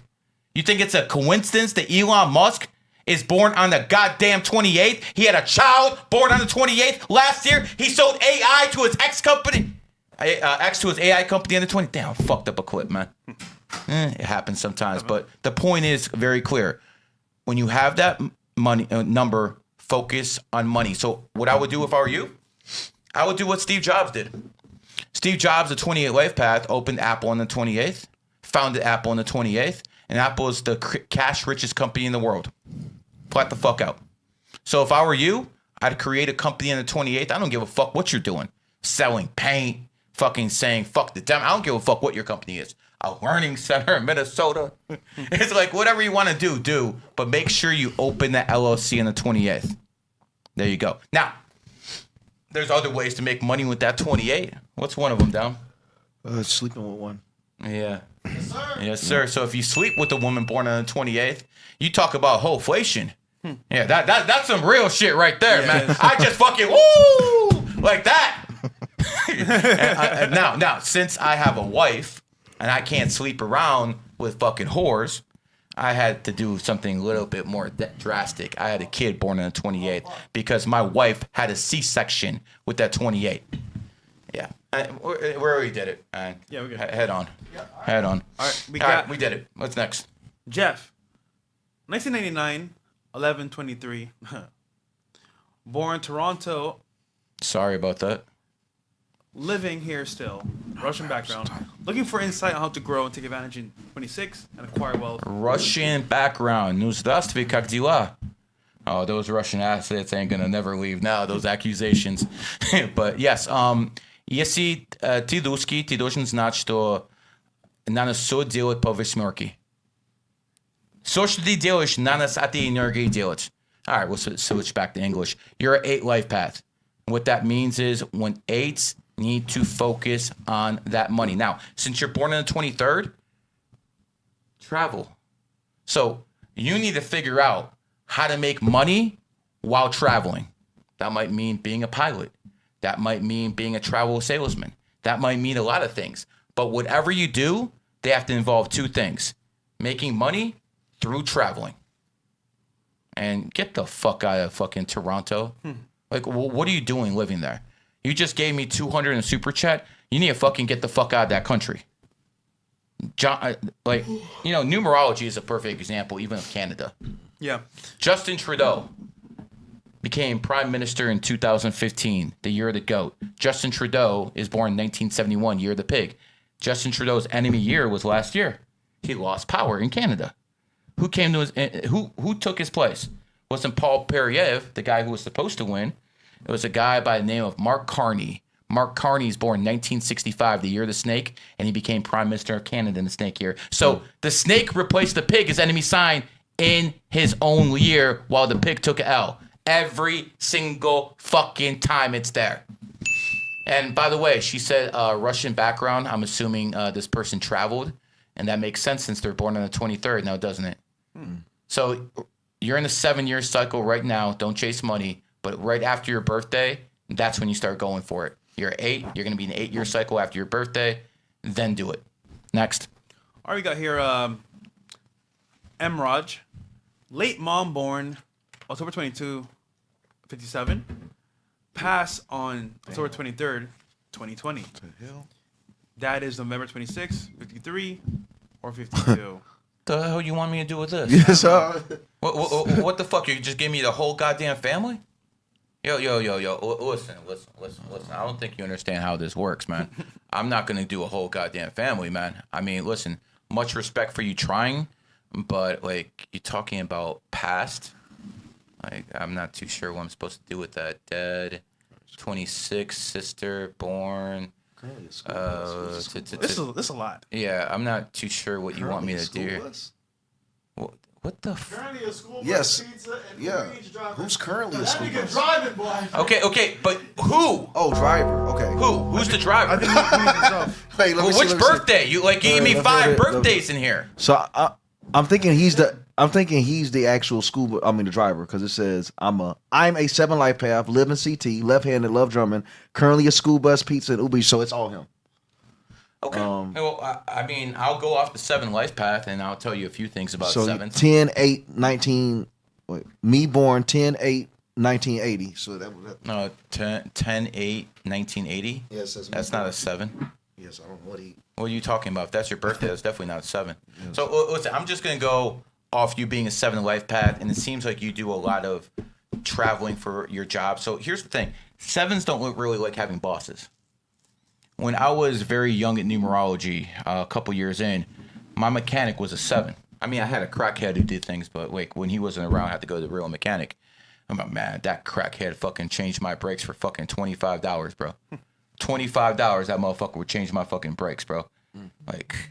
You think it's a coincidence that Elon Musk is born on the goddamn 28th? He had a child born on the 28th. Last year, he sold AI to his ex-company. To his AI company on the 20th. Damn, I fucked up a clip, man. It happens sometimes. But the point is very clear. When you have that money number, focus on money. So what I would do if I were you, I would do what Steve Jobs did. Steve Jobs, the 28th Lifepath, opened Apple on the 28th, founded Apple on the 28th, and Apple is the cash richest company in the world. Flat the fuck out. So if I were you, I'd create a company on the 28th. I don't give a fuck what you're doing. Selling paint, fucking saying fuck the dem. I don't give a fuck what your company is. A learning center in Minnesota. It's like whatever you want to do. But make sure you open the LLC on the 28th. There you go. Now, there's other ways to make money with that 28. What's one of them, Dom? Sleeping with one. Yeah. Yes, sir. Yes, sir. So if you sleep with a woman born on the 28th, you talk about wholeflation. Yeah, that's some real shit right there, man. I just fucking woo like that. and now, since I have a wife and I can't sleep around with fucking whores, I had to do something a little bit more drastic. I had a kid born on the 28th because my wife had a C-section with that 28. Yeah, we already did it. Yeah, we're good. Head on. Head on. All right, We did it. What's next? Jeff, 1999, 11/23. Born Toronto. Sorry about that. living here still, Russian background, looking for insight on how to grow and take advantage in 26 and acquire wealth. Russian background. Ну, здравствуй, как дела? Oh, those Russian assets ain't gonna never leave now, those accusations. But yes, если ты русский, ты должен знать, что надо все делать по восьмерке. Все, что ты делаешь, надо с этой энергией делать. All right, we'll switch back to English. You're an 8 life path. What that means is when 8s need to focus on that money. Now, since you're born on the 23rd, travel. So you need to figure out how to make money while traveling. That might mean being a pilot. That might mean being a travel salesman. That might mean a lot of things. But whatever you do, they have to involve 2 things. Making money through traveling. And get the fuck out of fucking Toronto. Like, what are you doing living there? You just gave me 200 in super chat. You need to fucking get the fuck out of that country. John, like, you know, numerology is a perfect example, even of Canada. Yeah. Justin Trudeau became prime minister in 2015, the year of the goat. Justin Trudeau is born in 1971, year of the pig. Justin Trudeau's enemy year was last year. He lost power in Canada. Who came to his? Who took his place? Wasn't Paul Perriev, the guy who was supposed to win? It was a guy by the name of Mark Carney. Mark Carney is born in 1965, the year of the snake, and he became prime minister of Canada in the snake year. So the snake replaced the pig as enemy sign in his own year, while the pig took an L. Every single fucking time it's there. And by the way, she said Russian background. I'm assuming this person traveled, and that makes sense since they're born on the 23rd now, doesn't it? So you're in a 7-year cycle right now. Don't chase money, but right after your birthday, that's when you start going for it. You're 8. You're going to be in an 8-year cycle after your birthday. Then do it. Next. All right, we got here Emraj, late mom born October 22, 57. Pass on October 23rd, 2020. What the hell? That is November 26, 53 or 52. The hell you want me to do with this? Yes, What the fuck? You just gave me the whole goddamn family? Yo. Listen. I don't think you understand how this works, man. I'm not going to do a whole goddamn family, man. I mean, listen, much respect for you trying, but, like, you're talking about past. Like, I'm not too sure what I'm supposed to do with that. Dead, 26, sister, born. This is a lot. Yeah, I'm not too sure what you want me to do. What the Currently a school bus, Yes. pizza, and Yeah. leeches driver. Who's currently a That school nigga bus? driving, boy. Okay, but who? Oh, driver. Okay. Who's the driver? I think he needs himself. Wait, let me Well, see, which let me see. birthday? You like gave me let me 5 let me- birthdays in here. So I'm thinking he's the actual school. I mean the driver, because it says I'm a 7 life path, live in CT, left-handed, love drumming, currently a school bus, pizza, and Uber. So it's all him. Okay. Well, I mean, I'll go off the 7 life path, and I'll tell you a few things about So 7s. 10/8/19. Wait, me born 10/8/1980. So that was that. No, 10/8/1980. Yeah, it says That's not a 7. Yes, I don't know what he. What are you talking about? If that's your birthday, that's definitely not a 7. So listen, I'm just gonna go off you being a 7 life path, and it seems like you do a lot of traveling for your job. So here's the thing: 7s don't really like having bosses. When I was very young at numerology, a couple years in, my mechanic was a 7. I mean, I had a crackhead who did things, but like when he wasn't around, I had to go to the real mechanic. I'm like, man, that crackhead fucking changed my brakes for fucking $25, bro. $25, that motherfucker would change my fucking brakes, bro. Like,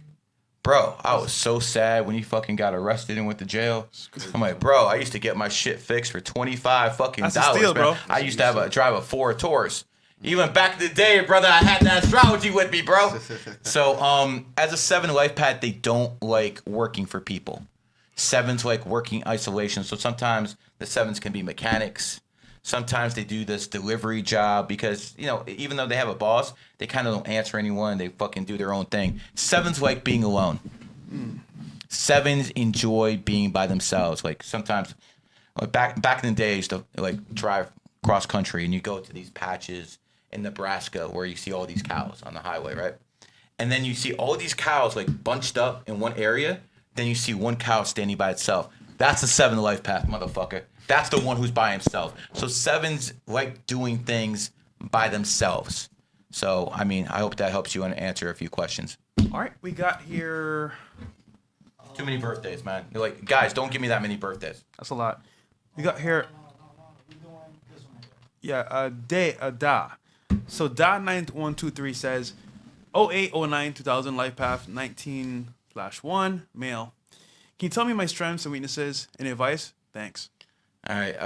bro, I was so sad when he fucking got arrested and went to jail. I'm like, bro, I used to get my shit fixed for $25 fucking That's a dollars, steal, bro. I used to drive a Ford Taurus. Even back in the day, brother, I had that astrology with me, bro. So, as a 7 life path, they don't like working for people. 7s like working isolation. So sometimes the 7s can be mechanics. Sometimes they do this delivery job because, you know, even though they have a boss, they kind of don't answer anyone. They fucking do their own thing. 7s like being alone. 7s enjoy being by themselves. Like sometimes, like back in the day, I used to like drive cross country and you go to these patches in Nebraska where you see all these cows on the highway, right? And then you see all these cows like bunched up in one area. Then you see one cow standing by itself. That's the 7 life path, motherfucker. That's the one who's by himself. So 7s like doing things by themselves. So, I mean, I hope that helps you answer a few questions. All right, we got here. Too many birthdays, man. You're like, guys, don't give me that many birthdays. That's a lot. We got here. We're doing this one Yeah, here. Da. So Da9123 says 0809 2000 Lifepath 19/1 male. Can you tell me my strengths and weaknesses? Any advice? Thanks. All right.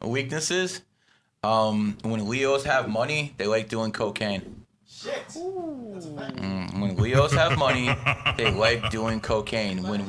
Weaknesses. When Leos have money, they like doing cocaine. Shit. That's a fact. When Leos have money, they like doing cocaine. When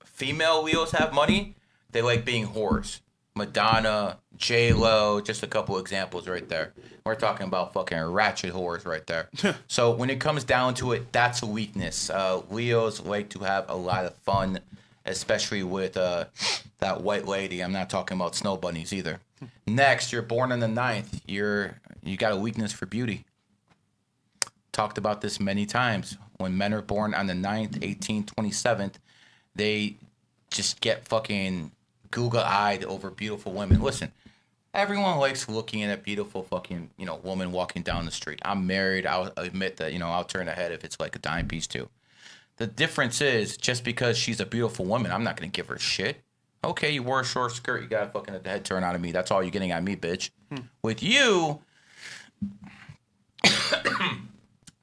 female Leos have money, they like being whores. Madonna, J-Lo, just a couple examples right there. We're talking about fucking ratchet whores right there. So when it comes down to it, that's a weakness. Leos like to have a lot of fun, especially with that white lady. I'm not talking about snow bunnies either. Next, you're born on the 9th. You got a weakness for beauty. Talked about this many times. When men are born on the 9th, 18th, 27th, they just get fucking Google-eyed over beautiful women. Listen, everyone likes looking at a beautiful fucking, woman walking down the street. I'm married. I'll admit that, I'll turn a head if it's like a dime piece too. The difference is, just because she's a beautiful woman, I'm not going to give her shit. Okay, you wore a short skirt. You got a fucking head turn out of me. That's all you're getting at me, bitch. With you,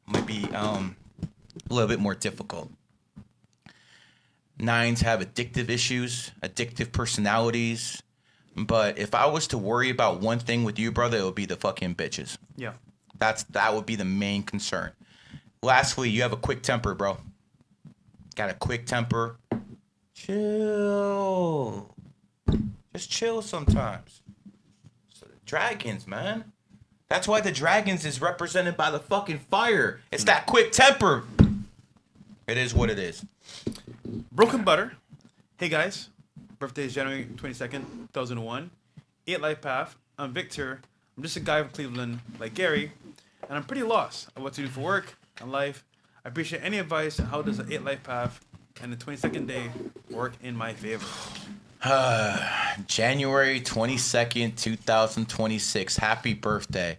might be a little bit more difficult. 9s have addictive issues, addictive personalities. But if I was to worry about one thing with you, brother, it would be the fucking bitches. Yeah. That would be the main concern. Lastly, you have a quick temper, bro. Got a quick temper. Chill. Just chill sometimes. So the dragons, man. That's why the dragons is represented by the fucking fire. It's that quick temper. It is what it is. Broken Butter. Hey guys. Birthday is January 22nd, 2001. 8 Life Path. I'm Victor. I'm just a guy from Cleveland like Gary. And I'm pretty lost on what to do for work and life. I appreciate any advice on how does the 8 Life Path and the 22nd day work in my favor. January 22nd, 2026. Happy birthday.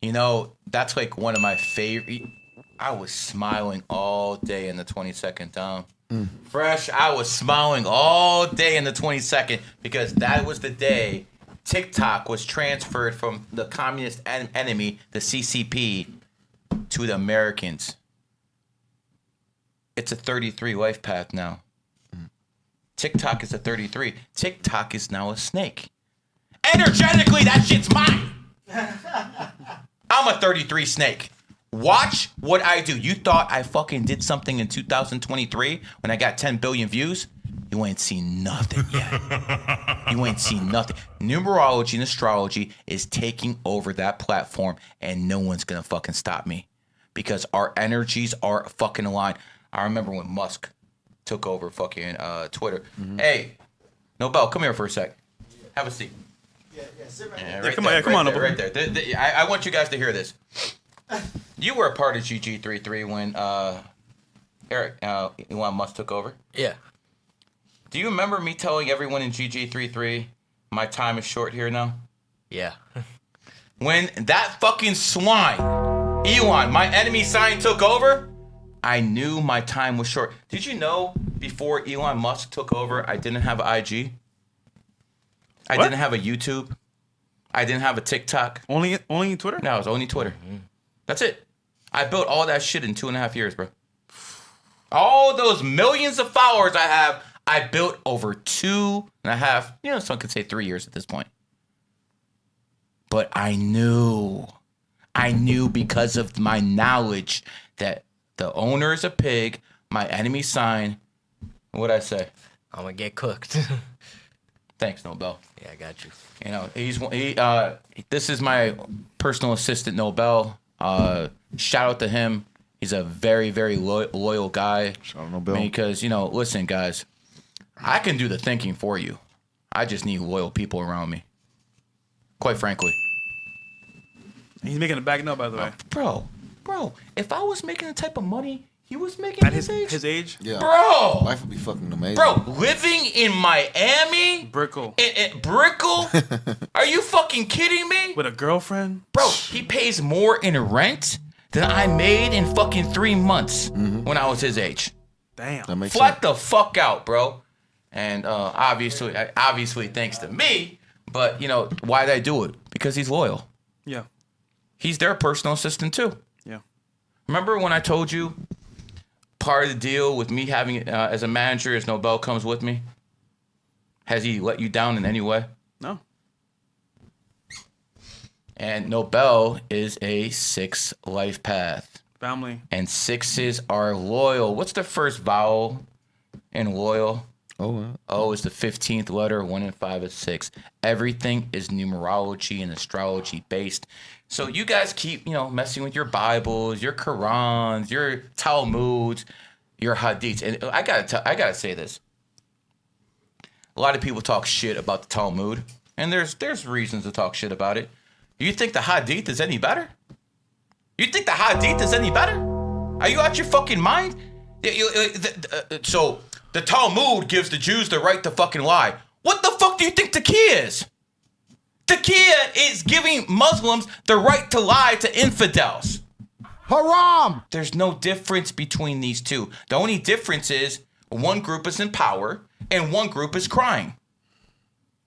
That's like one of my favorite. I was smiling all day in the 22nd, Tom. Fresh, I was smiling all day in the 22nd because that was the day TikTok was transferred from the communist enemy, the CCP, to the Americans. It's a 33 life path now. TikTok is a 33. TikTok is now a snake. Energetically, that shit's mine. I'm a 33 snake. Watch what I do. You thought I fucking did something in 2023 when I got 10 billion views? You ain't seen nothing yet. You ain't seen nothing. Numerology and astrology is taking over that platform, and no one's gonna fucking stop me because our energies are fucking aligned. I remember when Musk took over fucking Twitter. Hey, Nobel, come here for a sec. Have a seat. Yeah, sit right Yeah, there. right come on, there, Nobel. right there. I want you guys to hear this. You were a part of GG33 when Elon Musk took over. Yeah. Do you remember me telling everyone in GG33 my time is short here now? Yeah. When that fucking swine, Elon, my enemy sign, took over, I knew my time was short. Did you know before Elon Musk took over, I didn't have an IG? I What? didn't have a YouTube. I didn't have a TikTok. Only Twitter? No, it was only Twitter. That's it. I built all that shit in 2.5 years, bro. All those millions of followers I have, I built over 2.5, some could say 3 years at this point. But I knew because of my knowledge that the owner is a pig, my enemy sign. What'd I say? I'm gonna get cooked. Thanks, Nobel. Yeah, I got you. This is my personal assistant, Nobel. Shout out to him. He's a very, very loyal guy. Shout out Nobel. Because, listen, guys, I can do the thinking for you. I just need loyal people around me. Quite frankly. He's making it back now, by the way. Bro, if I was making the type of money he was making At his age, his age? Yeah. bro, Life would be fucking amazing. bro, living in Miami, Brickle. Brickle. Are you fucking kidding me? With a girlfriend? Bro, he pays more in rent than I made in fucking 3 months when I was his age. Damn. That makes Flat sense. the fuck out, bro. And obviously thanks to me, but you know, why did I do it? Because he's loyal. Yeah. He's their personal assistant too. Yeah. Remember when I told you part of the deal with me having as a manager is Nobel comes with me? Has he let you down in any way? No. And Nobel is a 6 life path. Family. And 6s are loyal. What's the first vowel in loyal? O is the 15th letter, 1 and 5 is 6. Everything is numerology and astrology based. So you guys keep, messing with your Bibles, your Qurans, your Talmuds, your Hadiths. And I gotta say this. A lot of people talk shit about the Talmud, and there's reasons to talk shit about it. You think the Hadith is any better? You think the Hadith is any better? Are you out your fucking mind? So the Talmud gives the Jews the right to fucking lie. What the fuck do you think the key is? The key is giving Muslims the right to lie to infidels. Haram! There's no difference between these two. The only difference is one group is in power and one group is crying.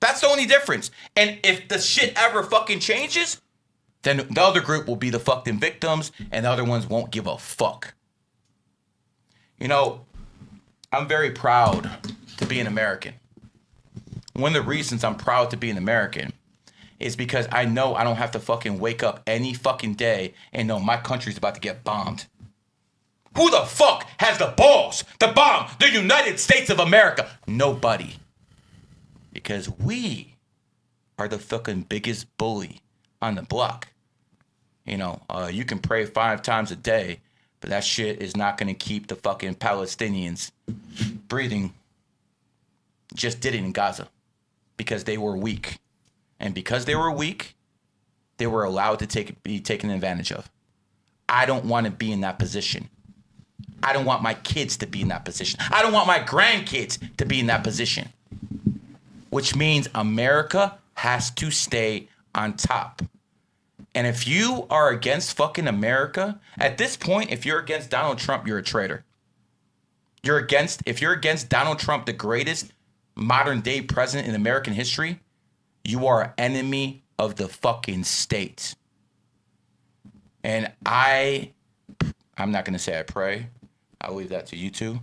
That's the only difference. And if the shit ever fucking changes, then the other group will be the fucking victims and the other ones won't give a fuck. I'm very proud to be an American. One of the reasons I'm proud to be an American is because I know I don't have to fucking wake up any fucking day and know my country's about to get bombed. Who the fuck has the balls to bomb the United States of America? Nobody. Because we are the fucking biggest bully on the block. You can pray 5 times a day, but that shit is not going to keep the fucking Palestinians breathing. Just did it in Gaza because they were weak. And because they were weak, they were allowed to be taken advantage of. I don't want to be in that position. I don't want my kids to be in that position. I don't want my grandkids to be in that position. Which means America has to stay on top. And if you are against fucking America, at this point, if you're against Donald Trump, you're a traitor. If you're against Donald Trump, the greatest modern day president in American history, you are an enemy of the fucking state. And I'm not going to say I pray. I'll leave that to you two.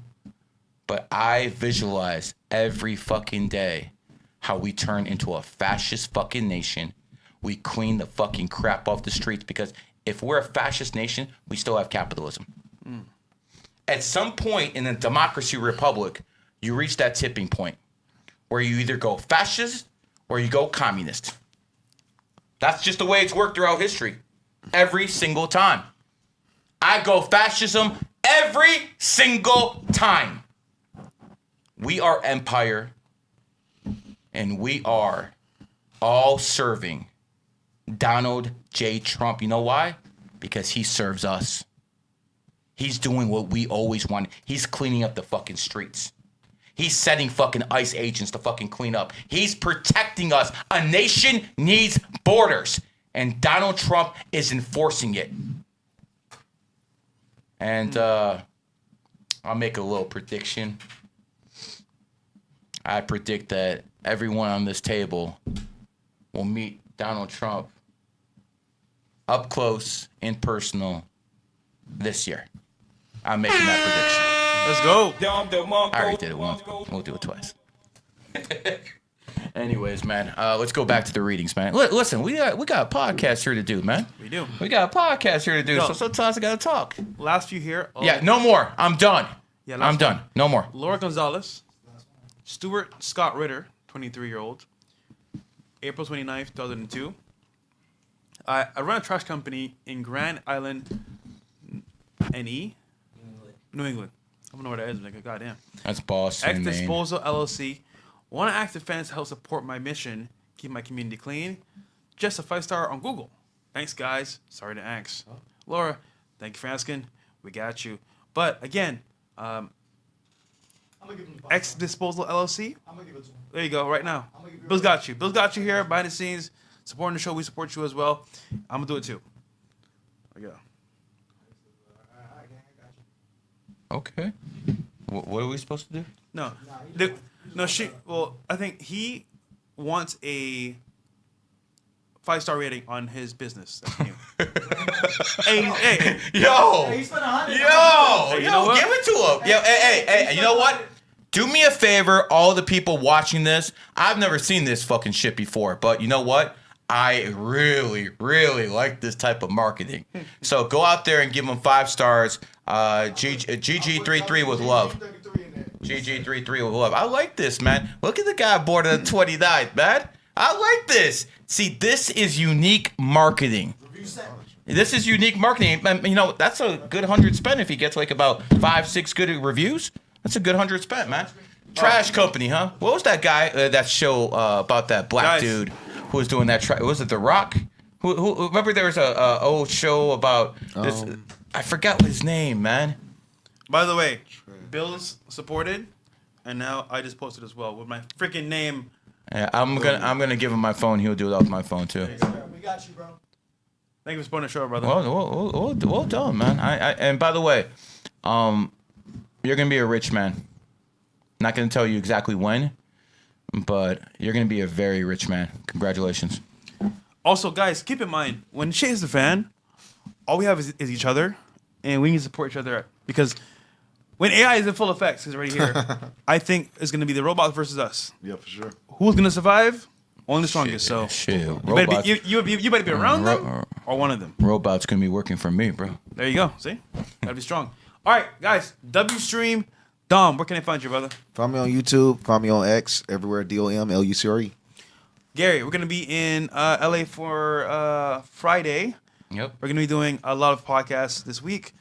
But I visualize every fucking day how we turn into a fascist fucking nation. We clean the fucking crap off the streets because if we're a fascist nation, we still have capitalism. At some point in a democracy republic, you reach that tipping point where you either go fascist or you go communist. That's just the way it's worked throughout history. Every single time. I go fascism every single time. We are empire, and we are all serving Donald J. Trump. You know why? Because he serves us. He's doing what we always wanted. He's cleaning up the fucking streets. He's sending fucking ICE agents to fucking clean up. He's protecting us. A nation needs borders, and Donald Trump is enforcing it. And I'll make a little prediction. I predict that everyone on this table will meet Donald Trump up close and personal this year. I'm making that prediction. Let's go. I already did it once. We'll do it twice. Anyways, man, let's go back to the readings, man. Listen, we got a podcast here to do, man. We do. We got a podcast here to do, Yo. so sometimes I gotta talk. Last few here. Yeah, no more. I'm done. Yeah, I'm last done. No more. Laura Gonzalez. Stuart Scott Ritter, 23-year-old. April 29th, 2002. I run a trash company in Grand Island, NE? New England. I don't know where that is, nigga. Goddamn. That's Boston, X Maine. Disposal LLC. Want to act defense to help support my mission, keep my community clean. Just a 5-star on Google. Thanks, guys. Sorry to ask. Laura, thank you for asking. We got you. But again, I'm gonna give him the X Disposal LLC. I'm gonna give it to him. There you go, right now. I'm gonna give you Bill's got you. Bill's got you here behind the scenes. supporting the show. We support you as well. I'm gonna do it too. There you go. Okay. What are we supposed to do? No, Well, I think he wants a 5-star rating on his business. That's new. hey, Yo, Hey, you spent 100. you know what? give it to him. Yo, hey, you know what? Do me a favor, all the people watching this. I've never seen this fucking shit before, but you know what? I really, really like this type of marketing. So go out there and give them 5 stars. GG33 with love. GG33 with love. I like this, man. Look at the guy born on the 29th, man. I like this. See, this is unique marketing. This is unique marketing. You know, that's a good 100 spent if he gets like about 5-6 good reviews. That's a good 100 spent, man. Trash company, huh? What was that guy, that show about that black dude who was doing that? Was it The Rock? Who remember there was a old show about this? I forgot his name, man. By the way, Bill's supported, and now I just posted as well with my freaking name. Yeah, I'm gonna give him my phone. He'll do it off my phone too. We got you, bro. Thank you for supporting the show, brother. Well done, man. And by the way, you're gonna be a rich man. Not gonna tell you exactly when, but you're gonna be a very rich man. Congratulations. Also, guys, keep in mind when shit hits the fan, all we have is each other, and we need to support each other because when AI is in full effect, because right here, I think it's gonna be the robots versus us. Yeah, for sure. Who's gonna survive? Only the strongest. So Shit, you better be around them or one of them. Robots gonna be working for me, bro. There you go. See, gotta be strong. All right, guys. W Stream. Dom, where can I find you, brother? Find me on YouTube. Find me on X. Everywhere. DOMLUCRE. Gary, we're gonna be in LA for Friday. Yep. We're gonna be doing a lot of podcasts this week.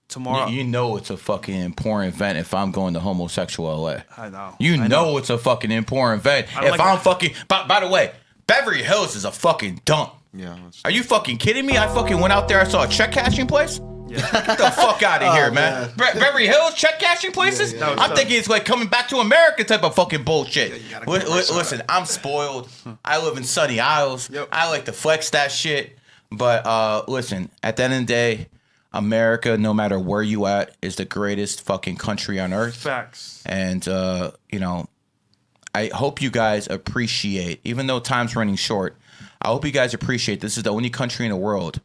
Tomorrow, You know it's a fucking important event if I'm going to homosexual LA. I know. You know it's a fucking important event don't if like I'm it. fucking. By the way, Beverly Hills is a fucking dump. Yeah. Are you fucking kidding me? I fucking went out there. I saw a check cashing place. Yeah. Get the fuck out of here, man. Beverly Hills check cashing places? yeah. I'm thinking it's like coming back to America type of fucking bullshit. you gotta go first. Listen, I'm spoiled. I live in sunny Isles. Yep. I like to flex that shit. But listen, at the end of the day, America, no matter where you at, is the greatest fucking country on earth. Facts. And, you know, I hope you guys appreciate, even though time's running short, I hope you guys appreciate this is the only country in the world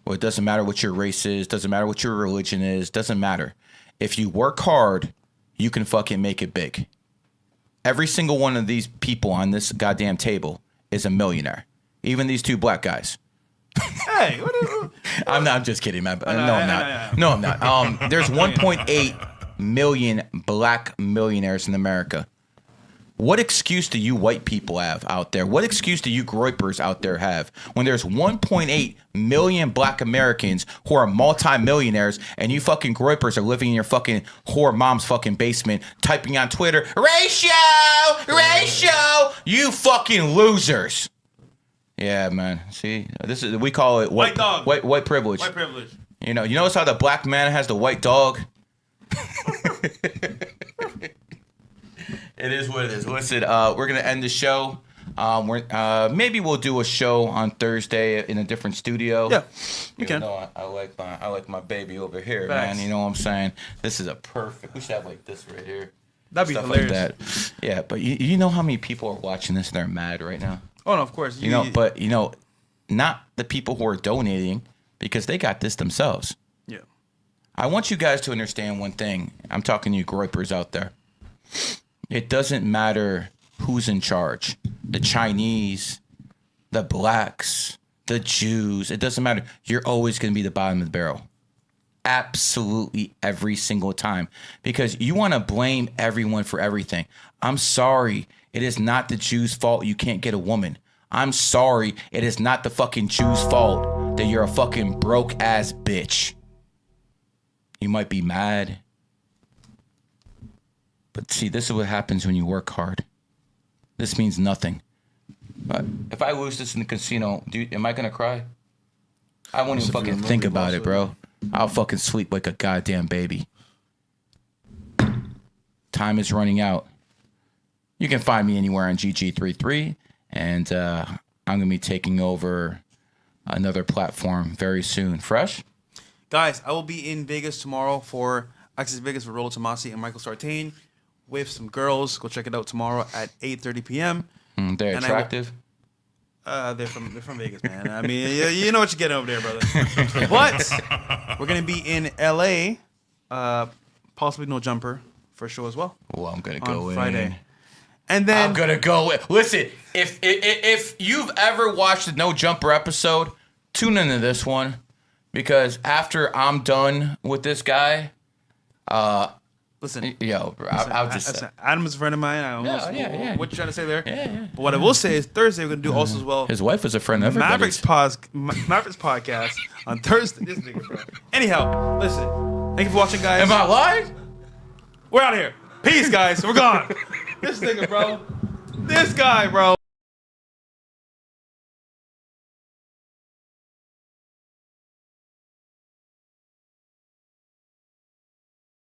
where it doesn't matter what your race is, doesn't matter what your religion is, doesn't matter. If you work hard, you can fucking make it big. Every single one of these people on this goddamn table is a millionaire. Even these 2 black guys. Hey, what I'm just kidding, man. No, I'm not. no. No, I'm not. There's 1.8 million black millionaires in America. What excuse do you white people have out there? What excuse do you groypers out there have when there's 1.8 million black Americans who are multi-millionaires and you fucking groypers are living in your fucking whore mom's fucking basement typing on Twitter, ratio! You fucking losers. Yeah, man. See, we call it White dog. White privilege. White privilege. You notice how the black man has the white dog? It is what it is. Listen, we're gonna end the show. Maybe we'll do a show on Thursday in a different studio. Yeah, you can. No, I like my baby over here, Facts. man. You know what I'm saying? This is a perfect. We should have like this right here. That'd be Stuff hilarious. like that. Yeah, but you know how many people are watching this? They're mad right now. Oh no, of course. But not the people who are donating because they got this themselves. Yeah. I want you guys to understand one thing. I'm talking to you groypers out there. It doesn't matter who's in charge. The Chinese, the blacks, the Jews. It doesn't matter. You're always going to be the bottom of the barrel. Absolutely every single time. Because you want to blame everyone for everything. I'm sorry. It is not the Jews' fault you can't get a woman. I'm sorry. It is not the fucking Jews' fault that you're a fucking broke ass bitch. You might be mad. But see, this is what happens when you work hard. This means nothing. If I lose this in the casino, am I going to cry? I won't even fucking think about it, bro. I'll fucking sleep like a goddamn baby. Time is running out. You can find me anywhere on GG33. And I'm gonna be taking over another platform very soon. Fresh? Guys, I will be in Vegas tomorrow for Access Vegas with Rolo Tomasi and Michael Sartain with some girls. Go check it out tomorrow at 8:30 p.m. They're And attractive. They're from Vegas, man. I mean, you know what you're getting over there, brother. But we're gonna be in LA, possibly No Jumper for a show as well. Well, I'm gonna on go in Friday. And then I'm gonna go in. Listen, if you've ever watched the No Jumper episode, tune into this one because after I'm done with this guy, listen, yo, bro, I'll just say. Adam's a friend of mine. I almost, yeah. What you trying to say there? Yeah. But what I will say is Thursday we're gonna do also as well. His wife is a friend of everybody's. Mavericks podcast on Thursday. This nigga, bro. Anyhow, listen. Thank you for watching, guys. Am I lying? We're out of here. Peace, guys. We're gone. This nigga, bro. This guy, bro.